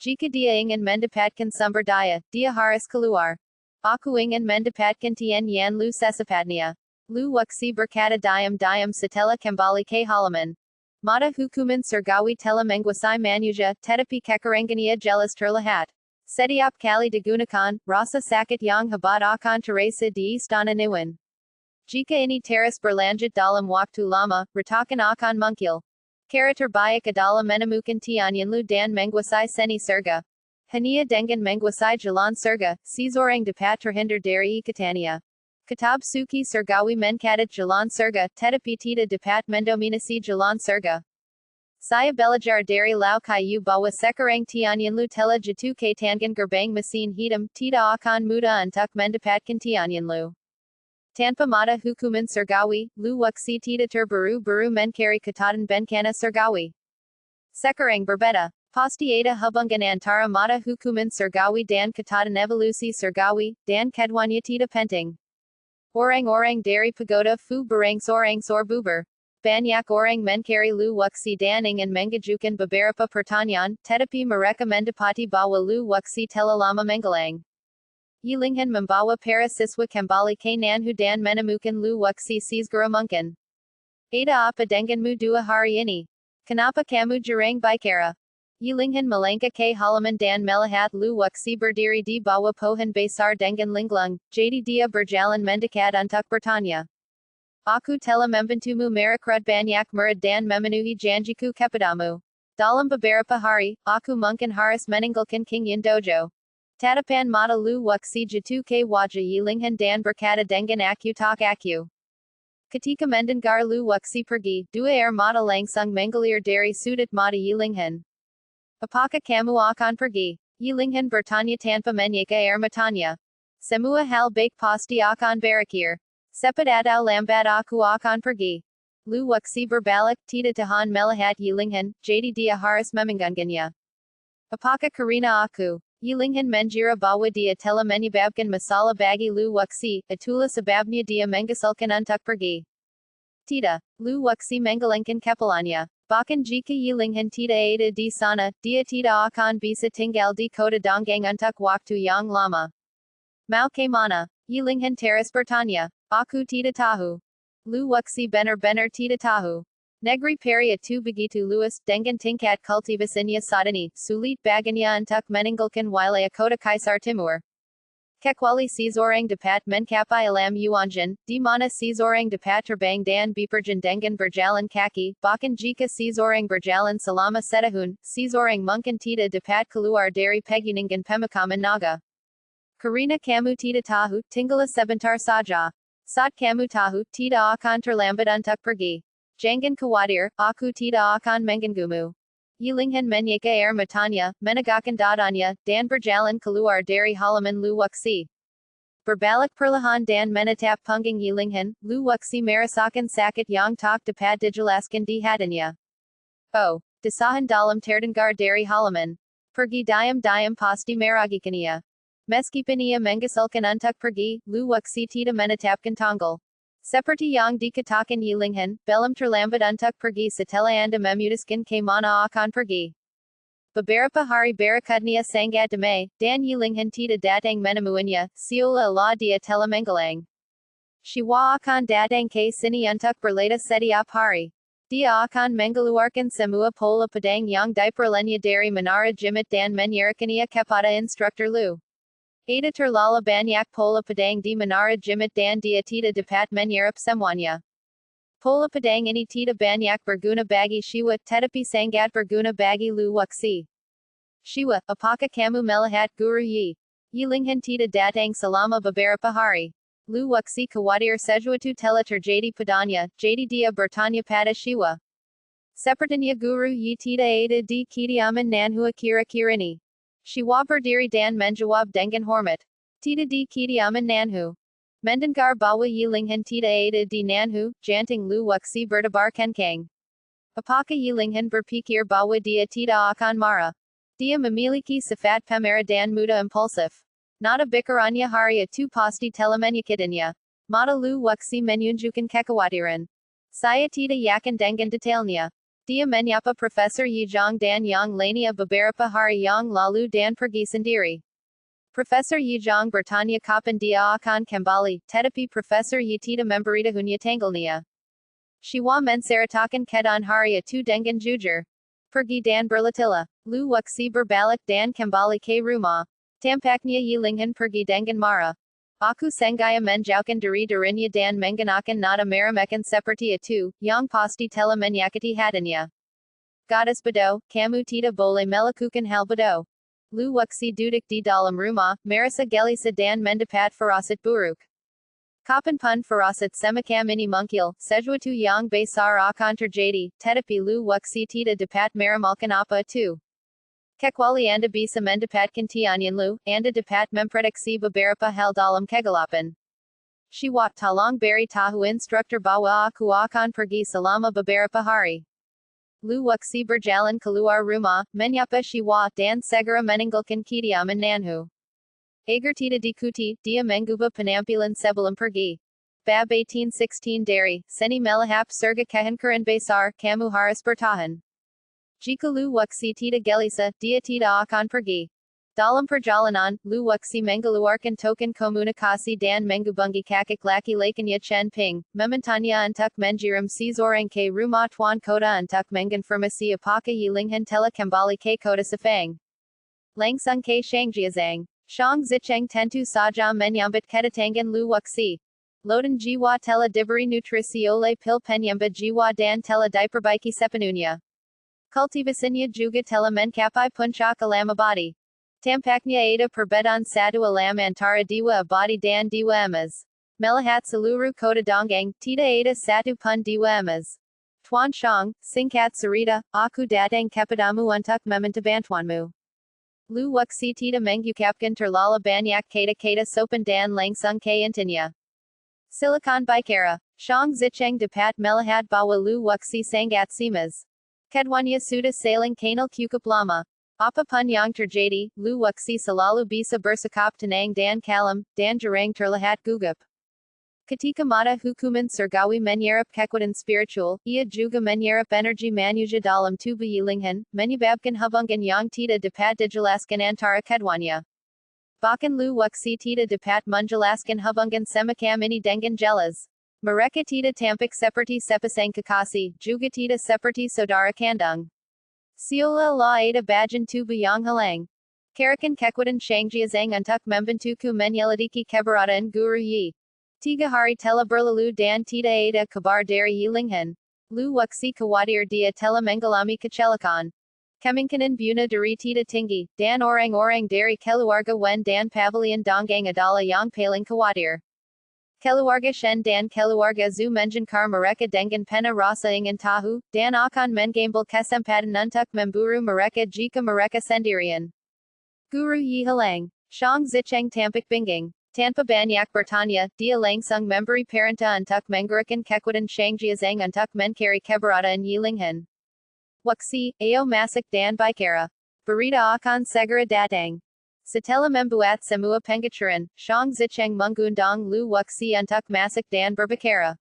Jika dia ingin mendapatkan sumber daya, dia harus keluar. Aku ingin mendapatkan Tian Yan Lu secepatnya. Lu waksi berkata diam-diam setelah kembali ke halaman. Mata hukuman surgawi telah menguasai manusia, tetapi kekurangannya jelas terlihat. Setiap kali digunakan, rasa sakit yang hebat akan terasa di istana Niwan. Jika ini terus berlanjut dalam waktu lama, retakan akan muncul. Cara terbaik adalah menemukan Tianyanlu dan menguasai seni surga. Hanya dengan menguasai jalan surga, seseorang dapat terhindar dari ikatannya. Kitab suci surgawi mencatat jalan surga, tetapi tidak dapat mendominasi jalan surga. Saya belajar dari Lau Kayu bahwa sekarang Tianyanlu telah jatuh ke tangan gerbang mesin hitam, tidak akan mudah untuk mendapatkan Tianyanlu. Tanpa mata hukuman surgawi, Lu waksi tidak terburu-buru mencari ketatan bencana surgawi. Sekarang berbeda. Pasti ada hubungan antara mata hukuman surgawi dan ketatan evolusi surgawi, dan keduanya tidak penting. Orang-orang dari pagoda fu berangsur-angsur bubar. Banyak orang mencari lu waksi dan ingin mengajukan beberapa pertanyaan, tetapi mereka mendapati bahwa lu waksi telah lama menghilang. Yilinghan membawa para siswa kembali ke nanhu dan menemukan lu waksi segera mungkin. Ada apa denganmu 2 hari ini? Kenapa kamu jarang bicara? Yilinghan melangkah ke halaman dan melihat lu waksi berdiri di bawah pohon besar dengan linglung, jadi dia berjalan mendekat untuk bertanya. Aku telah membantumu merekrut banyak murid dan memenuhi janjiku kepadamu. Dalam beberapa hari, aku mungkin harus meninggalkan Qingyan Dojo. Tatapan mata lu waksi jatuh ke wajah Yilinghan dan berkata dengan aku tak aku. Ketika mendengar lu waksi pergi, 2 mata langsung mengalir dari sudut mata Yilinghan. Apakah kamu akan pergi? Yilinghan bertanya tanpa menyeka air matanya. Semua hal baik pasti akan berakhir. Cepat atau lambat aku akan pergi. Lu waksi berbalik, tidak tahan melihat Yilinghan, jadi dia harus meminggankannya. Apakah karena aku? Yilinghan mengira bahwa dia telah menyebabkan masalah bagi lu waksi, itulah sebabnya dia mengesalkan untuk pergi. Tidak, lu waksi menggelengkan kepalanya. Bahkan jika Yilinghan tidak ada di sana, dia tidak akan bisa tinggal di kota Donggang untuk waktu yang lama. Mau ke mana? Yilinghan terus bertanya. Aku tidak tahu. Lu waksi benar-benar tidak tahu. Negeri peri itu begitu luas, dengan tingkat kultivasinya saat ini, sulit baginya untuk meninggalkan wilayah kota Kaisar Timur. Kecuali seseorang dapat mencapai alam Yuanjin, di mana seseorang dapat terbang dan bepergian dengan berjalan kaki, bahkan jika seseorang berjalan selama setahun, seseorang mungkin tidak dapat keluar dari pegunungan pemakaman naga. Karena kamu tidak tahu, tinggallah sebentar saja. Saat kamu tahu, tidak akan terlambat untuk pergi. Jangan khawatir, aku tidak akan mengganggumu. Yilinghan menyeka air matanya, menegakkan dadanya, dan berjalan keluar dari halaman lu waksi. Berbalik perlahan dan menatap punggung Yilinghan, lu waksi merasakan sakit yang tak dapat dijelaskan di hatinya. Oh, desahan dalam terdengar dari halaman. Pergi diam-diam pasti meragikannya. Meskipun ia mengesalkan untuk pergi, lu waksi tidak menetapkan tanggal. Seperti yang dikatakan Yilinghan, belum terlambat untuk pergi setelah Anda memutuskan ke mana akan pergi. Beberapa hari berikutnya sangat damai, dan Yilinghan tidak datang menemuinya, seolah-olah dia telah menghilang. Siwa akan datang ke sini untuk berlatih setiap hari. Dia akan mengeluarkan semua pola pedang yang diperolehnya dari menara jimat dan menyerahkannya kepada instruktur lu. Ada terlalu banyak pola pedang di menara jimat dan dia tidak dapat menyerap semuanya. Pola pedang ini tidak banyak berguna bagi Shiwa, tetapi sangat berguna bagi lu waksi. Shiwa, apakah kamu melihat Guru Yi? Yilinghan tidak datang selama beberapa hari. Lu waksi khawatir sesuatu telah terjadi padanya, jadi dia bertanya pada Shiwa. Sepertinya Guru Yi tidak ada di kediaman nanhu akhir-akhir ini. Shiwa berdiri dan menjawab dengan hormat. Tidak di kediaman nanhu. Mendengar bahwa Yilinghan tidak ada di nanhu, jantung lu waksi berdebar kencang. Apaka yilinghan berpikir bahwa dia tidak akan marah. Dia memiliki sifat pemarah dan mudah impulsif. Nada bicaranya hari itu pasti telah menyakitinya. Mata lu wuxi menunjukkan kekhawatiran. Saya tidak yakin dengan detailnya. Dia menyapa Profesor Yijong dan yang lainnya beberapa hari yang lalu dan pergi sendiri. Profesor Yijong bertanya kapan dia akan kembali, tetapi Profesor Yi tidak memberitahunya tanggalnya. Shiwa menceritakan keadaan hari itu dengan jujur. Pergi dan berlatila. Lu wuxi berbalik dan kembali ke rumah. Tampaknya Yilinghan pergi dengan marah. Aku sengaja menjauhkan diri darinya dan menggunakan nada meremehkan seperti itu, yang pasti telah menyakiti hatinya. Gadis bodoh, kamu tidak boleh melakukan hal bodoh. Lu wuxi duduk di dalam rumah, merasa gelisah dan mendapat firasat buruk. Kapan pun firasat semacam ini muncul, sesuatu yang besar akan terjadi, tetapi Lu wuxi tidak dapat meramalkan apa itu. Kecuali Anda bisa mendapatkan tianyan Lu, Anda dapat memprediksi beberapa hal dalam kegelapan. Shiwa tolong beri tahu instruktur bahwa aku akan pergi selama beberapa hari. Lu wuxi berjalan keluar rumah, menyapa Shiwa, dan segera meninggalkan kediaman Nanhu. Agar tidak diikuti, dia mengubah penampilan sebelum pergi. BAB 1816 dari, seni melahap surga kehancuran besar, kamu harus bertahan. Jika Lu wuxi tidak gelisah, dia tidak akan pergi. Dalam perjalanan, Lu wuxi mengeluarkan token komunikasi dan menghubungi kakak laki-lakinya Chen Ping, memintanya untuk mengirim seseorang ke rumah tuan kota untuk mengonfirmasi apakah Yilinghan telah kembali ke kota Sefang. Langsung ke Shangjiazang. Shang Zicheng tentu saja menyambut kedatangan Lu wuxi. Lodan jiwa telah diberi nutrisi oleh pil penyembuh jiwa dan telah diperbaiki sepenuhnya. Kultivasinya juga telah mencapai puncak alam abadi. Tampaknya ada perbedaan satu alam antara dewa abadi dan dewa emas. Melihat seluruh kota Donggang, tidak ada satu pun dewa emas. Tuan Shang, singkat cerita, aku datang kepadamu untuk meminta bantuanmu. Lu wuxi tidak mengucapkan terlalu banyak kata-kata sopan dan langsung ke intinya. Silakan bicara. Shang Zicheng dapat melihat bahwa Lu wuxi sangat cemas. Keduanya sudah saling kenal cukup lama. Apapun yang terjadi, Lu wuxi selalu bisa bersikap tenang dan kalem, dan jarang terlihat gugup. Ketika mata hukuman surgawi menyerap kekuatan spiritual, ia juga menyerap energi manusia dalam tubuh Yilinghan, menyebabkan hubungan yang tidak dapat dijelaskan antara keduanya. Bahkan Lu wuxi tidak dapat menjelaskan hubungan semacam ini dengan jelas. Mereka tidak tampak seperti sepasang kekasih, juga tidak seperti saudara kandung. Seolah-olah ada bagian tubuh yang hilang. Karakan kekuatan Shangjiazang untuk membantuku menyelidiki keberadaan Guru Yi. 3 hari telah berlalu dan tidak ada kabar dari Yilinghan. Lu wuxi khawatir dia telah mengalami kecelakaan. Kemungkinan bunuh diri tidak tinggi, dan orang-orang dari keluarga Wen dan Pavilion Donggang adalah yang paling khawatir. Keluarga Shen dan keluarga Zhu menjengkar mereka dengan pena rasa ingin tahu, dan akan mengambil kesempatan untuk memburu mereka jika mereka sendirian. Guru Yi hilang. Shang Zicheng tampak bingung. Tanpa banyak bertanya, dia langsung memberi perintah untuk menggerakkan kekuatan Shangjiazang untuk mencari keberadaan Yilinghan. Wuxi, ayo masuk dan bicara. Berita akan segera datang. Setelah membuat semua pengacuran, Shang Zicheng mengundang Lu wuxi untuk masuk dan berbicara.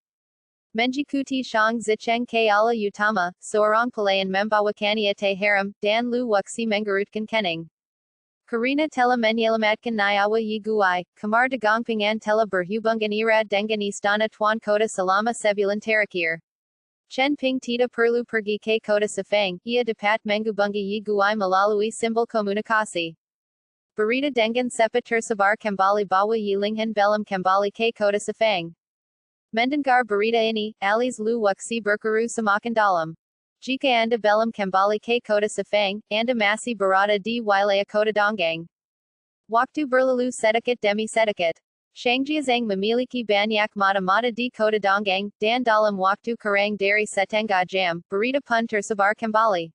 Mengikuti Shang Zicheng ke ala utama, seorang pelayan membawakannya teh haram, dan Lu wuxi menggerutkan kening. Karina telah menyelamatkan nyawa Yi Guai, kamar dagangpengan telah berhubungan erat dengan istana tuan kota selama sebulan terakhir. Chen Ping tidak perlu pergi ke kota Sefang, ia dapat menghubungi Yi Guai melalui simbol komunikasi. Berita dengan cepat tersebar kembali bahwa Yilinghan belum kembali ke kota Sefang. Mendengar berita ini, alis Lu wuxi berkeru semakin dalam. Jika Anda belum kembali ke kota Sefang, Anda masih berada di wilayah kota Donggang. Waktu berlalu sedikit demi sedikit. Shangjiazang memiliki banyak mata-mata di kota Donggang, dan dalam waktu kurang dari setengah jam, berita pun tersebar kembali.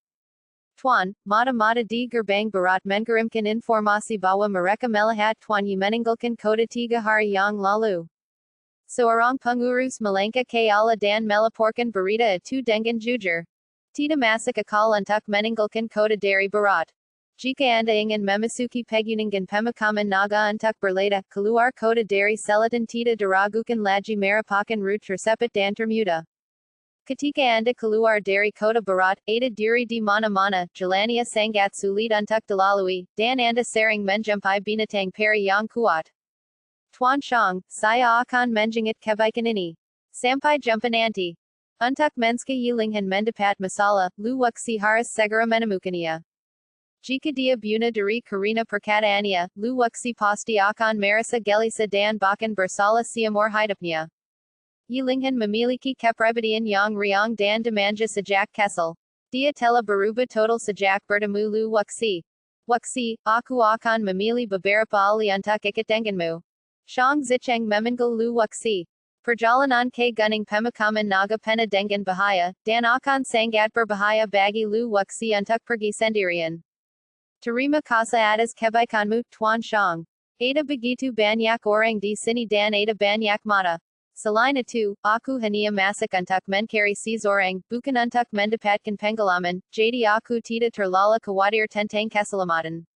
Tuan, mata-mata di gerbang barat mengirimkan informasi bahwa mereka melihat Tuan Yi meninggalkan kota 3 hari yang lalu. Seorang pengurus melangkah ke ala dan melaporkan berita itu dengan jujur. Tita Masak Akal Untuk Meningulkan Kota Dari Barat. Jika Anda ingin memasuki pegunungan pemakaman naga untuk berlada, keluar kota dari selatan tidak diragukan lagi merupakan rute tersebut dan termudah. Ketika Anda keluar dari kota barat, ada diri di mana-mana, jalannya sangat sulit untuk dilalui, dan Anda sering menjumpai binatang peri yang kuat. Tuan Chong, saya akan menjengit kebaikan ini. Sampai jumpa nanti. Untuk mensekalian mendapat masalah, lu waksi harus segera menemukannya. Jika dia bunuh diri karena perkataannya, lu waksi pasti akan merasa gelisah dan bahkan bersalah seumur hidupnya. Yilinghan memiliki kepribadian yang riang dan dimanja sejak kecil. Dia telah berubah total sejak bertemu lu waksi. Waksi, aku akan memilih beberapa ahli untuk ikut denganmu. Shang Zicheng memanggil lu waksi. Perjalanan ke gunung pemakaman naga pena dengan bahaya, dan akan sangat berbahaya bagi lu waksi untuk pergi sendirian. Terima kasih atas kebaikanmu, Tuan Shang. Ada begitu banyak orang di sini dan ada banyak mata. Selain itu, aku hanya masak untuk mencari seseorang, bukan untuk mendapatkan pengalaman, jadi aku tidak terlalu khawatir tentang keselamatan.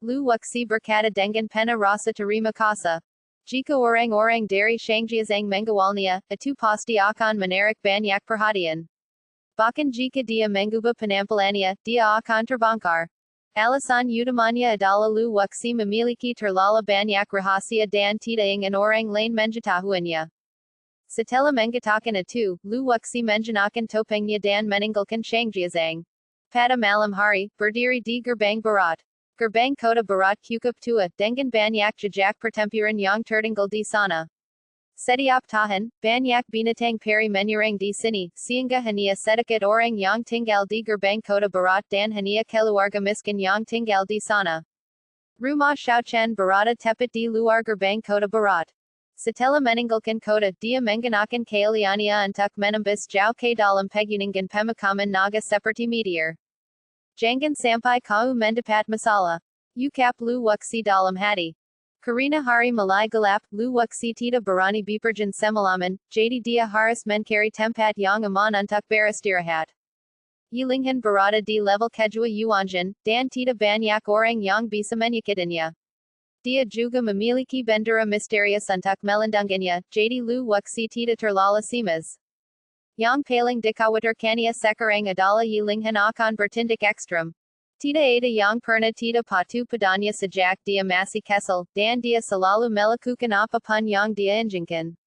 Lu waksi berkata dengan penuh rasa terima kasih. Jika orang-orang dari Shangjiazang mengawalnya, itu pasti akan menarik banyak perhatian. Bahkan jika dia mengubah penampilannya, dia akan terbongkar. Alasan utamanya adalah lu waksi memiliki terlalu banyak rahasia dan tidak ingin orang lain mengetahuinya. Setelah mengatakan itu, lu waksi mengenakan topengnya dan meninggalkan Shangjiazang. Pada malam hari, berdiri di gerbang barat. Gerbang kota barat cukup tua, dengan banyak jejak pertempuran yang tertinggal di sana. Setiap tahun, banyak binatang peri menyerang di sini, sehingga hanya sedikit orang yang tinggal di gerbang kota barat dan hanya keluarga miskin yang tinggal di sana. Rumah Shaochan berada tepat di luar gerbang kota barat. Setelah meninggalkan kota, dia menggunakan keahliannya untuk menembus jauh ke dalam pegunungan pemakaman naga seperti meteor. Jangan sampai kau mendapat masalah. Ukap lu waksi dalam hati. Karena hari mulai gelap, lu waksi tidak berani bepergian semalaman, jadi dia harus mencari tempat yang aman untuk beristirahat. Yilinghan berada di level kedua Yuanjin, dan tidak banyak orang yang bisa menyakitinya. Dia juga memiliki bendera misterius untuk melindunginya, jadi lu waksi tidak terlalu cemas. Yang paling dikhawatirkannya sekarang adalah Yilinghan akan bertindak ekstrem. Tidak ada yang pernah tidak patuh padanya sejak dia masih kecil, dan dia selalu melakukan apapun yang dia inginkan.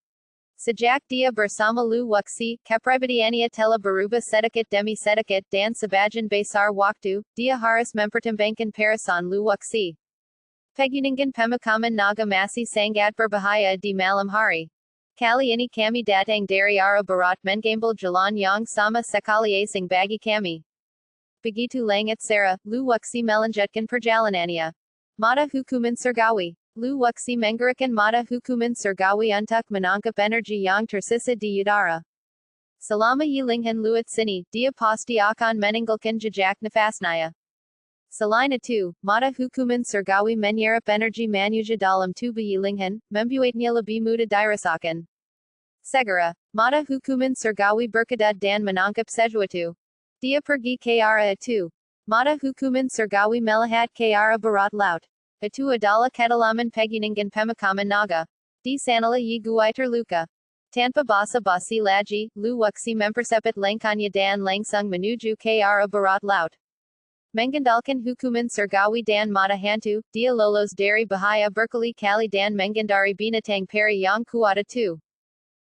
Sejak dia bersama lu waksi, kepribadiannya telah berubah sedikit demi sedikit dan sebagian besar waktu, dia harus mempertimbangkan perasaan lu waksi. Pegunungan pemakaman naga masih sangat berbahaya di malam hari. Kali ini kami datang dari arah barat mengambil jalan yang sama sekali asing bagi kami. Begitu langit cerah, lu waksi melanjutkan perjalanannya. Mata hukuman surgawi. Lu waksi menggerakkan mata hukuman surgawi untuk menangkap energi yang tersisa di udara. Selama Yilinghan luat sini, dia pasti akan meninggalkan jejak nafasnya. Selain itu, mata hukuman surgawi menyerap energi manusia dalam tubuh Yilinghan, membuatnya lebih mudah dirasakan. Segera, mata hukuman surgawi berkedut dan menangkap sesuatu. Dia pergi ke arah itu. Mata hukuman surgawi melihat ke arah barat laut. Itu adalah kedalaman pegunungan pemakaman naga. Di sanalah Yi Guai terluka. Tanpa basa-basi lagi, lu waksi mempercepat langkahnya dan langsung menuju ke arah barat laut. Mengandalkan hukuman surgawi dan mata hantu, dia lolos dari bahaya berkali-kali dan menghindari binatang peri yang kuat itu.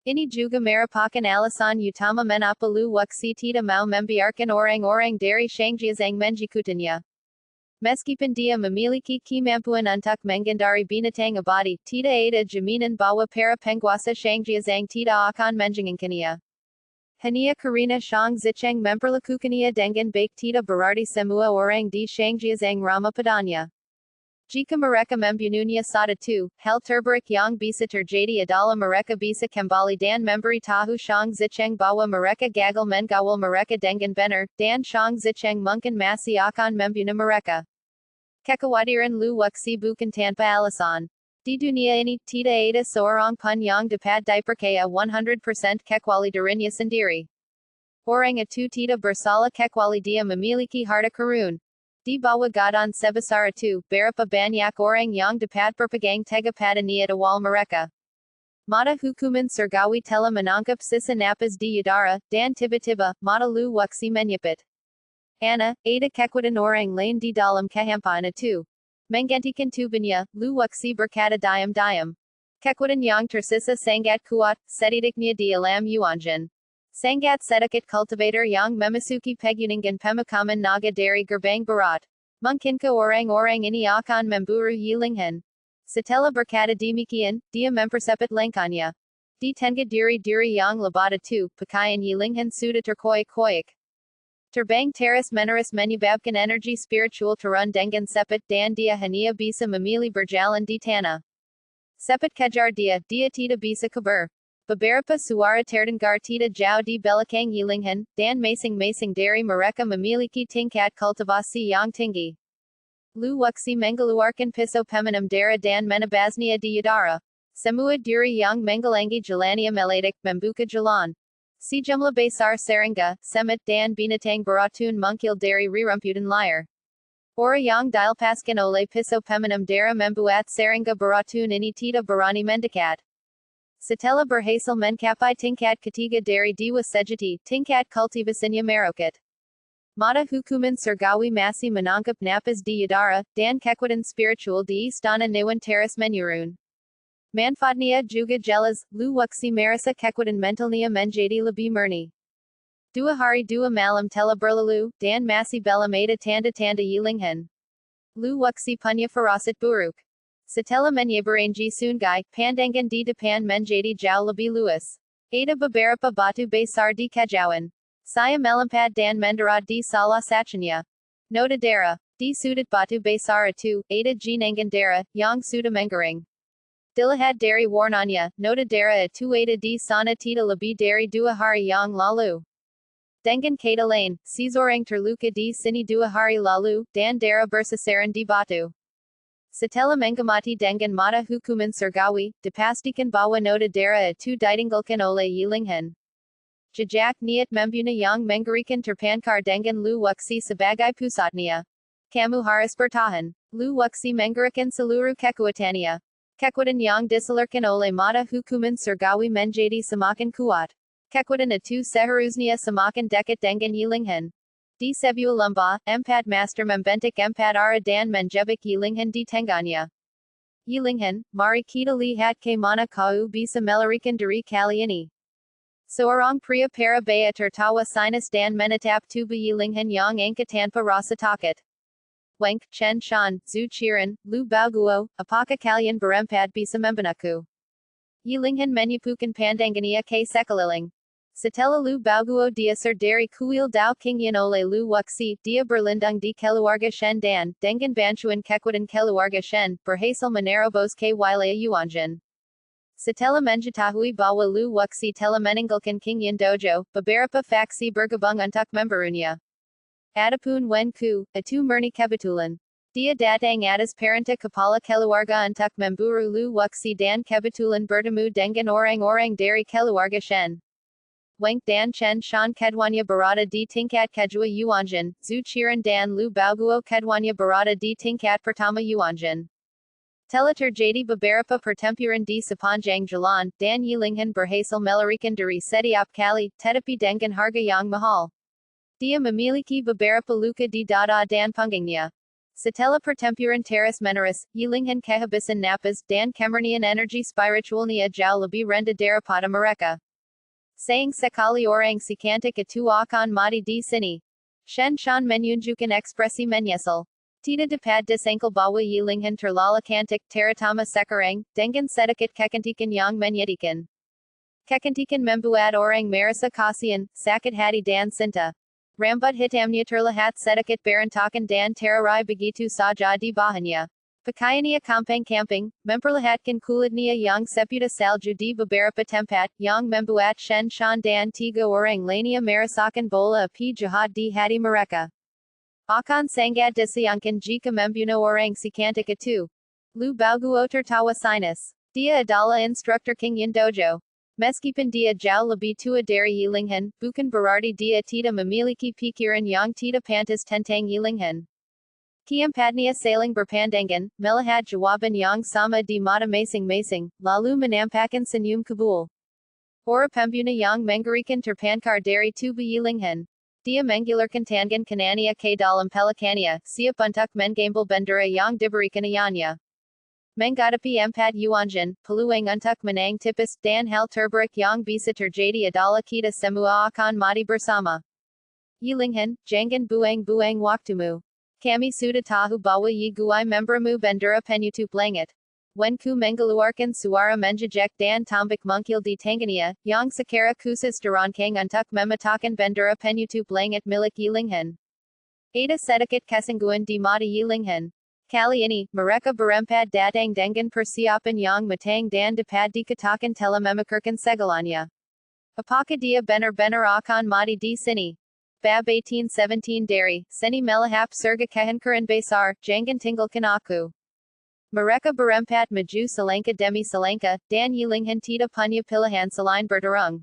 Ini juga merupakan alasan utama mengapa lu waksi tidak mau membiarkan orang-orang dari Shangjiazang mengikutinya. Meskipun dia memiliki kemampuan untuk menghindari binatang abadi, tidak ada jaminan bahwa para penguasa Shangjiazang tidak akan menjengkelkannya. Hanya karena Shang Zicheng memperlakukannya dengan baik tidak berarti semua orang di Shangjiazang ramah padanya. Jika mereka membunuhnya saat itu, hal terburuk yang bisa terjadi adalah mereka bisa kembali dan memberitahu Shang Zicheng bahwa mereka gagal mengawal mereka dengan benar, dan Shang Zicheng mungkin masih akan membunuh mereka. Kekhawatiran lu waksi bukan tanpa alasan. Di dunia ini, tidak ada seorang pun yang dapat dipercaya 100% kecuali dirinya sendiri. Orang atu tita bersala kekwali dia memiliki harta karun. Di bawah gadon sebesar itu, berapa banyak orang yang dapat berpegang teguh pada niat awal mereka. Mata hukuman surgawi telah menangkap sisa napas di udara, dan tiba-tiba, mata lu waksi menyepit. Ana, ada kekuatan orang lain di dalam kehidupan itu. Menggantikan tubuhnya, lu waksi berkata diam-diam. Kekuatan yang tersisa sangat kuat, setidaknya di alam yuanjan. Sangat sedikit cultivator yang memasuki pegunungan pemakaman naga dari gerbang barat. Mungkinkah orang-orang ini akan memburu Yilinghan? Setelah berkata demikian, dia mempercepat langkahnya. Di tengah diri-diri yang lebat itu, pakaian Yilinghan sudah terkoyak-koyak. Terbang terus-menerus menyebabkan energi spiritual turun dengan cepat dan dia hanya bisa memilih berjalan di tanah. Cepat kejar dia tidak bisa kabur. Beberapa suara terdengar tidak jauh di belakang Yilinghan, dan masing-masing dari mereka memiliki tingkat kultivasi yang tinggi. Lu waksi mengeluarkan pisau peminum darah dan menebasnya di udara. Semua diri yang menghalangi jalannya meledak, membuka jalan. Sejumlah besar serangga, semut dan binatang beratun mungkil dari rerumputan liar. Orang yang dilepaskan oleh pisau peminum darah membuat serangga beratun ini tidak berani mendekat. Setelah berhasil mencapai tingkat ketiga dari dewa sejati, tingkat kultivasinya meroket. Mata hukuman surgawi masih menangkap napas di udara, dan kekuatan spiritual di istana Newan terus menurun. Manfaatnya juga jelas, lu waksi merasa kekuatan mentalnya menjadi lebih murni. 2 hari 2 malam telah berlalu, dan masih belum ada tanda-tanda Yilinghan. Lu waksi punya firasat buruk. Setelah menyeberangi sungai, pandangan di depan menjadi jauh lebih luas. Ada beberapa batu besar di kejauhan. Saya melompat dan mendarat di salah satunya. Nota darah. Di sudut batu besar itu, ada jenangan darah, yang sudah mengering. Dilihat dari warnanya, nota darah itu ada di sana tidak lebih dari 2 hari yang lalu. Dengan kata lain, seseorang terluka di sini 2 hari lalu, dan darah bersesaran di batu. Setelah mengamati dengan mata hukuman surgawi, dipastikan bahwa nota darah itu ditinggalkan oleh Yilinghan. Jejak niat membunuh yang mengerikan terpankar dengan lu waksi sebagai pusatnya. Kamu harus bertahan. Lu waksi mengerikan seluruh kekuatannya. Kekuatan yang disalurkan oleh mata hukuman surgawi menjadi semakin kuat. Kekuatan itu seharusnya semakin dekat dengan Yilinghan. Di sebuah lembah, 4 master membentuk 4 arah dan menjebak Yilinghan di tengahnya. Yilinghan, mari kita lihat ke mana kau bisa melarikan diri kali ini. Seorang pria parabaya tertawa sinis dan menatap tubuh Yilinghan yang angkat tanpa rasa takut. Wank, Chen Shan, Zhu Qiren, Lu Baoguo, apakah kalian berempat bisa membunuhku? Yilinghan menyapukan pandangannya ke sekeliling. Setelah Lu Baoguo diasar dari kuil Dao Qingyan oleh Lu Wuxi, dia berlindung di keluarga Shen dan, dengan bantuan kekuatan keluarga Shen, berhasil menerobos ke wilayah Yuanjin. Setelah mengetahui bahwa Lu Wuxi telah meninggalkan Qingyan Dojo, beberapa faksi bergabung untuk memburunya. Adapun Wen Ku, itu murni kebetulan. Dia datang atas perintah kepala keluarga untuk memburu Lu Wuxi dan kebetulan bertemu dengan orang-orang dari keluarga Shen. Wang dan Chen Shan kedwanya berada di tingkat kedua Yuanjin, Zhu Qiren dan Lu Baoguo kedwanya berada di tingkat pertama Yuanjin. Telah terjadi beberapa pertempuran di sepanjang jalan, dan Yilinghan berhasil melarikan diri setiap kali, tetapi dengan harga yang mahal. Dia memiliki beberapa luka di dada dan punggungnya. Setelah pertempuran terus-menerus, Yilinghan kehabisan napas dan kemurnian energi spiritualnya jauh lebih rendah daripada mereka. Sayang sekali orang si cantik itu akan mati di sini. Shen Shan menunjukkan ekspresi menyesal. Tidak dapat disangkal bahwa Yilinghan terlalu cantik terutama sekarang, dengan sedikit kecantikan yang menyedihkan. Kecantikan membuat orang merasa kasihan, sakit hati dan cinta. Rambut hitamnya terlihat sedikit berantakan dan terurai begitu saja di bahannya. Pakaiannya kampang-kampang, memperlihatkan kulitnya yang seputar salju di beberapa tempat, yang membuat Shen Shan dan 3 orang lainnya merasakan bola api jahat di hati mereka. Akan sangat disayangkan jika membunuh orang si cantik itu. Lu Baoguo tertawa sinis. Dia adalah instruktur Qingyan Dojo. Meskipan dia jau labi tua dari yilinghan, bukan berarti dia tidak memiliki pikiran yang tidak pantas tentang yilinghan. Keempatnya saling berpandangan, melihat jawaban yang sama di mata masing-masing, lalu menampakkan senyum kabul. Ora pembuna yang mengerikan terpankar dari tubuh yilinghan. Dia menggilarkan tangan kanannya ke dalam pelikannya, siap untuk mengambil bendera yang diberikan ayahnya. Menghadapi empat yuanjan, peluang untuk menang tipis, dan hal terburuk yang bisa terjadi adalah kita semua akan mati bersama. Yilinghan, jangan buang-buang waktumu. Kami sudah tahu bahwa ye gui memberimu bendera penutup langit. When ku mengeluarkan suara menjejek dan tambak mungkil di tangannya, yang secara khusus dirancang untuk memetakan bendera penutup langit milik Yilinghan. Ada sedikit kesangguan di mata Yilinghan. Kali ini, mereka berempat datang dengan persiapan yang matang dan dapat dikatakan telah memikirkan segalanya. Apakah dia benar-benar akan mati di sini? BAB 1817 dari, seni melahap surga kehancuran besar, jangan tinggalkan aku. Mereka berempat maju selangkah demi selangkah, dan Yilinghan tidak punya pilihan selain bertarung.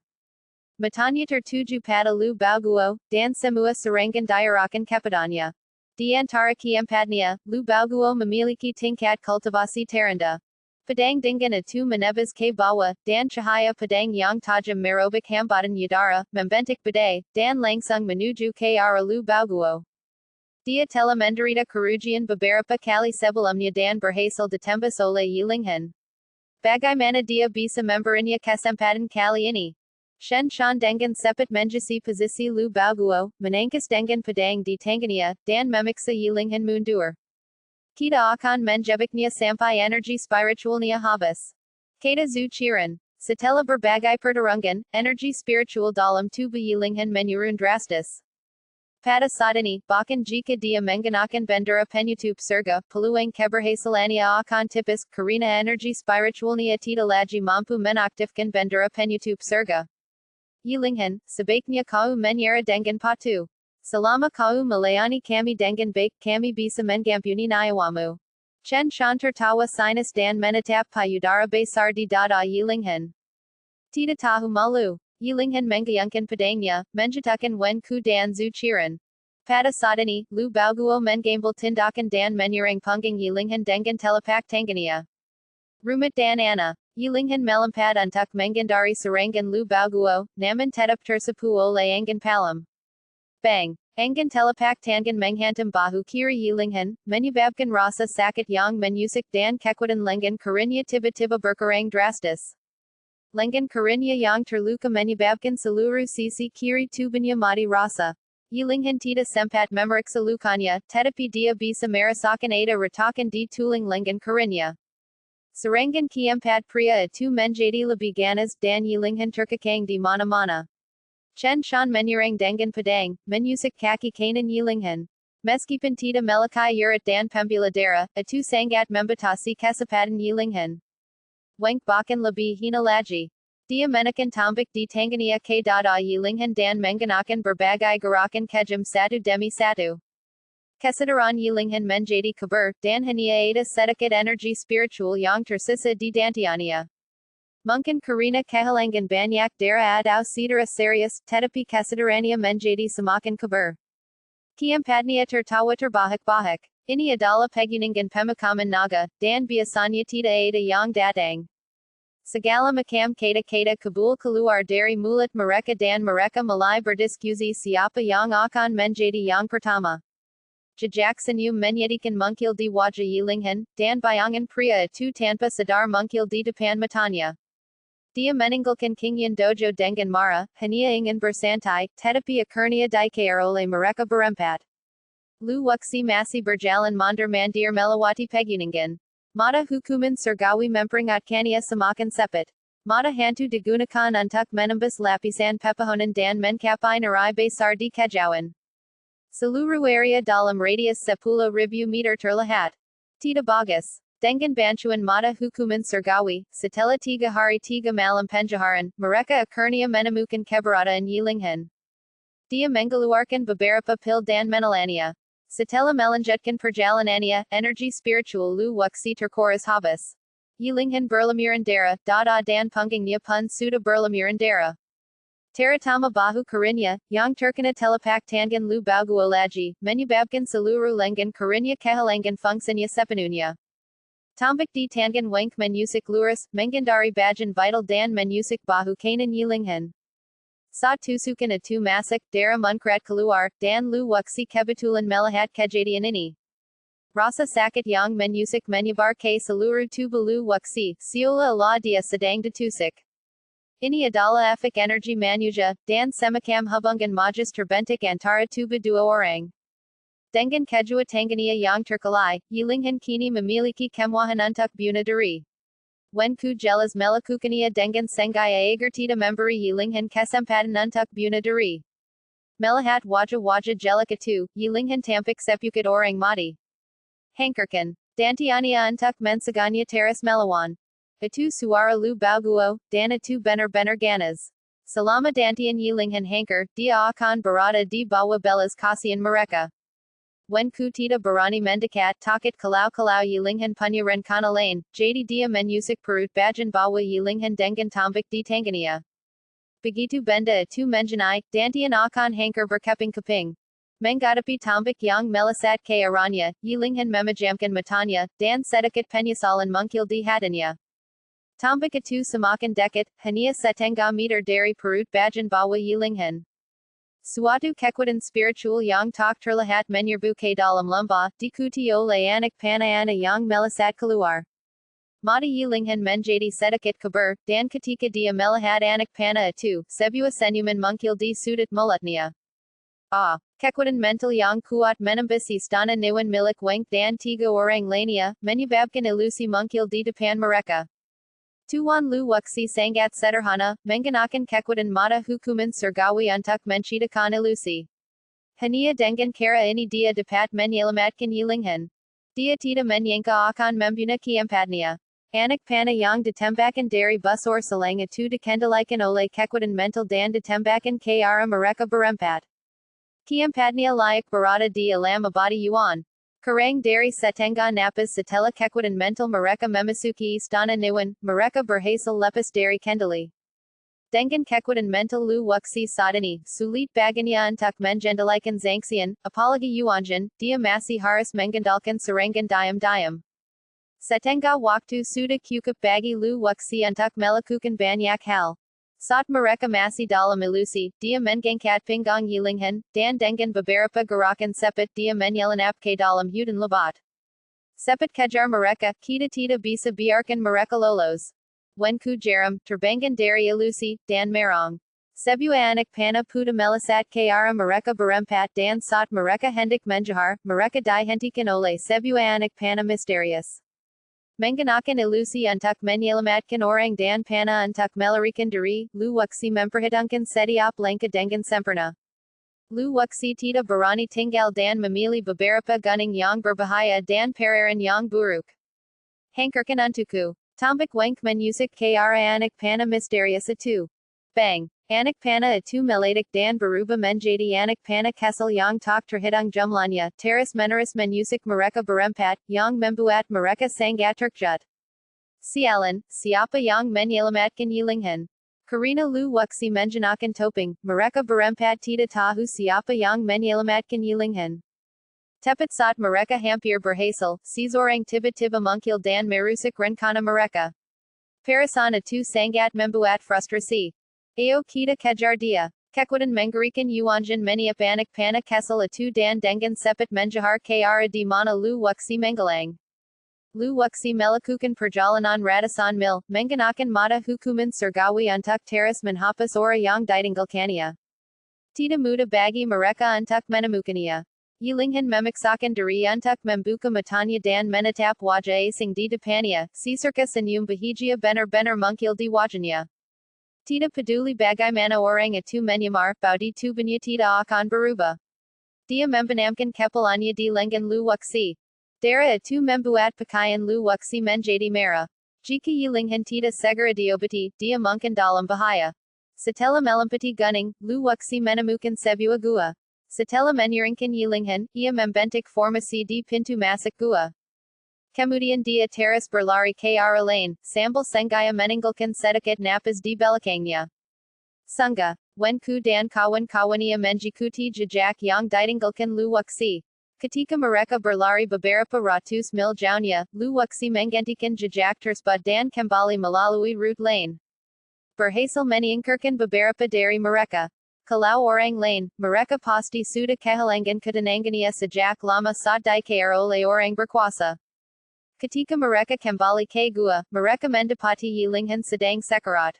Matanya tertuju pada Lu Baoguo, dan semua serangan diarahkan kepadanya. Di antara keempatnya, Lu Baoguo memiliki tingkat kultivasi terendah. Pedang dengan itu menebas ke bawah, dan cahaya pedang yang tajam merobek hambatan udara, membentuk badai, dan langsung menuju ke arah Lu Baoguo. Dia telah menderita kerugian beberapa kali sebelumnya dan berhasil ditembus oleh Yilinghan. Bagaimana dia bisa memberinya kesempatan kali ini? Shen Shan dengan cepat menjasi posisi Lu Baoguo, menangkis dengan pedang di tangannya, dan memaksa Yilinghan mundur. Kita akan menjebaknya sampai energi spiritualnya habis. Kata Zuchiran. Setelah berbagai pertarungan, energi spiritual dalam tubuh Yilinghan menurun drastis. Pada saat ini, bahkan jika dia menggunakan bendera penutup surga, peluang keberhasilannya akan tipis, karena energi spiritualnya tidak lagi mampu menaktifkan bendera penutup surga. Yilinghan, sebaiknya kau menyerah dengan patuh. Selama kau melayani kami dengan baik, kami bisa mengampuni nyawamu. Chen Shan tertawa sinus dan menatap payudara besar di dada Yilinghan. Tidak tahu malu. Yilinghan menggayungkan pedangnya, menjatuhkan Wen Ku dan Zuchiran. Pada saat ini, Lu Baoguo mengambil tindakan dan menyerang punggung Yilinghan dengan telapak tangannya. Rumit dan Ana. Yilinghan melompat untuk menghindari serangan Lu Baoguo, namun tetap tersapu oleh angin palam. Bang! Angin telapak tangan menghantam bahu kiri Yilinghan, menyebabkan rasa sakit yang menusuk dan kekuatan lengan karena tiba-tiba berkurang drastis. Lengan karena yang terluka menyebabkan seluruh sisi kiri tubuhnya mati rasa. Yilinghan tidak sempat memeriksa lukanya, tetapi dia bisa merasakan ada retakan di tulang lengan karena. Serangan keempat pria itu menjadi lebih ganas dan Yilinghan terkekang di mana-mana. Chen Shan menyerang dengan pedang, menusuk kaki kanan Yilinghan. Meskipun tidak melukai urat dan pembuluh darah, itu sangat membatasi kesempatan Yilinghan. Wank bahkan lebih hina lagi. Dia menekan tambak di tangannya ke dada Yilinghan dan menggunakan berbagai gerakan kejam satu demi satu. Kesadaran Yilinghan menjadi kabur, dan hanya ada sedikit energi spiritual yang tersisa di dantiannya. Mungkin karena kehilangan banyak darah atau cedera serius, tetapi kesadarannya menjadi semakin kabur. Keempatnya tertawa terbahak-bahak. Ini adalah pegunungan pemakaman naga, dan biasanya tidak ada yang datang. Segala macam kata-kata kabul keluar dari mulut mereka dan mereka mulai berdiskusi siapa yang akan menjadi yang pertama. Jejak senyum menyedihkan mungkil di wajah Yilinghan, dan bayangan pria itu tanpa sadar mungkil di depan matanya. Dia meninggalkan Qingyan Dojo dengan marah, hanya ingin bersantai, tetapi akhirnya dikejar oleh mereka berempat. Lu Wuxi masih berjalan mondar-mandir melewati pegunungan. Mata hukuman surgawi memperingatkannya semakin sepet. Mata hantu digunakan untuk menembus lapisan pepohonan dan mencapai nerai besar di kejauhan. Seluruh area dalam radius 10.000 meter terlihat. Tidak bagus. Dengan bantuan mata hukuman surgawi, setelah 3 hari 3 malam penjaharan, mereka akhirnya menemukan keberadaan Yilinghan. Dia mengeluarkan beberapa pil dan menelannya. Setelah melanjutkan perjalanannya, energi spiritual Lu Wuxi terkuras habis. Yilinghan Berlamurandera, Dada Dan Pungingnya Pun Suda Berlamurandera. Teratama Bahu Karinya, Yang Turkana Telepak Tangan Lu Bauguolaji, Menubabkan Saluru Lengan Karinya Kehalangan Fungsinya Sepanunya. Tombik di Tangan Wank Menusik Luris, Mengandari Bajan Vital Dan Menusik Bahu Kanan Yilinghan. Sa Tusukan Atu Masak, Dara Munkrat Kaluar, Dan Lu Wuxi Kebatulan Melahat Kejadianini. Rasa Sakit Yang Menusik Menyubar K Saluru Tubalu Wuxi, Siola Allah Dia Sedang Datusik. Ini Adala Afik Energy Manuja, Dan Semakam Hubungan Majis Terbentik Antara Tuba Dua Orang. Dengan Kejua Tangania Yang Terkalai, Yilinghan Kini Memiliki Kemwahan Untuk Buna Dari. Wen ku Jelas Melakukania Dengan Sengai Agartita Memberi Yilinghan Kesempatan Untuk Buna Dari. Melahat Wajah Jelikatu, Yilinghan Tampik Sepukit Orang Mati. Hankerkan. Dantiania Untuk Mensaganya Teras Melawan. Atu Suara Lu Bauguo, Dan Atu Bener Ganas. Salama Dantian Yilinghan Hanker, Dia Akan Barada di Bawa Belas Kasian Mereka. Wen ku Tita Barani Mendikat, Takit Kalau Yilinghan Punya Renkana Lane, Jadi Dia Menusik Perut Bajan Bawa Yilinghan Dengan Tombik di Tangania. Begitu Benda Atu Menjanai, Dantian Akan Hanker Berkeping Kaping. Mengadapi Tombik Yang Melasat K Aranya, Yilinghan Memajamkan Matanya, Dan Sedikit Penyasalan Munkil di Hatanya. Tombik Atu Samakan Dekit, Hania Setenga Meter Dari Perut Bajan Bawa Yilinghan. Suatu Kekwadan Spiritual Yang Tak Terlahat Menyerbu K Dalam Lumba, Dikutio Layanik Panayana Yang Melasat Kaluar. Mata Yilinghan Menjadi Sedikit Kabur, Dan Ketika Dia Melahat Anak Pana Atu, Sebua Senyuman Munkil di Sudut Mulutnia. Kekwadan Mental Yang Kuat Menembus Istana Niwan Milik Wank Dan Tiga Orang Lania, Menyebabkan Ilusi Munkil di Depan Mereka. Tuan Lu Wuxi Sangat Sederhana, Menganakan Kekwadan Mata Hukuman Surgawi Untuk Menciptakan Ilusi. Hania Dengan Kara Ini Dia Dapat Menyelamatkan Yilinghan. Dia Tidak Menyangka Akan Membuna Kiempatnia. Anak Pana Yang Ditembakan Dari Busor Salang Atu Dikendalikan Oleh Kekwadan Mental Dan Ditembakan Kara Mereka Berempat. Kiempatnia Layak Barada di Alam Abadi Yuan. Karang Dari Setenga Napas Satella Kekwadan Mental Mereka Memasuki Istana Niwan, Mereka Berhasil Lepas Dari Kendali. Dengan Kekwadan Mental Lu Wuxi Sadani, Sulit Baganya Untuk Mengendalikan Zangsian, Apalagi Yuanjan, Dia Masih Harus Mengandalkan Serangan Diam. Setenga Waktu Sudah Cukup Bagi Lu Wuxi Untuk Melakukan Banyak Hal. Saat Mereka Masih Dalam Ilusi, Dia Mengangkat Pinggang Yilinghan, Dan Dengan Beberapa Gerakan Sepet Dia Menyelenap Ke Dalam Hutan Lebat. Sepet Kejar Mereka, Kita Tidak Bisa Biarkan Mereka Lolos. Wen ku Jeram, Terbangan Dari Ilusi, Dan Merong. Sebua Anak Pana Puta Melasat Kara Mereka Berempat Dan Saat Mereka Hendak Menjahar, Mereka Dihentikan Oleh Sebua Anak Pana Misterius. Menganakan Ilusi Untuk Menyelamatkan Orang Dan Pana Untuk Melarikan Diri, Lu Wuxi Memperhitungkan Setiap Langkah Dengan Sempurna. Lu Wuxi Tidak Berani Tinggal Dan Memilih Beberapa Gunung Yang Berbahaya Dan Perairan Yang Buruk. Hankerkan Untuku. Tombik Wank Menusik Kara Anak Pana Misterius Atu. Bang. Anak Pana Atu Meladik Dan Beruba Menjadi Anak Pana Kesel Yang Tak Terhidung Jumlanya, Teras Meneris Menusik Mereka Berempat, Yang Membuat Mereka Sangat Terkejut. Sialan, Siapa Yang Menyelamatkan Yilinghan. Karina Lu Wuxi Menjanakan Toping, Mereka Berempat Tidak Tahu Siapa Yang Menyelamatkan Yilinghan. Tepat Saat Mereka Hampir Berhasil, Seseorang Tiba-Tiba Munkil Dan Merusik Rencana Mereka. Parasan Atu Sangat Membuat Frustrasi. Ao Kita Kejar Dia. Kekwadan Mengerikan Yuanjan Meniap Anak Pana Kesel Atu Dan Dengan Sepet Menjahar Kara di Mana Lu Wuxi Mengalang. Lu Wuxi Melakukan Perjalanan Ratusan Mil, Menganakan Mata Hukuman Surgawi Untuk Teras Menhapas Ora Yang Ditinggalkannya. Tidak Muda Bagi Mereka Untuk Menemukania. Yilinghan Memaksakan Diri Untuk Membuka Matanya Dan Menatap Wajah Asing di Depannya, Sisirka Senyum Bahijia Bener Munkil di Wajahnya. Tidak Peduli Bagaimana Orang Atu Menyamar, Baudi Tubanya Tidak Akan Berubah. Dia Membenamkan Kepalanya di Lengan Lu Wuxi. Dara Atu Membuat Pakaian Lu Wuxi Menjadi Merah. Jika Yilinghan Tidak Segera Diobati, Dia Mungkin Dalam Bahaya. Setelah Melempati Gunung, Lu Wuxi Menemukan Sebuah Gua. Setelah Menyuringkan Yilinghan, Ia Membentuk Formasi di Pintu Masuk Gua. Kemudian dia terus berlari ke arah lain, sambil sengaja meninggalkan sedikit napas di belakangnya. Sungguh, Wenku dan kawan-kawannya mengikuti jejak yang ditinggalkan Luwuxi. Ketika mereka berlari beberapa ratus mil jauhnya, Luwuxi menggantikan jejak tersebut dan kembali melalui rute lain. Berhasil menyingkirkan beberapa dari mereka. Kalau orang lain, mereka pasti sudah kehilangan ketenangannya sejak lama saat dikejar oleh orang berkuasa. Ketika mereka kembali ke gua, mereka mendapati Yilinghan sedang sekarat.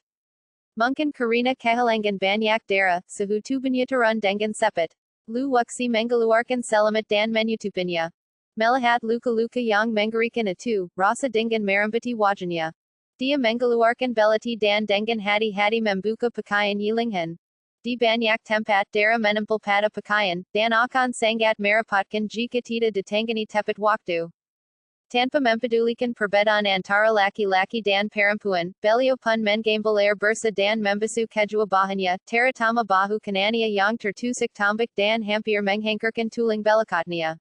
Mungkin karena kehilangan banyak darah, suhu tubuhnya turun dengan cepat. Luwuxi mengeluarkan selamat dan menutupinya. Melihat luka-luka yang mengerikan itu, rasa dengan merembeti wajahnya. Dia mengeluarkan belati dan dengan hati-hati membuka pakaian Yilinghan. Di banyak tempat darah menempel pada pakaian, dan akan sangat merepotkan jika tidak ditangani tepat waktu. Tanpa mempedulikan perbedaan antara laki-laki dan perempuan, beliau pun mengambil air bersih dan membasuh kedua bahunya, terutama bahu kanannya yang tertusuk tombak dan hampir menghancurkan tulang belakangnya.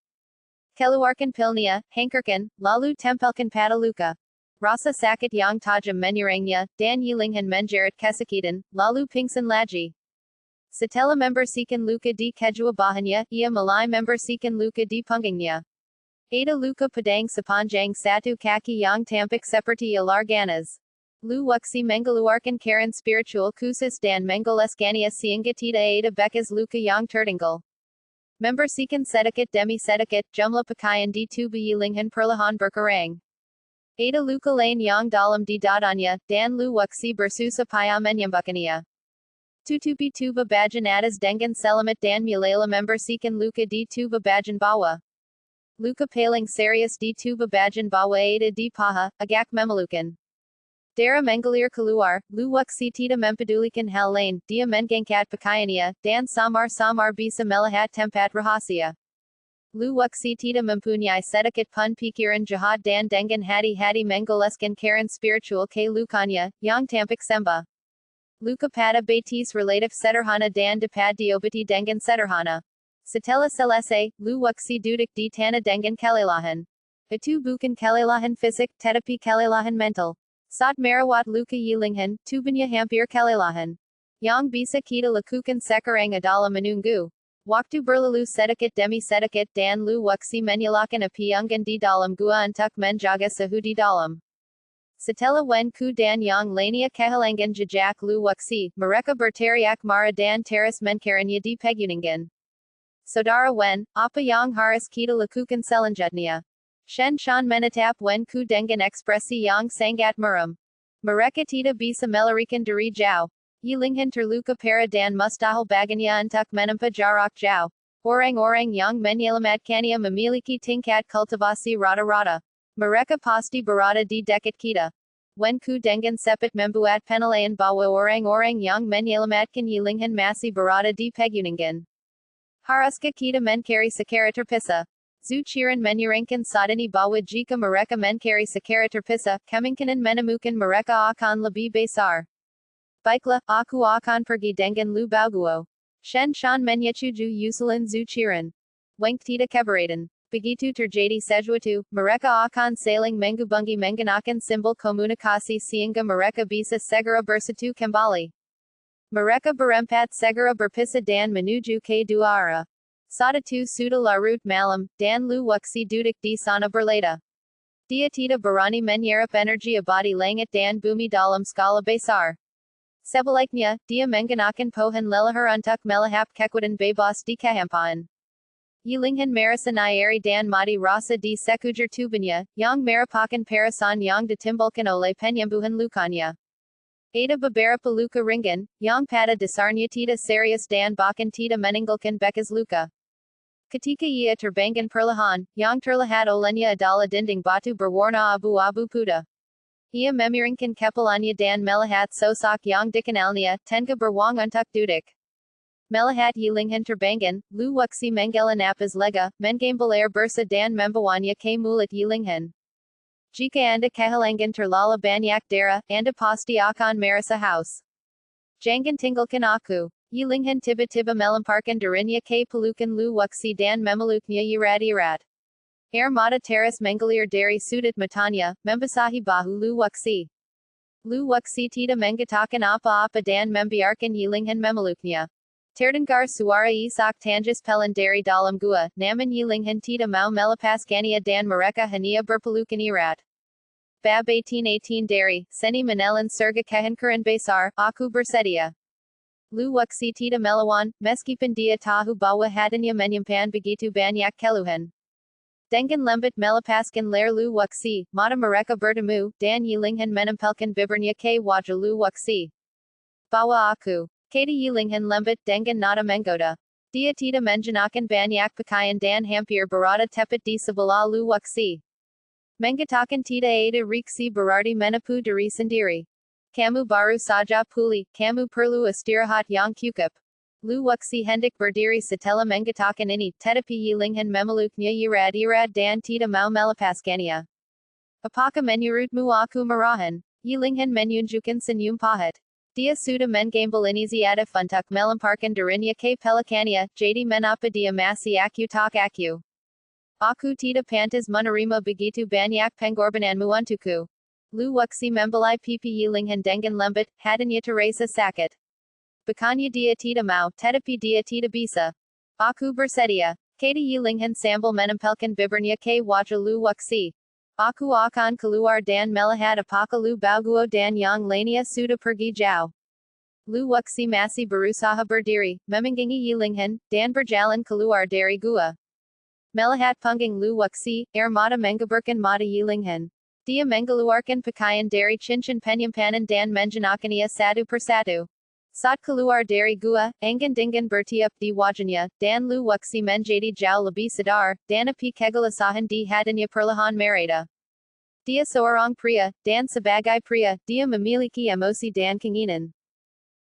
Keluarkan pilnya, hancurkan, lalu tempelkan pada luka. Rasa sakit yang tajam menyerangnya, dan Yilinghan menjerit kesakitan, lalu pingsan lagi. Setelah membersihkan luka di kedua bahunya, ia mulai membersihkan luka di punggungnya. Ada luka padang sepanjang satu kaki yang tampak seperti ular ganas. Luwuxi mengeluarkan karen spiritual khusus dan mengoleskannya sehingga tidak ada bekas luka yang tertinggal. Membersihkan sedikit demi sedikit, jumlah pakaian di tubuh Yilinghan perlahan berkurang. Ada luka lain yang dalam di dadanya, dan Luwuxi bersusah payah menyembuhkannya. Tutupi tubuh bagian atas dengan selamat dan mulailah membersihkan luka di tubuh bagian bawah. Luka paling serius di tubuh bagian bawah ada di paha, agak memalukan. Darah mengalir keluar, Luwuxi tidak mempedulikan hal lain, dia mengangkat pakaiannya, dan samar-samar bisa melihat tempat rahasia. Luwuxi tidak mempunyai sedikit pun pikiran jahat dan dengan hati-hati mengoleskan karen spiritual ke lukanya, yang tampak sembuh. Luka pada betis relatif sederhana dan dapat diobati dengan sederhana. Setelah selesai, Luwuxi duduk di tanah dengan kelelahan. Itu bukan kelelahan fisik, tetapi kelelahan mental. Saat merawat luka Yilinghan, tubuhnya hampir kelelahan. Yang bisa kita lakukan sekarang adalah menunggu. Waktu berlalu sedikit demi sedikit dan Luwuxi menyalakan api unggun di dalam gua untuk menjaga suhu di dalam. Setelah Wenku dan yang lainnya kehilangan jejak Luwuxi, mereka berteriak marah dan terus mencarinya di pegunungan. Saudara Wen, apa yang harus kita lakukan selanjutnya? Shen Shan menatap Wenku dengan ekspresi yang sangat muram. Mereka tidak bisa melarikan diri jauh. Yilinghan terluka parah dan mustahil baginya untuk menempuh jarak jauh. Orang-orang yang menyelamatkannya memiliki tingkat kultivasi rata-rata. Mereka pasti berada di dekat kita. Wenku dengan cepat membuat penilaian bahwa orang-orang yang menyelamatkan Yilinghan masih berada di pegunungan. Haruskah kita mencari secara terpisah? Zuchiran menyerangkan sadani bahwa jika mereka mencari secara terpisah, kemungkinan menemukan mereka akan lebih besar. Baiklah, aku akan pergi dengan Lu Baoguo. Shen Shan menyetujui usulan Zuchiran. Wang tidak keberatan. Begitu terjadi sesuatu, mereka akan saling menghubungi menggunakan simbol komunikasi sehingga mereka bisa segera bersatu kembali. Mereka berempat segera berpisah dan menuju ke dua arah. Saat itu sudah larut malam, dan Luwuxi duduk di sana berleda. Dia tidak berani menyerap energi abadi langit dan bumi dalam skala besar. Sebaliknya, dia menggunakan pohon leluhur untuk melahap kekuatan bebas di kehampaan. Yilinghan merasa nyeri dan mati rasa di sekujur tubuhnya, yang merupakan perasaan yang ditimbulkan oleh penyembuhan lukanya. Ada beberapa luka ringan, yang pada dasarnya tidak serius dan bahkan tidak meninggalkan bekas luka. Ketika ia terbangun perlahan, yang terlihat olehnya adalah dinding batu berwarna abu-abu putih. Ia memiringkan kepalanya dan melihat sosok yang dikenalnya, tengah berwang untuk duduk. Melihat Yilinghan terbangun, Luwuxi menghela napas lega, mengambil air bersih dan membawanya ke mulut Yilinghan. Jika Anda kehilangan terlalu banyak darah, Anda pasti akan merasa haus. Jangan tinggalkan aku. Yilinghan tiba-tiba melemparkan dirinya ke pelukan Luwuxi dan memeluknya erat-erat. Air Mata Terrace Mangalir Dairy Sudat Matanya, Membasahi Bahu Lu Wuxi. Lu Wuxi Tita Mengatakan Apa Dan Membiarkan Yilinghan Memaluknya. Terdengar Suara Isak Tangis Pelan Dari Dalam Gua, Naman Yilinghan Tita Mau Melapasgania Dan Mereka Hania Berpelukan Irat. BAB 1818 Dari, Seni Menelan Surga Kehankuran Besar, Aku Bersedia. Lu Wuxi Tita Melawan, Meskipun Dia Tahu Bawa Hadanya Menyimpan Begitu Banyak Keluhan. Dengan Lembut Melapaskan Lair Lu Wuxi, Mata Mereka Bertemu, Dan Yilinghan Menampelkan Bibernya Ke Wajah Lu Wuxi. Bawa Aku. Kata Yilinghan Lembut Dengan Nada Menggoda. Dia Tita Menjanakan Banyak Pakayan Dan Hampir Berada Tepat Di Sebelah Lu Wuxi. Mengatakan Tita Ada Riksi Berarti Menapu Dari Sendiri. Kamu Baru Saja Puli, Kamu Perlu Istirahat Yang Cukup. Lu Wuxi Hendak Berdiri Setelah Mengatakan Ini, Tetapi Yilinghan Memeluknya Irad Dan Tita Mau Melapaskannya. Apakah menurutmu aku marahan? Yilinghan menunjukkan senyum pahat. Dia sudah mengambil inisiatif untuk melemparkan dirinya ke pelikannya, jadi menapa dia masih aku tak aku. Aku tidak pantas menerima begitu banyak pengorbananmu untukku. Lu Wuxi membelai pipi Yilinghan dengan lembut, hatinya terasa sakit. Bukannya dia tidak mau, tetapi dia tidak bisa. Aku bersedia. Kata Yilinghan sambil menempelkan bibirnya ke wajah Lu Wuxi. Aku akan keluar dan melihat apakah Lu Baguo dan yang lainnya sudah pergi jauh. Lu Wuxi masih berusaha berdiri, memanggangi Yilinghan, dan berjalan keluar dari gua. Melihat punggung Lu Wuxi, air mata menggeburkan mata Yilinghan. Dia mengeluarkan pakaian dari cincin penyimpanan dan menjenakannya satu persatu. Saat keluar dari gua, angin dingin bertiup di wajahnya, dan Lu Wuxi menjadi jauh lebih sadar, dan api kegelisahan di hatinya perlahan mereda. Dia seorang pria, dan sebagai pria, dia memiliki emosi dan keinginan.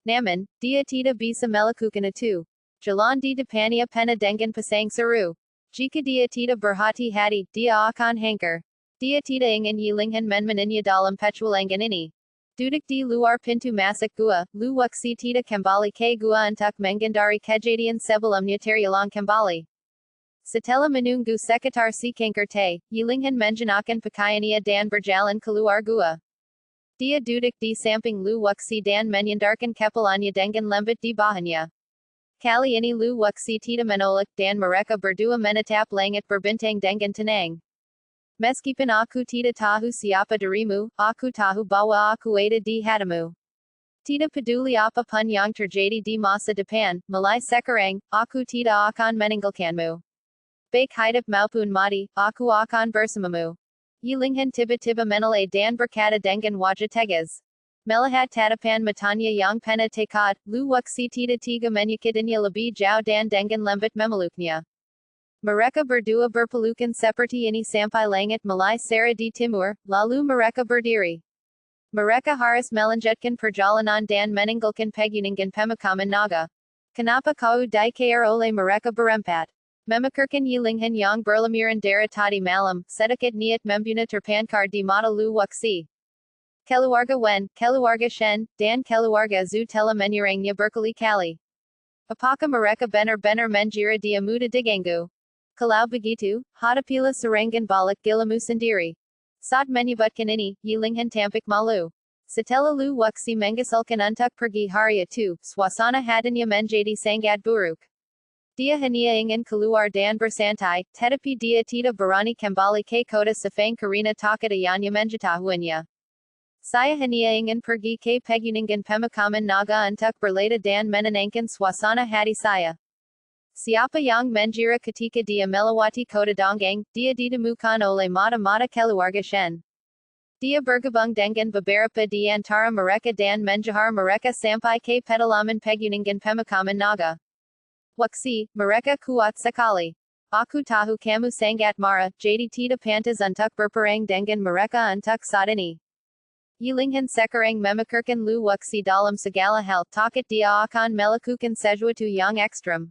Namun, dia tidak bisa melakukan itu. Jalan di depannya penuh dengan pasang seru. Jika dia tidak berhati-hati, dia akan hancur. Dia tidak ingin Yilinghan menmaninya dalam petualangan ini. Duduk di luar pintu masuk gua, Lu Wuxi tidak kembali ke gua untuk menghindari kejadian sebelumnya terulang kembali. Setelah menunggu sekitar sekengkerte, Yilinghan mengenakan pakaiannya dan berjalan keluar gua. Dia duduk di samping Lu Wuxi dan menyandarkan kepalanya dengan lembut di bawahnya. Kali ini Lu Wuxi tidak menolak dan mereka berdua menatap langit berbintang dengan tenang. Meskipun aku tidak tahu siapa dirimu, aku tahu bahwa aku ada di hatimu. Tidak peduli apapun yang terjadi di masa depan, mulai sekarang, aku tidak akan meninggalkanmu. Baik hidup maupun mati, aku akan bersamamu. Yilinghan tiba-tiba menoleh dan berkata dengan wajah tegas. Melihat tatapan matanya yang penuh tekad, Lu Wuxi tidak tega menyakitinya lebih jauh dan dengan lembut memeluknya. Mereka berdua berpelukan seperti ini sampai langit mulai seret di timur, lalu mereka berdiri. Mereka harus melanjutkan perjalanan dan meninggalkan pegunungan pemakaman naga. Kenapa kau dikejar oleh mereka berempat? Memikirkan Yilinghan yang berlamiran dari tadi malam, sedikit niat membunuh terpankar di mata Lu Wuxi. Keluarga Wen, keluarga Shen, dan keluarga Zhu telah menyerangnya berkali-kali. Apakah mereka benar-benar mengira dia mudah diganggu? Kalau begitu, hadapilah serangan balik gilamu sendiri. Saat menyebutkan ini, Yilinghan tampak malu. Setelah Lu Wuxi mengasalkan untuk pergi hari itu, suasana hatinya menjadi sangat buruk. Dia hanya ingin keluar dan bersantai, tetapi dia tidak berani kembali ke kota Sefang karena takut ayahnya mengetahuinya. Saya hanya ingin pergi ke pegunungan pemakaman naga untuk berleda dan menenangkan suasana hati saya. Siapa yang mengira ketika dia melewati kota Donggang, dia ditemukan oleh mata-mata keluarga Shen. Dia bergabung dengan beberapa di antara mereka dan menjahar mereka sampai ke pedalaman pegunungan pemakaman naga. Wuxi, mereka kuat sekali. Aku tahu kamu sangat marah, jadi tidak pantas untuk berperang dengan mereka untuk saat ini. Yilinghan sekarang memikirkan Lu Wuxi dalam segala hal, takut dia akan melakukan sesuatu yang ekstrem.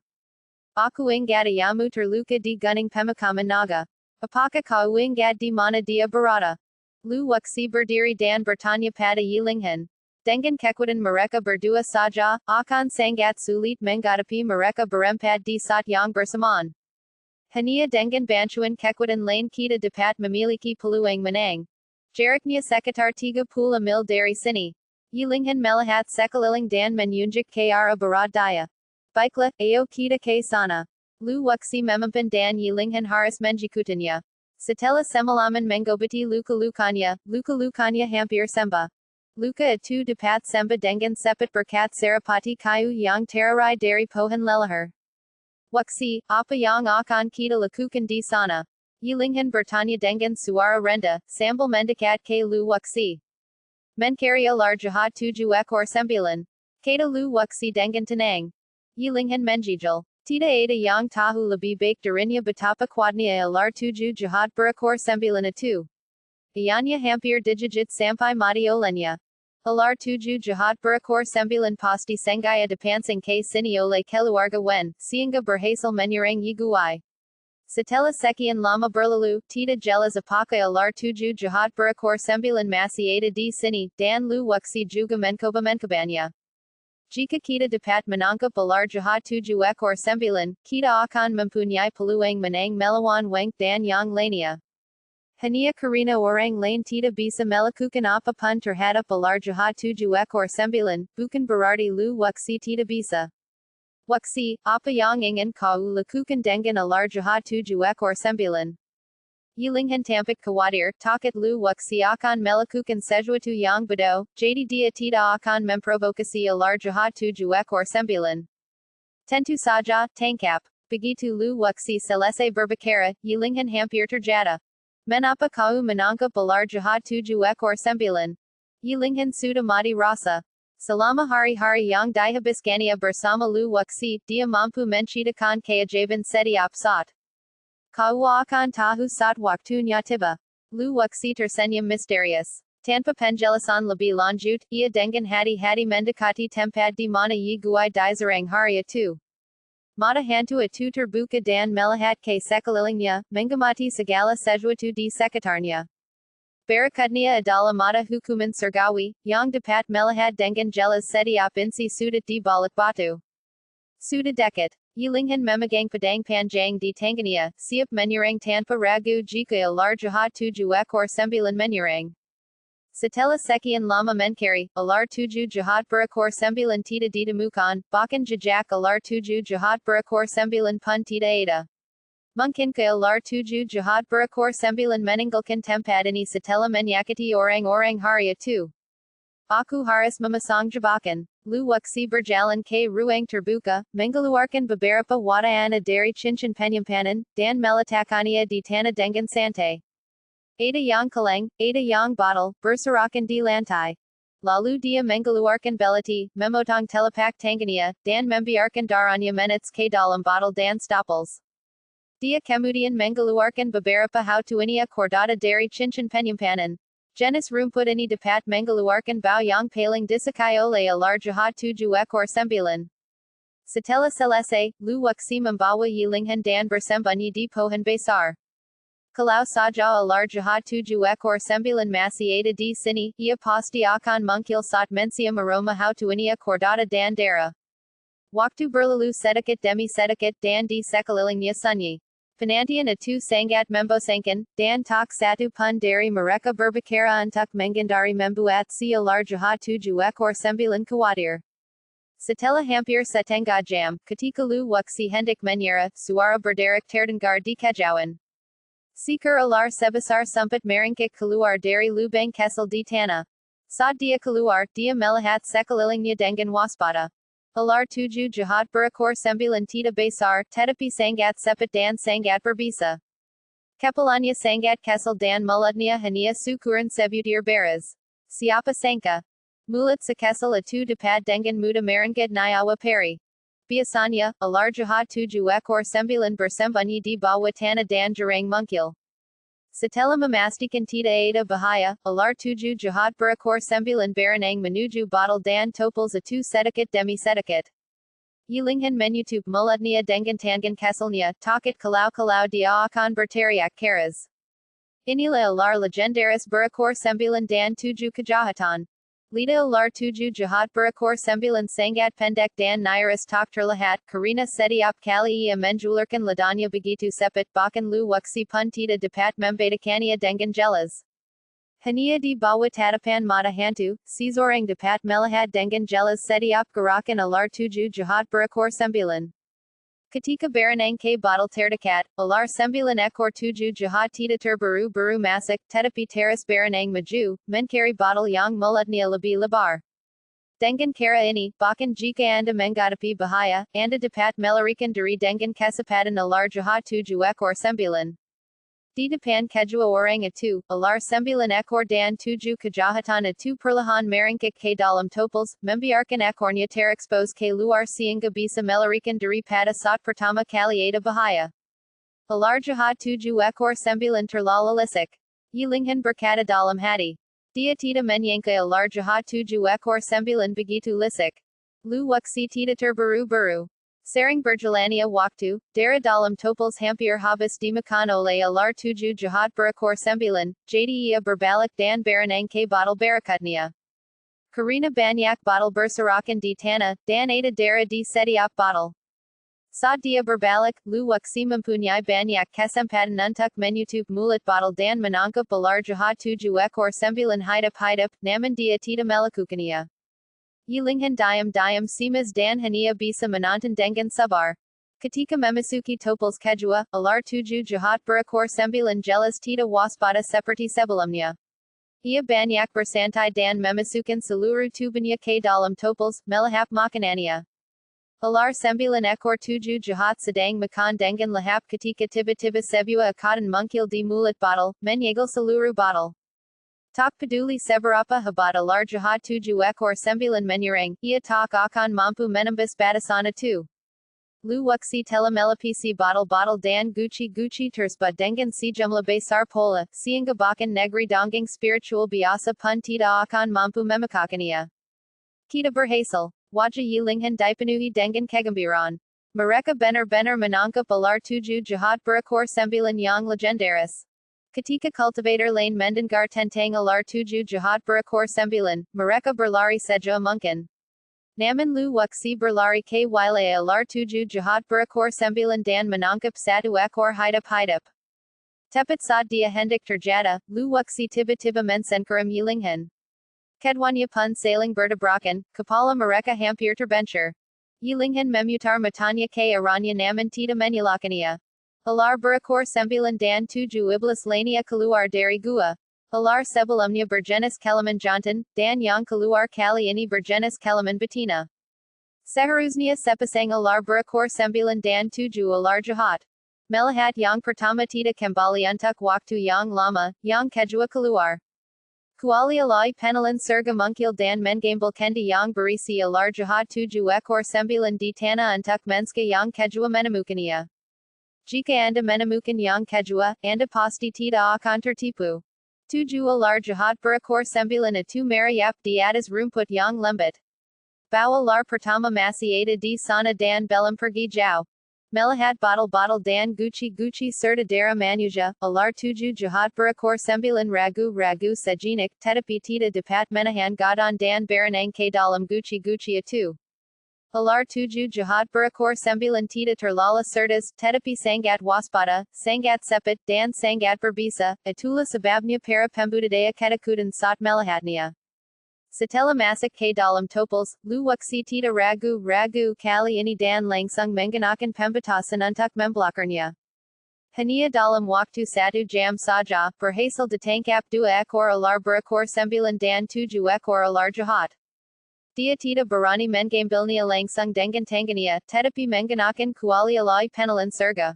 Aku ingat ayamu terluka di gunung pemakaman naga. Apakah kau ingat di mana dia berada? Lu Wuxi berdiri dan bertanya pada Yilinghan. Dengan kekuatan mereka berdua saja, akan sangat sulit menghadapi mereka berempat di saat yang bersamaan. Hania Dengan Banchuan Kekwadan Lane Kita Dapat Mamiliki Paluang Manang. Jaraknya Sekatar Tiga Pula Mil Dari Sini. Yilinghan Melahat Sekaliling Dan Menyunjik Kara Barad Daya. Baiklah, Ayo Kita K Sana. Lu Wuxi Memampan Dan Yilinghan Haris Menjikutanya. Satella Semalaman Mengobati Luka Lukanya Hampir Semba. Luka Atu Dapat Semba Dengan Sepet Berkat Sarapati Kayu Yang Terarai Dari Pohan Lelahar. Wuxi, Apa Yang Akan Kita Lakukan di Sana. Yilinghan Bertanya Dengan Suara Renda, Sambal Mendekat K Lu Wuxi. Menkarya Lar Jahat 7 Ekor 9. Kata Lu Wuxi Dengan Tenang. Yilinghan Menjijal. Tita Ada Yang Tahu Lebih Baik Darinya Betapa Kuadnya Lar 7 Jahat Berakor 9 2. Iyanya Hampir Digit Sampai Mati Olenya. Alar 7 Jahat Berakor 9 Pasti Sengaya Depansing K Sini Ole Keluarga Wen, Sianga Berhasil Menyerang Yiguai. Satella Sekian Lama Berlalu, Tita Jelas Apaka Alar 7 Jahat Berakor 9 Masih Ada di Sini, Dan Lu Wuxi Juga Mencoba Menkabanya. Jika kita dapat menangkap alar jahat 7 ekor 9, kita akan mempunyai peluang menang melawan Wang dan yang lainnya. Hanya karena orang lain tidak bisa melakukan apa pun terhadap alar jahat 7 ekor 9, bukan berarti Lu Wuxi tidak bisa. Wuxi, apa yang ingin kau lakukan dengan alar jahat 7 ekor 9? Yilinghan tampak khawatir, takut Lu Wuxi akan melakukan sesuatu yang bodoh, jadi dia tidak akan memprovokasi alar jahat 7 ekor 9. Tentu saja, tangkap. Begitu Lu Wuxi selesai berbicara, Yilinghan hampir terjatuh. Menapa kau menangkap alar jahat 7 ekor 9? Yilinghan sudah mati rasa. Selama hari-hari yang dihabiskannya bersama Lu Wuxi, dia mampu menciptakan keajaiban setiap saat. Kau akan tahu saat waktunya tiba. Lu Wuxi tersenyum misterius. Tanpa penjelasan lebih lanjut, ia dengan hati-hati mendekati tempat di mana Yi Guai dizerang hari itu. Mata hantu itu terbuka dan melihat ke sekelilingnya, mengamati segala sesuatu di sekitarnya. Berikutnya adalah mata hukuman surgawi, yang dapat melihat dengan jelas setiap insi sudut di balik batu. Sudah dekat. Yilinghan memegang pedang panjang di tangannya, siap menyerang tanpa ragu jika alar jahat 7 ekor 9 menyerang. Setelah sekian lama mencari, alar 7 jahat berekor 9 tidak ditemukan, bahkan jejak alar 7 jahat berekor 9 pun tidak ada. Mungkinkah alar 7 jahat berekor 9 meninggalkan tempat ini setelah menyakiti orang-orang hari itu? Aku harus memasang jebakan. Lu Wuxi berjalan ke ruang terbuka, mengeluarkan beberapa wadahana dari cincin penyimpanan, dan meletakkannya di tanah dengan santai. Ada yang kaleng, ada yang botol, berserakan di lantai. Lalu dia mengeluarkan belati, memotong telapak tangannya, dan membiarkan darahnya menetes ke dalam botol dan staples. Dia kemudian mengeluarkan beberapa hautuannya kordata dari cincin penyimpanan. Jenis rumput ini dapat mengeluarkan bau yang paling disukai oleh alar jahat 7 ekor 9. Setelah selesai, Lu Wuxi membawa Yilinghan dan bersembunyi di pohon besar. Kalau saja alar jahat 7 ekor 9 masih ada di sini, ia pasti akan muncul saat mencium aroma hautuannya kordata dan darah. Waktu berlalu sedikit demi sedikit dan di sekelilingnya sunyi. Penantian itu sangat membosankan, dan tak satu pun dari mereka berbicara untuk menghindari membuat si alar jahat 7 ekor 9 khawatir. Setelah hampir setengah jam, ketika Lu Wuxi hendak menyerah, suara berderak terdengar di kejauhan. Seekar alar sebesar sempat merangkak keluar dari lubang kecil di tanah. Saat dia keluar, dia melihat sekelilingnya dengan waspada. Alar 7 jahat berekor 9 tidak besar, tetapi sangat cepat dan sangat berbisa. Kepalanya sangat kecil dan mulutnya hanya syukuran sebutir beras. Siapa sangka? Mulut sekecil itu dapat dengan mudah merenggut nyawa peri. Biasanya, alar jahat 7 ekor 9 bersembunyi di bawah tanah dan jarang muncul. Setelah memastikan tidak ada bahaya, alar 7 jahat berekor 9 berenang menuju botol dan toples itu sedikit demi sedikit. Yilinghan menutup mulutnya dengan tangan kecilnya, takut kalau dia akan berteriak keras. Inilah alar legendaris berekor 9 dan 7 kejahatan. Lida Alar Tuju Jahat Burakor Sembulan Sangat Pendek Dan Nairis Tokter Lahat, Karina Setiap Kali Ia Menjulerkan Ladanya Begitu Sepet Bakan Lu Wuxi Pun Tita Dapat Membedakania Dengan Jelas. Hania di Bawa Tatapan Mata Hantu, Caesarang Dapat Melahat Dengan Jelas Setiap Gerakan Alar Tuju Jahat Burakor Sembulan. Ketika Baranang K Bottle Terdekat, Alar Sembulan Ekor Tuju Jahat Tita Baru Baru Masak, Tetapi Teras Baranang Maju, Menkari Bottle Yang Mulutnia Labi Labar. Dengan Kara Ini, Bakan Jika Anda Mengadapi Bahaya, Anda Dapat Melarikan Dari Dengan Kasapatan Alar Jahat Tuju Ekor Sembulan. Di depan kejua orang itu, alar sembilan ekor dan tujuh kejahatan itu perlahan merangkak ke dalam toples, membiarkan ekornya terekspos ke luar sehingga bisa melarikan diri pada saat pertama kali ada bahaya. Alar jahat tujuh ekor sembilan terlalu lisik. Yilinghan berkata dalam hati. Dia tidak menyangka alar jahat tujuh ekor sembilan begitu lisik. Lu wuxi tidak terburu-buru. Sering berjalannya waktu, dari dalam toples hampir habis dimakan oleh alar tujuh jahat berekor sembilan, jadi ia berbalik dan berenang ke botol berikutnya. Karena banyak botol berserakan di tanah, dan ada darah di setiap botol. Saat dia berbalik, Lu wuxi mempunyai banyak kesempatan untuk menutup mulut botol dan menangkap alar jahat tujuh ekor sembilan hidup-hidup, namun dia tidak melakukannya. Yilinghan diam-diam simas dan hania bisa menonton dengan sabar. Ketika memasuki toples kedua, alar tujuh jahat berekor sembilan jelas tidak waspada seperti sebelumnya. Ia banyak bersantai dan memasukkan seluruh tubuhnya ke dalam toples, melahap makanannya. Alar sembilan ekor tujuh jahat sedang makan dengan lahap ketika tiba-tiba sebuah ikatan mungkil di mulut botol, menyegel seluruh botol. Tak peduli seberapa hebat alar jahat tujuh ekor sembilan menyerang, ia tak akan mampu menembus batasan itu. Lu wuxi telah melapisi botol-botol dan guci-guci tersebut dengan sejumlah besar pola, sehingga bahkan negeri dongeng spiritual biasa pun tidak akan mampu memekakannya. Kita berhasil. Wajah Yilinghan dipenuhi dengan kegembiraan. Mereka benar-benar menangkap alar tujuh jahat berekor sembilan yang legendaris. Ketika cultivator lain mendengar tentang alar tujuh jahat berekor sembilan, mereka berlari saja mungkin. Namun Lu wuxi berlari ke wilayah alar tujuh jahat berekor sembilan dan menangkap satu ekor hidup-hidup. Tepat saat dia hendak terjatuh, Lu wuxi tiba-tiba mensenkaram Yilinghan. Keduanya pun saling bertabrakan, kepala mereka hampir terbentur. Yilinghan memutar matanya ke arahnya namun tidak menyalakannya. Alar berekor sembilan dan tujuh iblis lainnya keluar dari gua. Alar sebelumnya berjenis kelamin jantan, dan yang keluar kali ini berjenis kelamin betina. Seharusnya sepasang alar berekor sembilan dan tujuh alar jahat. Melihat yang pertama tidak kembali untuk waktu yang lama, yang kedua keluar. Kuali alai penelan surga mungkil dan mengambil kendi yang berisi alar jahat tujuh ekor sembilan di tanah untuk menska yang kedua menemukannya. Jika Anda menemukan yang kedua, Anda pasti tidak akan tertipu. Tujuh alar jahat berekor sembilan itu merayap di atas rumput yang lembut. Bau alar pertama masih ada di sana dan belum pergi jauh. Melihat botol-botol dan guci-guci serta darah manusia, alar tujuh jahat berekor sembilan ragu-ragu sejenak, tetapi tidak dapat menahan godaan dan berenang ke dalam guci-guci itu. Alar tujuh jahat berekor sembilan tidak terlalu cerdas, tetapi sangat waspada, sangat sepet, dan sangat berbisa, itulah sebabnya para pembudidaya ketakutan saat melihatnya. Setelah masuk ke dalam toples, Lu wuxi tidak ragu-ragu kali ini dan langsung menggunakan pembatasan untuk memblokernya. Hanya dalam waktu 1 jam saja, berhasil ditangkap 2 ekor alar berekor sembilan dan 7 ekor alar jahat. Dia tidak berani mengambilnya langsung dengan tangannya, tetapi menggunakan kuali alai penelan surga.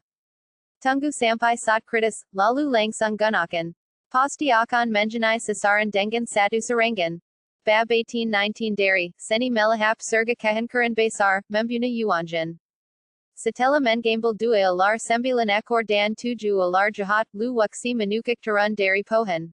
Tunggu sampai saat kritis, lalu langsung gunakan. Pasti akan menjadi sasaran dengan satu serangan. BAB 1819 dari, seni melahap surga kehancuran besar, membunuh Yuanjin. Setelah mengambil 2 alar sembilan ekor dan 7 alar jahat, Lu wuxi menukik turun dari pohon.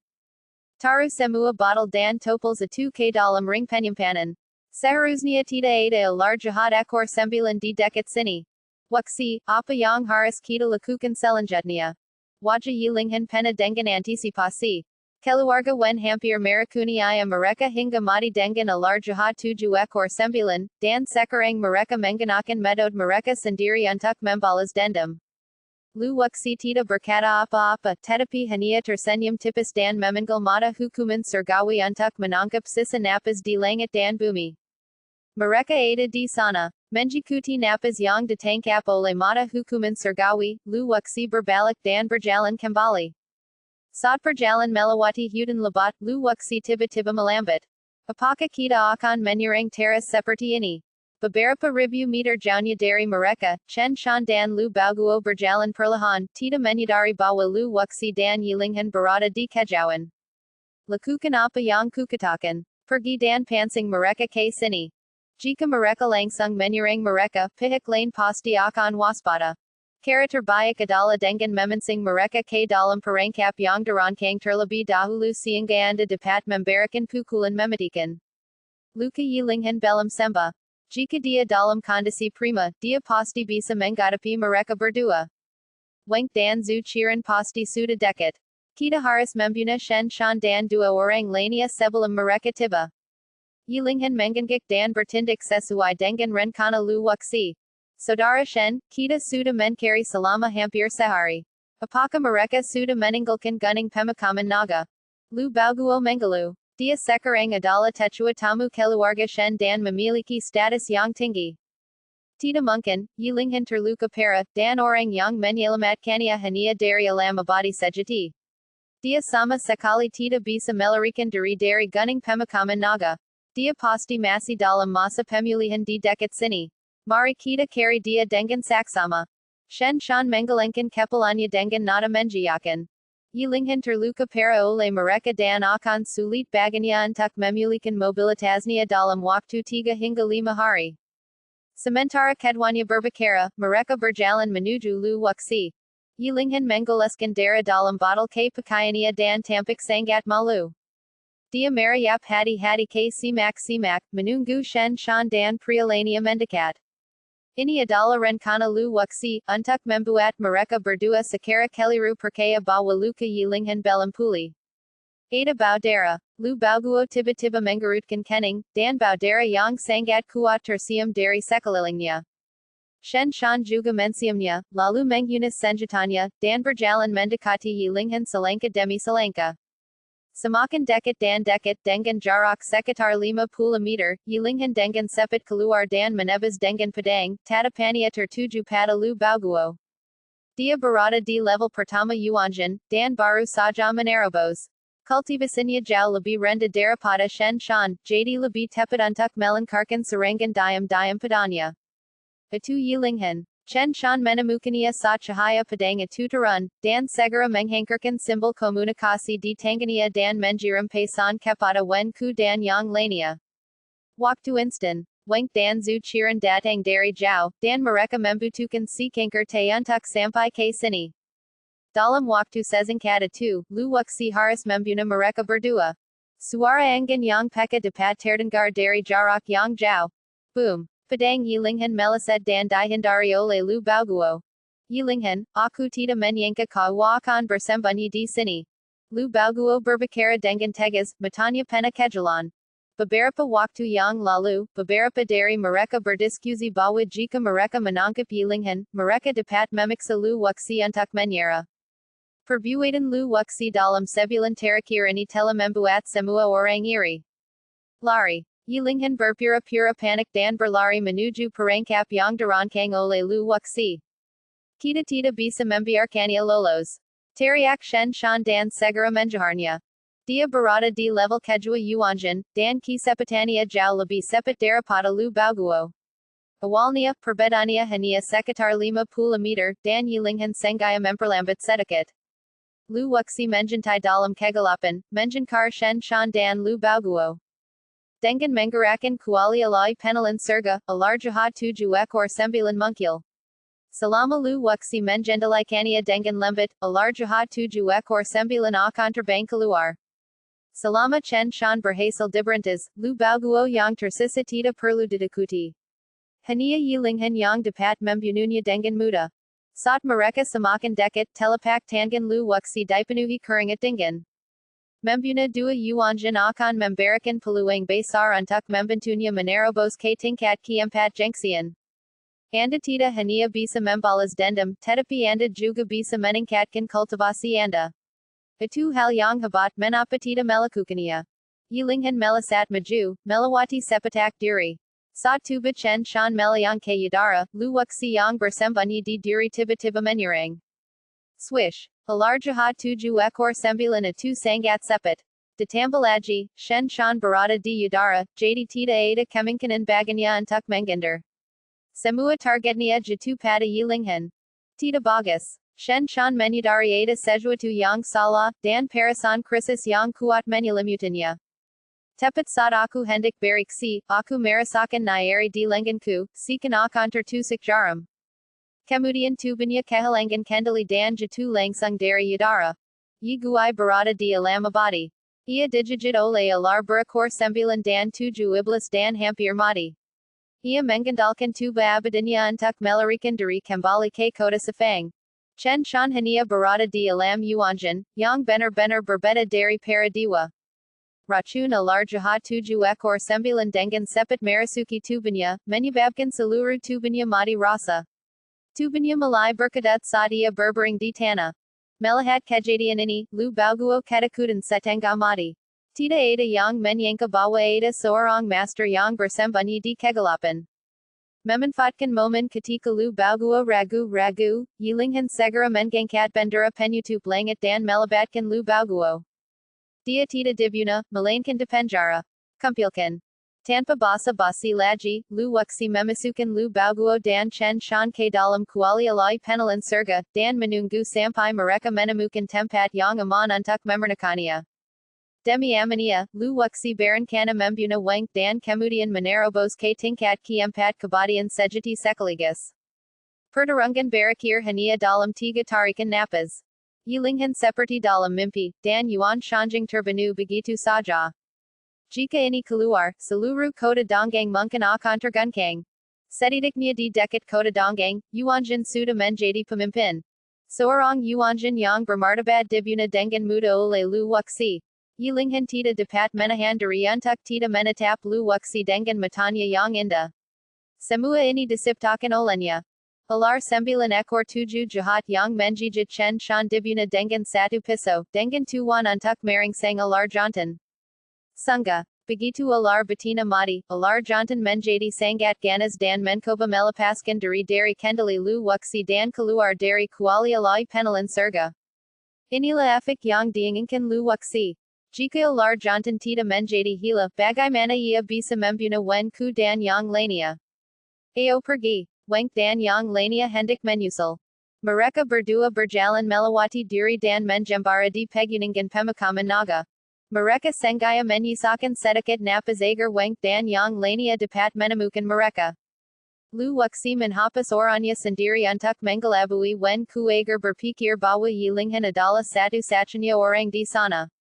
Taruh semua botol dan toples itu ke dalam ring penyimpanan. Seharusnya tidak ada alar jahat ekor sembilan di dekat sini. Wuxi, apa yang harus kita lakukan selanjutnya? Wajah Yilinghan penuh dengan antisipasi. Keluarga wen hampir merakuni ayam mereka hingga mati dengan alarjah tujuh ekor sembilan, dan sekarang mereka menggunakan metode mereka sendiri untuk membalas dendam. Lu Wuxi tidak berkata apa-apa, tetapi hanya tersenyum tipis dan memanggil mata hukuman surgawi untuk menangkap sisa napas di langit dan bumi. Mereka ada di sana, mengikuti napas yang ditangkap oleh mata hukuman surgawi. Lu Wuxi berbalik dan berjalan kembali. Saat berjalan melewati hutan lebat, Lu Wuxi tiba-tiba melambat. Apakah kita akan menyerang teras seperti ini? Beberapa ribu meter jauhnya dari mereka, Chen Shan dan Lu Baoguo berjalan perlahan, tidak menyadari bahwa Lu Wuxi dan Yilinghan berada di kejauhan. Lakukan apa yang kukatakan. Pergi dan pancing mereka ke sini. Jika mereka langsung menyerang mereka, pihak lain pasti akan waspada. Cara terbaik adalah dengan memancing mereka ke dalam perangkap yang dirancang terlebih dahulu sehingga Anda dapat memberikan pukulan mematikan. Luka Yilinghan belum sembuh. Jika dia dalam kondisi prima, dia pasti bisa menghadapi mereka berdua. Wang dan Zhu Qiren pasti sudah dekat. Kita harus membunuh Shen Shan dan dua orang lainnya sebelum mereka tiba. Yilinghan mengangguk dan bertindak sesuai dengan rencana Lu Wuxi. Saudara Shen, kita sudah mencari selama hampir sehari. Apakah mereka sudah meninggalkan gunung pemakaman naga? Lu Baoguo mengeluh. Dia sekarang adalah tetua tamu keluarga Shen dan memiliki status yang tinggi. Tidak mungkin, Yilinghan terluka parah, dan orang yang menyelamatkannya hanya dari alam abadi sejati. Dia sama sekali tidak bisa melarikan diri dari gunung pemakaman naga. Dia pasti masih dalam masa pemulihan di dekat sini. Mari kita cari dia dengan saksama. Shen Shan menggelengkan kepalanya dengan nada mengiyakan. Yilinghan terluka parah oleh mereka dan akan sulit baginya untuk memulihkan mobilitasnya dalam waktu 3 hingga 5 hari. Sementara keduanya berbicara, mereka berjalan menuju Lu Wuxi. Yilinghan menggoleskan darah dalam botol ke pakaiannya dan tampak sangat malu. Dia merayap hati-hati ke simak-simak, menunggu Shen Shan dan pria lainnya mendekat. Ini adalah rencana Lu Wuxi, untuk membuat mereka berdua secara keliru percaya bahwa luka Yilinghan belum pulih. Ada bau darah. Lu Baoguo tiba-tiba menggerutkan kening, dan bau darah yang sangat kuat tersium dari sekelilingnya. Shen Shan juga menciumnya, lalu menghunus senjatanya, dan berjalan mendekati Yilinghan selangkah demi selangkah. Semakin dekat dan dekat dengan jarak sekitar 50 meter, Yilinghan dengan cepat keluar dan menebas dengan pedang, tatapannya tertuju pada Lu Baoguo. Dia berada di level pertama Yuanjin, dan baru saja menerobos. Kultivasinya jauh lebih rendah daripada Shen Shan, jadi lebih tepat untuk melancarkan serangan diam-diam padanya. Itu Yilinghan. Shen Shan menemukannya saat cahaya pedang itu turun, dan segera menghankarkan simbol komunikasi di tangannya dan mengirim pesan kepada Wen Ku dan yang lainnya. Waktu instan, Wang dan Zhu Qiren datang dari jauh, dan mereka membutuhkan si kanker untuk sampai ke sini. Dalam waktu sesingkat itu, Lu Wuxi harus membunuh mereka berdua. Suara angin yang peka dapat terdengar dari jarak yang jauh. Boom! Pedang Yilinghan meleset dan dihindari oleh Lu Baoguo. Yilinghan, aku tidak menyangka kau akan bersembunyi di sini. Lu Baoguo berbicara dengan tegas, matanya penuh kejelan. Beberapa waktu yang lalu, beberapa dari mereka berdiskusi bahwa jika mereka menangkap Yilinghan, mereka dapat memaksa Lu Wuxi untuk menyerah. Perbuatan Lu Wuxi dalam sebulan terakhir ini telah membuat semua orang iri. Lari. Yilinghan berpura-pura panik dan berlari menuju perangkap yang dirancang oleh Lu Wuxi. Kita tidak bisa membiarkannya lolos. Teriak Shen Shan dan segera mengejarnya. Dia berada di level kedua Yuanjin, dan kecepatannya jauh lebih cepat daripada Lu Baoguo. Awalnya, perbedaannya hanya sekitar 50 meter, dan Yilinghan sengaja memperlambat sedikit. Lu Wuxi menjuntai dalam kegelapan, menjengkar Shen Shan dan Lu Baoguo. Dengan menggerakkan kuali alai penelan surga, alarjah 7 ekor 9 mungkil. Selama Lu Wuxi mengendalikannya dengan lembut, alarjah 7 ekor 9 akan terbang keluar. Selama Chen Shan berhasil diberantas, Lu Baoguo yang tersisa tidak perlu ditakuti. Hanya Yilinghan yang dapat membunuhnya dengan mudah. Saat mereka semakin dekat, telapak tangan Lu Wuxi dipenuhi keringat dingin. Membuna dua yuanjin akan memberikan peluang besar untuk membantunya menerobos ke tingkat keempat gengsian. Anda tidak hanya bisa membalas dendam, tetapi Anda juga bisa meningkatkan kultivasi Anda. Itu hal yang hebat, mengapa tidak melakukannya? Yilinghan melasat maju, melawati sepetak diri. Saat tuba chen shan melayang ke udara, luwaksi yang bersembunyi di diri tiba-tiba menyerang. Swish. Alar jahat 7 ekor 9 sangat sepet. Ditambal lagi, shen shan berada di udara, jadi tidak ada kemungkinan baginya untuk menghindar. Semua targetnya jatuh pada Yilinghan. Tidak bagus. Shen shan menyadari ada sesuatu yang salah, dan perasaan krisis yang kuat menyelimukannya. Tepat saat aku hendak bereaksi, aku merasakan nyeri di lenganku, seakan akan tertusuk jarum. Kemudian tubuhnya kehilangan kendali dan jatuh langsung dari udara. Yigui berada di alam abadi. Ia digigit oleh ular berekor 9 dan 17 dan hampir mati. Ia mengandalkan tubuh abadinya untuk melarikan diri kembali ke kota Sefang. Chen Shan hanya berada di alam yuanjin, yang benar-benar berbeda dari para dewa. Racun ular jahat 7 ekor 9 dengan cepat merasuki tubuhnya, menyebabkan seluruh tubuhnya mati rasa. Tubuhnya mulai berkedut saat ia berbaring di tanah. Melihat kejadian ini, Lu Baoguo ketakutan setengah mati. Tidak ada yang menyangka bahwa ada seorang master yang bersembunyi di kegelapan. Memanfaatkan momen ketika Lu Baoguo ragu-ragu, Yilinghan segera mengangkat bendera penutup langit dan melibatkan Lu Baoguo. Dia tidak dibunuh, melainkan dipenjara. Kumpulkan. Tanpa basa-basi lagi, Lu Wuxi memasukkan Lu Baoguo dan Chen Shan ke dalam kuali alai penelan surga, dan menunggu sampai mereka menemukan tempat yang aman untuk memurnikannya. Demi amannya, Lu Wuxi berencana membunuh Wang dan kemudian menerobos ke tingkat keempat kebadian sejati sekaligus. Pertarungan berakhir hanya dalam 3 tarikan napas. Yilinghan seperti dalam mimpi, dan Yuan Shanjing terbunuh begitu saja. Jika ini keluar, seluruh kota Donggang mungkin akan terguncang. Setidaknya di dekat kota Donggang, Yuanjin sudah menjadi pemimpin. Seorang Yuanjin yang bermartabat dibunuh dengan mudah oleh Lu Wuxi. Yilinghan tidak dapat menahan diri untuk tidak menatap Lu Wuxi dengan matanya yang indah. Semua ini diciptakan olehnya. Ular 9 ekor 7 jahat yang menjijit Chen Shan dibunuh dengan 1 pisau, dengan tujuan untuk merangsang ular jantan. Sungguh, begitu ular betina mati, ular jantan menjadi sangat ganas dan mencoba melepaskan diri dari kendali Lu Wuxi dan keluar dari kuali alai penelan surga. Inilah efek yang diinginkan Lu Wuxi. Jika ular jantan tidak menjadi gila, bagaimana ia bisa membunuh Wen Ku dan yang lainnya? Ayo pergi. Wang dan yang lainnya hendak menyusul. Mereka berdua berjalan melewati diri dan menjembara di pegunungan pemakaman naga. Mereka sengaja menyisakan sedikit napas agar Wang dan yang lainnya dapat menemukan mereka. Lu Wuxi menghapus orangnya sendiri untuk mengelabui Wen Ku agar berpikir bahwa Yilinghan adalah satu-satunya orang di sana.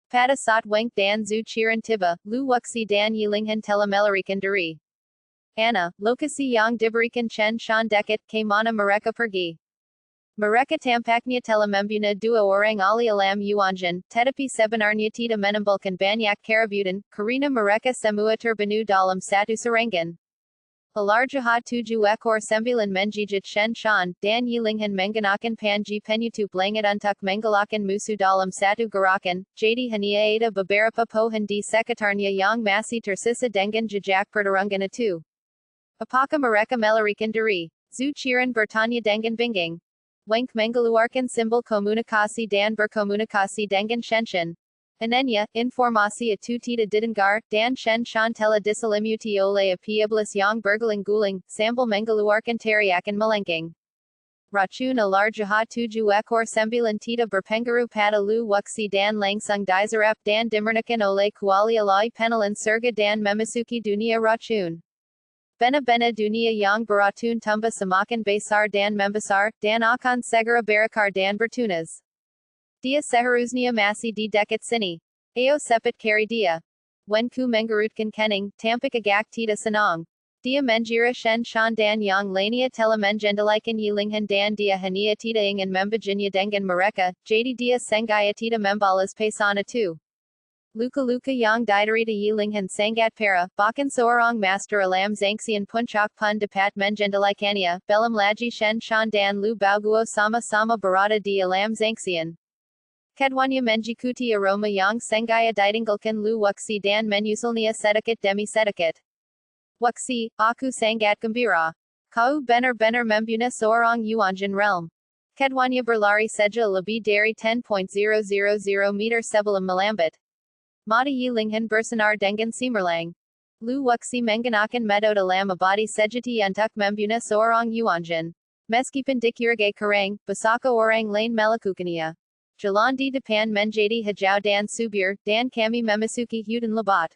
Pada saat Wang dan Zhu Qiren tiba, Lu Wuxi dan Yilinghan telah melarikan diri. Ana, lokasi yang diberikan Chen Shan dekat ke mana mereka pergi. Mereka tampaknya telah membunuh 2 orang ahli alam yuanjin, tetapi sebenarnya tidak menimbulkan banyak keributan, karena mereka semua terbunuh dalam satu serangan. Ular jahat 7 ekor 9 menjijit Chen Shan, dan Yilinghan menggunakan panji penutup langit untuk mengalahkan musuh dalam satu gerakan, jadi hanya ada beberapa pohon di sekitarnya yang masih tersisa dengan jejak pertarungan itu. Apakah mereka melarikan diri? Zhu Qiren bertanya dengan bingung. Wang mengeluarkan simbol komunikasi dan berkomunikasi dengan Shen Shan. Anehnya, informasi itu tidak didengar, dan Shen Shan telah diselimuti oleh api iblis yang berguling-guling, sambil mengeluarkan teriakan melengking. Racun ular jahat 7 ekor 9 tidak berpengaruh pada Lu Wuxi dan langsung diserap dan dimurnikan oleh kuali alai penelan surga dan memasuki dunia racun. Bena-bena dunia yang beratun tumbuh semakin besar dan membesar, dan akan segera berakar dan bertunas. Dia seharusnya masih di dekat sini. Ayo cepat cari dia. Wen Ku menggerutkan kening, tampak agak tidak senang. Dia menjira shen shan dan yang lania tela mengendalikan yilinghan dan dia hania tita ingan membajinya dengan mereka, jadi dia sengaya tita membalas pesana tu. Luka yang diderita yilinghan sangat para, bahkan seorang master alam zangsian puncak pun dapat mengendalikannya, belum lagi shen shan dan lu bauguo sama-sama berada di alam zangsian. Kedwanya menjikuti aroma yang sengaya ditinggalkan lu waksi dan menyusulnya sedikit demi sedikit. Waksi, aku sangat gembira. Kau benar-benar membuna seorang yuanjin realm. Kedwanya berlari saja lebih dari 10.000 meter sebelum melambat. Mata yilinghan bersinar dengan cemerlang. Lu waksi menggunakan metode lama body sejati untuk membuna seorang yuanjin. Meskipun dikiragai kurang, basaka orang lain melakukannya. Jalan di depan menjadi hijau dan subur, dan kami memasuki hutan lebat.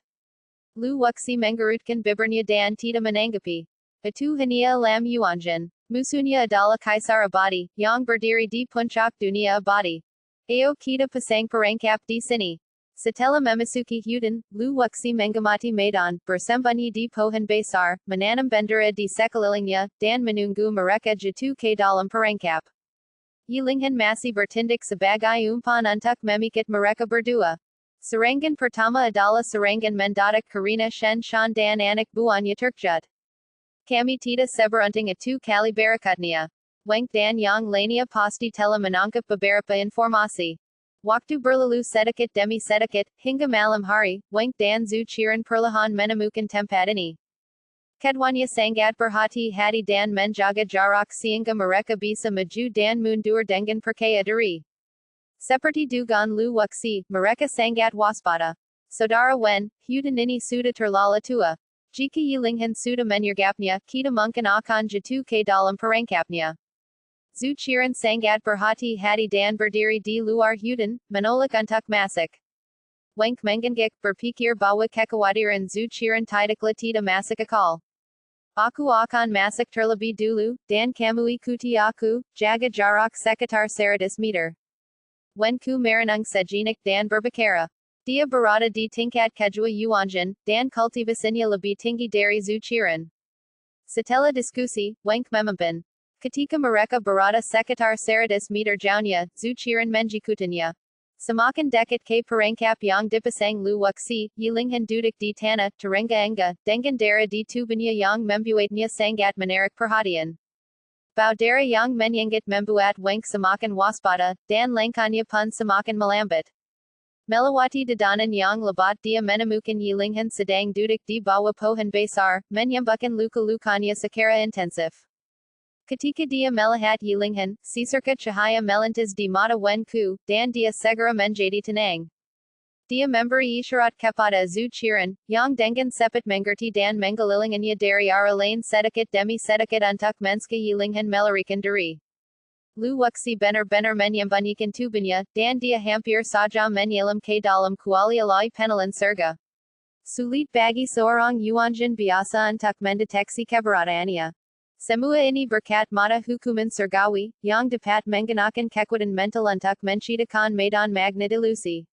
Lu waksi mengurutkan bibirnya dan tidak menanggapi. Itu hanya alam yuanjin. Musuhnya adalah kaisar abadi, yang berdiri di puncak dunia abadi. Ayo kita pasang perangkap di sini. Setelah memasuki hutan, lu waksi mengamati medan, bersembunyi di pohon besar, menanam bendera di sekelilingnya, dan menunggu mereka jatuh ke dalam perangkap. Yilinghan masih bertindak sebagai umpan untuk memikat mereka berdua. Serangan pertama adalah serangan mendadak karena shen shan dan anak buahnya terkejut. Kami tidak seberuntung itu kali berikutnya. Wang dan yang lainnya pasti telah menangkap beberapa informasi. Waktu berlalu sedikit demi sedikit, hingga malam hari, Wang dan Zhu Qiren perlahan menemukan tempat ini. Kedwanya sangat berhati-hati dan menjaga jarak sehingga mereka bisa maju dan mundur dengan percaya diri. Seperti dugaan lu waksi, mereka sangat waspada. Saudara Wen, hutan ini sudah terlalu tua. Jika yilinghan sudah menyergapnya, kita mungkin akan jatuh ke dalam perangkapnya. Zhu Qiren sangat berhati-hati dan berdiri di luar hutan, menolak untuk masuk. Wang mengangguk berpikir bahwa kekhawatiran Zhu Qiren tidaklah tidak masuk akal. Aku akan masuk terlebih dulu, dan kamu ikuti aku, jaga jarak sekitar 100 meter. Wenku merenung sejenak dan berbicara. Dia berada di tingkat kedua yuanjin, dan kultivasinya lebih tinggi dari Zhu Qiren. Setelah diskusi, Wang memimpin. Ketika mereka berada sekitar 100 meter jauhnya, Zhu Qiren menjikutinya. Semakin dekat ke perangkap yang dipasang lu waksi, yilinghan duduk di tanah, terengah-engah, dengan darah di tubuhnya yang membuatnya sangat menarik perhatian. Baudara yang menyengat membuat Wang semakin waspada, dan langkahnya pun semakin melambat. Melewati dedanan yang lebat dia menemukan yilinghan sedang duduk di bawah pohon besar, menyembuhkan luka-lukanya secara intensif. Ketika dia melihat yilinghan, secerca cahaya melintas di mata Wenku, dan dia segera menjadi tenang. Dia memberi isyarat kepada Zhu Qiren, yang dengan cepat mengerti dan mengelilinginya dari arah lain sedikit demi sedikit untuk mencegah yilinghan melarikan diri. Lu waksi benar-benar menyembunyikan tubuhnya, dan dia hampir saja menyelam ke dalam kuali alai penelan surga. Sulit bagi seorang yuanjin biasa untuk mendeteksi keberadaannya. Semua ini berkat mata hukuman surgawi, yang dapat menggunakan kekuatan mental untuk menciptakan medan magnet ilusi.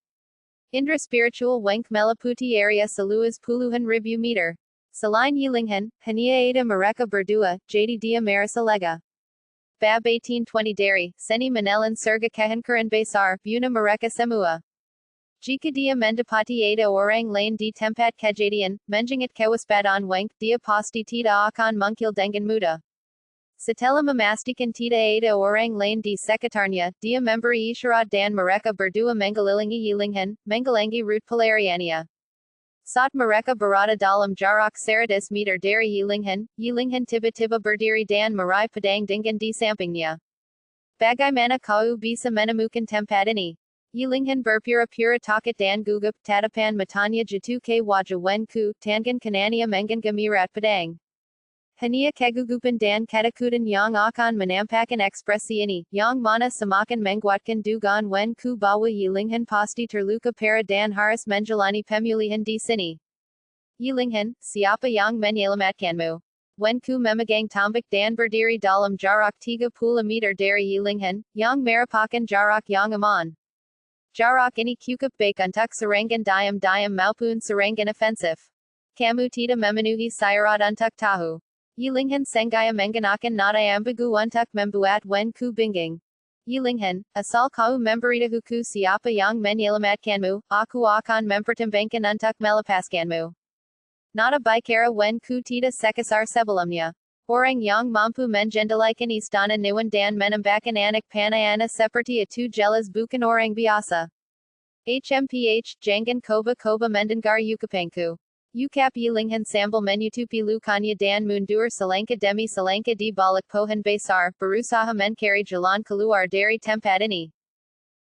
Indra spiritual Wang meliputi area seluas puluhan ribu meter. Selain yilinghan, hanya ada mereka berdua, jadi dia merasa lega. BAB 1820 dari, seni menelan surga kehancuran besar, buna mereka semua. Jika dia mendapati ada orang lain di tempat kejadian, mengingat kewaspadaan Wang, dia pasti tidak akan muncul dengan mudah. Setelah memastikan tidak ada orang lain di sekitarnya, dia memberi isyarat dan mereka berdua mengelilingi yilinghan, menghalangi rute pelariannya. Saat mereka berada dalam jarak 100 meter dari yilinghan tiba-tiba berdiri dan meraih pedang dengan di sampingnya. Bagaimana kau bisa menemukan tempat ini? Yilinghan berpura-pura takut dan gugup, tatapan matanya jatuh ke wajah Wenku, tangan kanannya menggemirat pedang. Hanya kegugupan dan ketakutan yang akan menampakkan ekspresi ini, yang mana semakin menguatkan dugaan Wenku bahwa yilinghan pasti terluka parah dan harus menjalani pemulihan di sini. Yilinghan, siapa yang menyelamatkanmu? Wenku memegang tombak dan berdiri dalam jarak 30 meter dari yilinghan, yang merupakan jarak yang aman. Jarak ini cukup baik untuk serangan diam-diam maupun serangan ofensif. Kamu tita memenuhi sayarad untuk tahu. Yilinghan sengaya menganakan nada ambigu untuk membuat wen ku binging. Yilinghan, asal kau memberita huku siapa yang menyelamatkanmu, aku akan mempertimbangkan untuk melepaskanmu. Nada bicara wen ku tidak sekasar sebelumnya. Orang yang mampu mengendalikan istana niwan dan menembakkan anak panayana seperti itu jelas bukan orang biasa. HMPH, jangan coba mendengar ucapanku. Ukap Yilinghan sambil menutupi lukanya dan mundur selangkah demi selangkah di balik pohon besar, berusaha mencari jalan keluar dari tempat ini.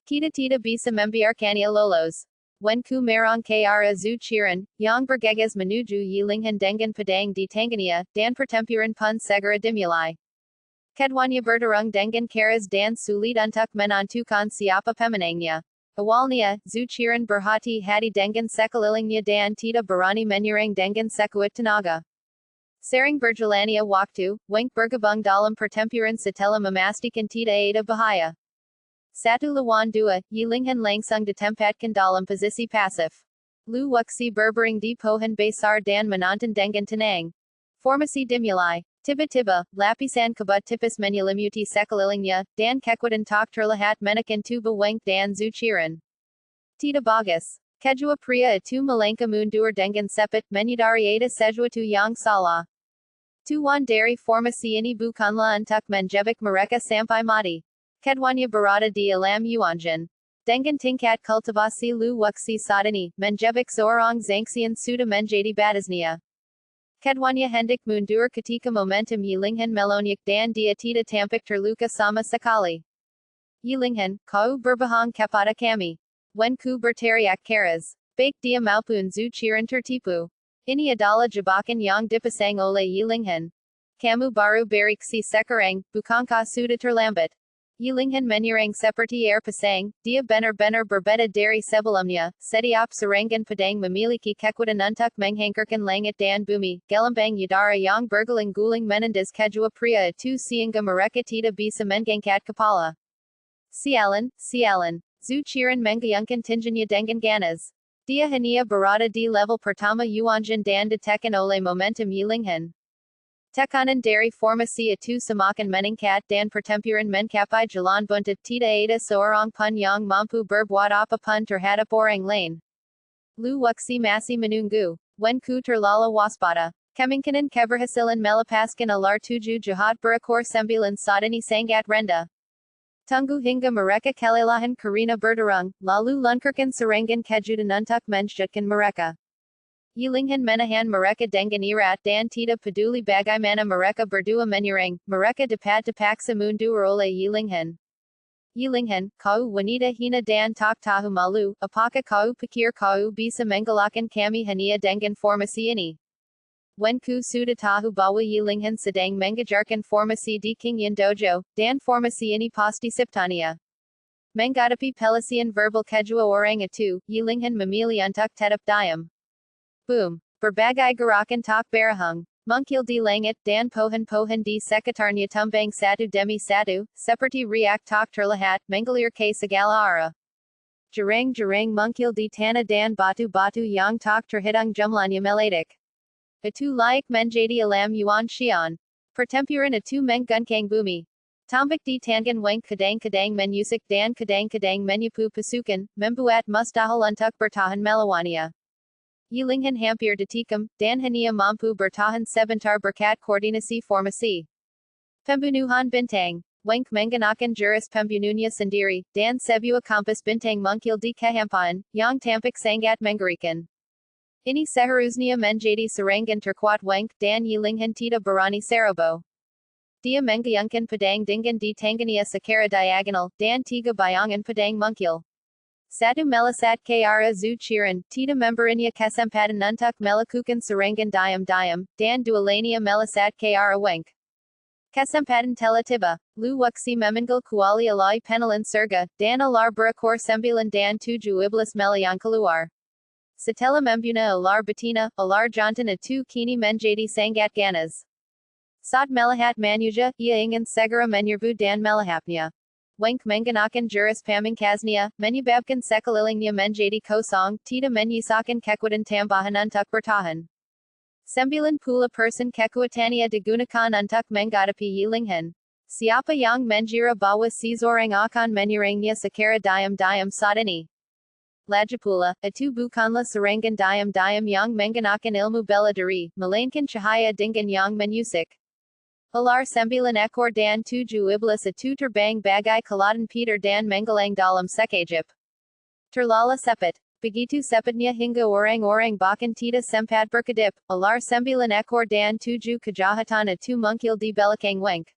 Kita tidak bisa membiarkannya lolos. Wen ku merong ke arah zuciran, yang bergegas menuju Yilinghan dengan pedang di tangannya, dan pertempuran pun segera dimulai. Keduanya bertarung dengan keras dan sulit untuk menentukan siapa pemenangnya. Awalnya, zuciran berhati-hati dengan sekelilingnya dan tidak berani menyerang dengan sekuat tenaga. Sering berjalannya waktu, Wang bergabung dalam pertempuran setelah memastikan tidak ada bahaya. Satu lawan dua, Yilinghan langsung ditempatkan dalam posisi pasif. Lu Wuxi berbaring di pohon besar dan menonton dengan tenang. Formasi dimulai. Tiba-tiba, lapisan kabut tipis menyelimuti sekelilingnya, dan kekuatan tak terlihat menekan tubuh Wang dan zuciran. Tidak bagus. Kedua pria itu melangkah mundur dengan cepat, menyadari ada sesuatu yang salah. Tujuan dari formasi ini bukanlah untuk menjebak mereka sampai mati. Keduanya berada di alam yuanjin. Dengan tingkat kultivasi Lu Wuxi saat ini, menjebak seorang zangsian sudah menjadi batasnya. Keduanya hendak mundur ketika momentum Yilinghan melonjak dan dia tidak tampak terluka sama sekali. Yilinghan, kau berbohong kepada kami. Wen ku berteriak keras. Baik dia maupun zuciran tertipu. Ini adalah jebakan yang dipasang oleh Yilinghan. Kamu baru bereaksi sekarang, bukankah sudah terlambat? Yilinghan menyerang seperti air pasang, dia benar-benar berbeda dari sebelumnya, setiap serangan pedang memiliki kekuatan untuk menghantarkan langit dan bumi, gelembang udara yang berguling-guling menendas kedua pria itu sehingga mereka tidak bisa mengangkat kepala. Sialan. Zuciran menggayungkan tinjunya dengan ganas. Dia hanya berada di level pertama yuanjin dan ditekan oleh momentum Yilinghan. Tekanan dari formasi itu semakin meningkat dan pertempuran mencapai jalan buntu, tidak ada seorang pun yang mampu berbuat apapun terhadap orang lain. Lu Wuxi masih menunggu. Wen ku terlalu waspada. Kemungkinan keberhasilan melepaskan ular tujuh jahat berekor sembilan saat ini sangat rendah. Tunggu hingga mereka kelelahan karena bertarung, lalu lunturkan serangan kejutan untuk menjatuhkan mereka. Yilinghan menahan mereka dengan erat dan tidak peduli bagaimana mereka berdua menyerang, mereka dapat dipaksa mundur oleh Yilinghan. Yilinghan, kau wanita hina dan tak tahu malu, apakah kau pikir kau bisa mengalahkan kami hanya dengan formasi ini? Wen ku sudah tahu bahwa Yilinghan sedang mengajarkan formasi di Qingyan Dojo, dan formasi ini pasti ciptaannya. Menghadapi pelasian verbal kedua orang itu, Yilinghan memilih untuk tetap diam. Boom. Berbagai gerakan tak berahang, mungkil di langit dan pohon-pohon di sekitarnya tumbang satu demi satu, seperti riak tak terlihat, mengalir ke segala arah. Jarang-jarang mungkil di tanah dan batu-batu yang tak terhitung jumlahnya meledak. Itu layak menjadi alam yuan xian. Pertempuran itu mengguncang bumi. Tambak di tangan Wang kadang-kadang menyusik dan kadang-kadang menyapu pasukan, membuat mustahil untuk bertahan melawannya. Yilinghan hampir ditikam, dan hanya mampu bertahan sebentar berkat koordinasi formasi. Pembunuhan bintang. Wang menggunakan jurus pembunuhnya sendiri, dan sebuah kompas bintang mungkil di kehampaan, yang tampak sangat mengerikan. Ini seharusnya menjadi serangan terkuat Wang, dan Yilinghan tidak berani serobot. Dia menggayungkan pedang dengan di tangannya secara diagonal, dan tiga bayangan pedang mungkil. Satu melesat ke arah zuciran, tidak memberinya kesempatan untuk melakukan serangan diam-diam, dan dua lainnya melesat ke arah Wang. Kesempatan telah tiba. Lu Wuxi memanggil kuali alai penelan surga, dan ular berekor 9 dan 7 iblis melayang keluar. Setelah membunuh ular betina, ular jantan itu kini menjadi sangat ganas. Saat melihat manusia, ia ingin segera menyerbu dan melahapnya. Wang menggunakan jurus pamungkasnya, menyebabkan sekelilingnya menjadi kosong, tidak menyisakan kekuatan tambahan untuk bertahan. Sembilan pula person kekuatania digunakan untuk menghadapi yilinghan. Siapa yang mengira bahwa seseorang akan menyerangnya secara diam-diam saat ini. Lagipula, itu bukanlah serangan diam-diam yang menggunakan ilmu bela diri, melainkan cahaya dengan yang menyusik. Ular sembilan ekor dan tujuh iblis itu terbang bagai kelautan Peter dan menggelang dalam sekejap. Terlala cepat. Begitu cepatnya hingga orang-orang bahkan tidak sempat berkedip, ular sembilan ekor dan tujuh kejahatan itu muncul di belakang Wenk.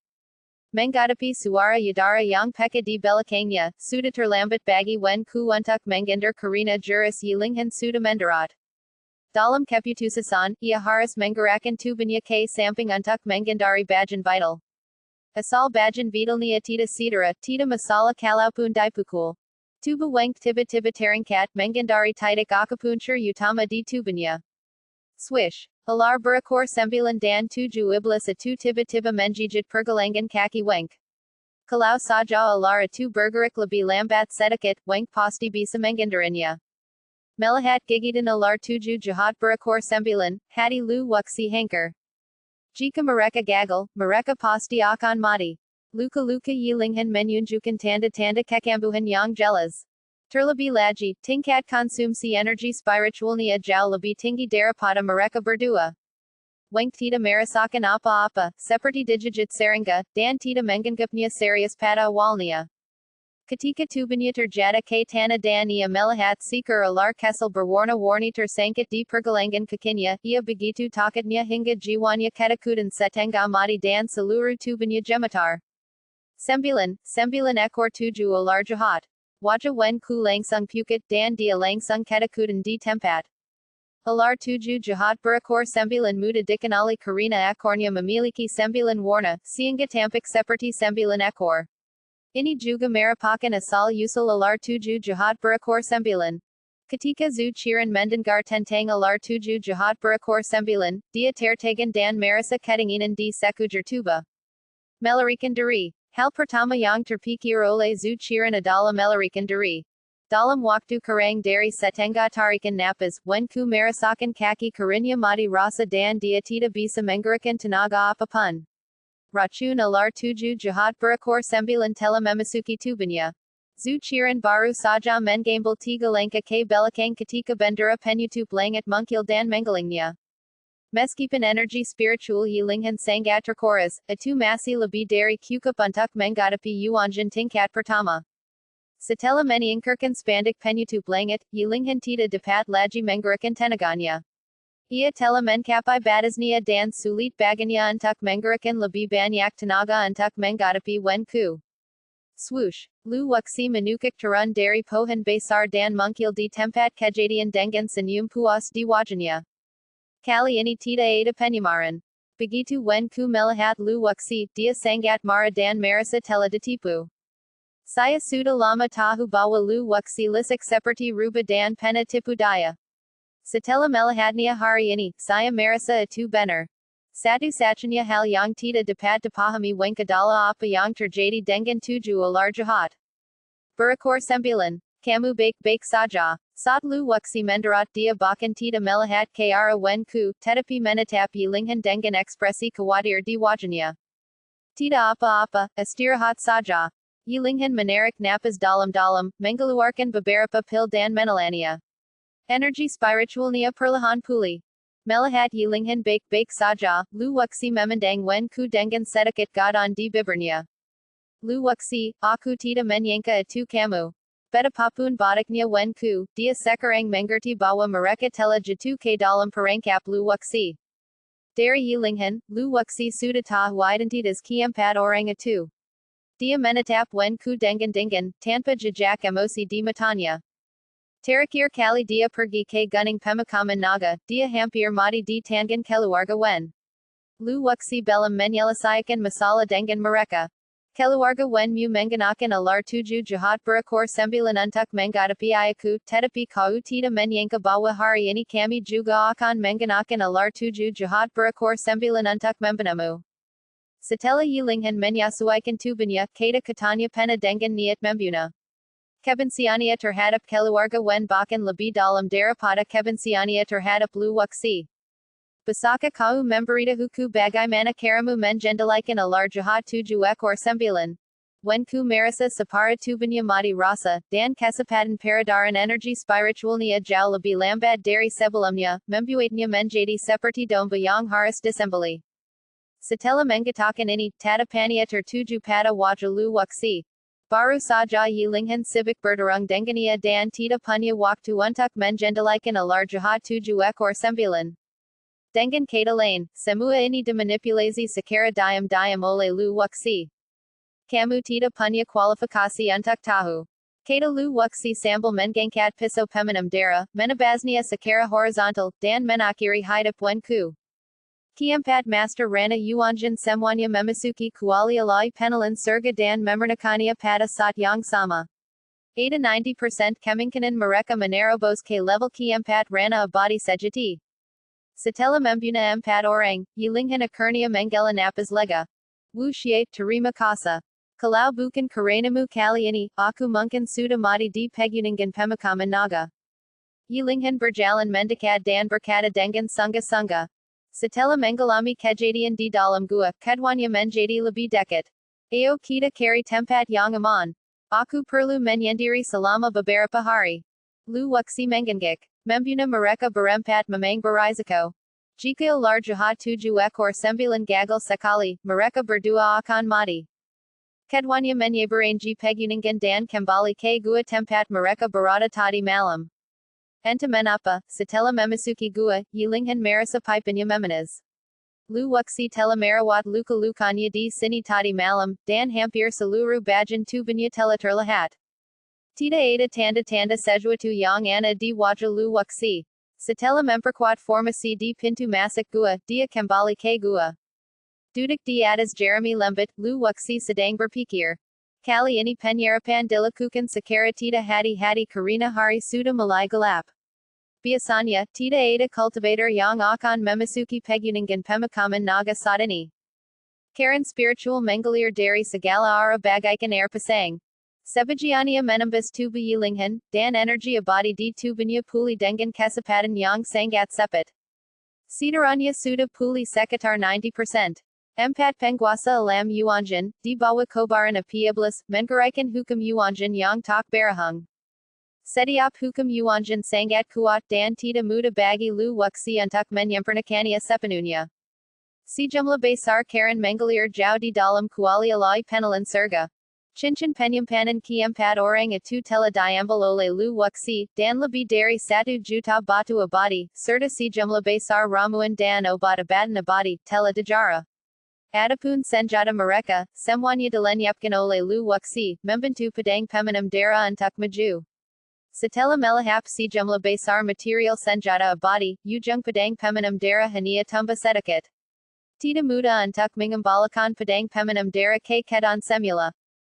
Menghadapi suara yudara yang peka di belakangnya, sudah terlambat bagi Wenku untuk menghindar karena jurus yilinghan sudah mendarat. Dalam keputusan, ia harus menggerakkan tubuhnya ke samping untuk menghindari bagian vital. Asal bagian vitalnya tidak cedera, tidak masalah kalaupun dipukul. Tubuh Wenk tiba-tiba terangkat menghindari titik akupunctur utama di tubuhnya. Swish. Ular berekor sembilan dan tujuh iblis itu tiba-tiba menjijit pergelangan kaki Wenk. Kalau saja ular itu bergerak lebih lambat sedikit, Wenk pasti bisa menghindarinya. Melihat gigitan ular tujuh jahat berekor sembilan, hati Lu Wuxi hancur. Jika mereka gagal, mereka pasti akan mati. Luka-luka yilinghan menunjukkan tanda-tanda kekambuhan yang jelas. Terlebih lagi, tingkat konsumsi energi spiritualnya jauh lebih tinggi daripada mereka berdua. Wenk tidak merasakan apa-apa, seperti digigit serangga, dan tidak menganggapnya serius pada awalnya. Ketika tubuhnya terjatuh ke tanah dan ia melihat seekor ular kesel berwarna-warni tersangkut di pergelangan kakinya, ia begitu takutnya hingga jiwanya ketakutan setengah mati dan seluruh tubuhnya gemetar. Sembilan ekor tujuh ular jahat. Wajah Wenku langsung pucat dan dia langsung ketakutan di tempat. Ular tujuh jahat berekor sembilan mudah dikenali karena ekornya memiliki sembilan warna, sehingga tampak seperti sembilan ekor. Ini juga merupakan asal usul ular tujuh jahat berekor sembilan. Ketika Zuchiran mendengar tentang ular tujuh jahat berekor sembilan, dia tertegun dan merasa kedinginan di sekujur tubuh. Melarikan diri. Hal pertama yang terpikir oleh Zuchiran adalah melarikan diri. Dalam waktu kurang dari setengah tarikan napas, Wenku merasakan kaki kirinya mati rasa dan dia tidak bisa menggerakkan tenaga apapun. Racun ular tujuh jahat berekor sembilan telah memasuki tubuhnya. Zuchiran baru saja mengambil tiga langkah ke belakang ketika bendera penutup langit muncul dan menggelingnya. Meskipun energi spiritual yilinghan sangat terkuras, itu masih lebih dari cukup untuk menghadapi Yuanjin tingkat pertama. Setelah menyingkirkan spanduk penutup langit, yilinghan tidak dapat lagi menggerakkan tenaganya. Ia telah mencapai batasnya dan sulit baginya untuk menggerakkan lebih banyak tenaga untuk menghadapi Wenku. Swoosh. Lu Wuxi menukik turun dari pohon besar dan muncul di tempat kejadian dengan senyum puas di wajahnya. Kali ini tidak ada penyamaran. Begitu Wenku melihat Lu Wuxi, dia sangat marah dan merasa telah ditipu. Saya sudah lama tahu bahwa Lu Wuxi licik seperti rubah dan pena tipu daya. Setelah melihatnya hari ini, saya merasa itu benar. Satu-satunya hal yang tidak dapat dipahami Wenk adalah apa yang terjadi dengan tujuh ular jahat. Berekor sembilan. Kamu baik-baik saja. Saat Lu Wuxi mendarat dia bahkan tidak melihat ke arah Wenku, tetapi menatap yilinghan dengan ekspresi khawatir di wajahnya. Tidak apa-apa, istirahat saja. Yilinghan menarik napas dalam-dalam, mengeluarkan beberapa pil dan menelannya. Energi spiritualnya perlahan pulih. Melihat yilinghan baik-baik saja, Lu Wuxi memandang Wenku dengan sedikit gadan di bibirnya. Lu Wuxi, aku tidak menyangka itu kamu. Betapapun batiknya Wenku, dia sekarang mengerti bahwa mereka telah jatuh ke dalam perangkap Lu Wuxi. Dari yilinghan, Lu Wuxi sudah tahu identitas keempat orang itu. Dia menatap Wenku dengan dingin, tanpa jejak emosi di matanya. Terakhir kali dia pergi ke gunung pemakaman naga, dia hampir mati di tangan keluarga Wen. Lu Wuxi belum menyelesaikan masalah dengan mereka. Keluarga Wenmu menggunakan ular tujuh jahat berekor sembilan untuk menghadapi aku, tetapi kau tidak menyangka bahwa hari ini kami juga akan menggunakan ular tujuh jahat berekor sembilan untuk membunuhmu. Setelah yilinghan menyesuaikan tubuhnya, kata-katanya penuh dengan niat membunuh. Kebenciannya terhadap keluarga Wen bahkan lebih dalam daripada kebenciannya terhadap Lu Wuxi. Basaka kau memberita huku bagaimana karamu mengendalikan alarjahat tuju ekor sembilan. When ku merasa separa tubuhnya mati rasa, dan kesempatan peredaran energi spiritualnya jauh lebih lambat dari sebelumnya, membuatnya menjadi seperti domba yang harus disembeli. Setelah mengatakan ini, tatapannya tertuju pada wajah Lu Wuxi. Baru saja Yilinghan sibuk berdarung dengannya dan tidak punya waktu untuk mengendalikan alarjahat tuju ekor sembilan. Dengan kata lain, semua ini dimanipulasi secara diam-diam oleh Lu Wuxi. Kamu tidak punya kualifikasi untuk tahu. Kata Lu Wuxi sambil mengangkat pisau peminum darah, menebasnya secara horizontal, dan mengakhiri hidup Wenku. Keempat Master Rana Yuanjin semuanya memasuki kuali alai penelan surga dan memernakanya pada saat yang sama. 80-90% kemungkinan mereka menerobos ke level keempat Rana abadi sejati. Setelah membunuh 4 orang, Yilinghan akhirnya menggela napas lega. Wu Xie, terima kasih. Kalau bukan karenamu kali ini, aku mungkin sudah mati di pegunungan pemakaman naga. Yilinghan berjalan mendekat dan berkata dengan sungguh-sungguh. Setelah mengalami kejadian di dalam gua, keduanya menjadi lebih dekat. Ayo kita cari tempat yang aman. Aku perlu menyendiri selama beberapa hari. Lu Wuxi mengangguk. Membunuh mereka berempat memang berisiko. Jika alarjahat tuju ekor sembilan gagal sekali, mereka berdua akan mati. Keduanya menyeberangi pegunungan dan kembali ke gua tempat mereka berada tadi malam. Entah mengapa, setelah memasuki gua, Yilinghan merasa pipanya memenas. Lu Wuxi telah merawat luka-lukanya di sini tadi malam, dan hampir seluruh bagian tubuhnya telah terlihat. Tidak ada tanda-tanda sesuatu yang aneh di wajah Lu Wuxi. Setelah memperkuat formasi di pintu masuk gua, dia kembali ke gua. Duduk di atas jerami lembut, Lu Wuxi sedang berpikir. Kali ini penyerapan dilakukan secara tidak hati-hati karena hari sudah mulai gelap. Biasanya, tidak ada cultivator yang akan memasuki pegunungan pemakaman naga saat ini. Karen spiritual mengalir dari segala arah bagaikan air pasang. Sebagiannya menembus tubuh Yilinghan, dan energi abadi di tubuhnya pulih dengan kecepatan yang sangat cepat. Sederhananya sudah pulih sekitar 90%. Empat penguasa alam Yuanjin, di bawah kobaran api iblis, menguraikan hukum Yuanjin yang tak berahang. Setiap hukum Yuanjin sangat kuat dan tidak mudah bagi Lu Wuxi untuk menyempurnakannya sepenuhnya. Sejumlah besar Karen mengalir jauh di dalam kuali alai penelan surga. Cincin penyimpanan keempat orang itu telah diambil oleh Lu Wuxi, dan lebih dari 1 juta batu abadi, serta sejumlah besar ramuan dan obat-obatan abadi, telah dijarah. Adapun senjata mereka, semuanya dilenyapkan oleh Lu Wuxi, membantu pedang peminum darah untuk maju. Setelah melahap sejumlah besar material senjata abadi, ujung pedang peminum darah hanya tumbuh sedikit. Tidak mudah untuk mengembalikan pedang peminum darah ke keadaan semula.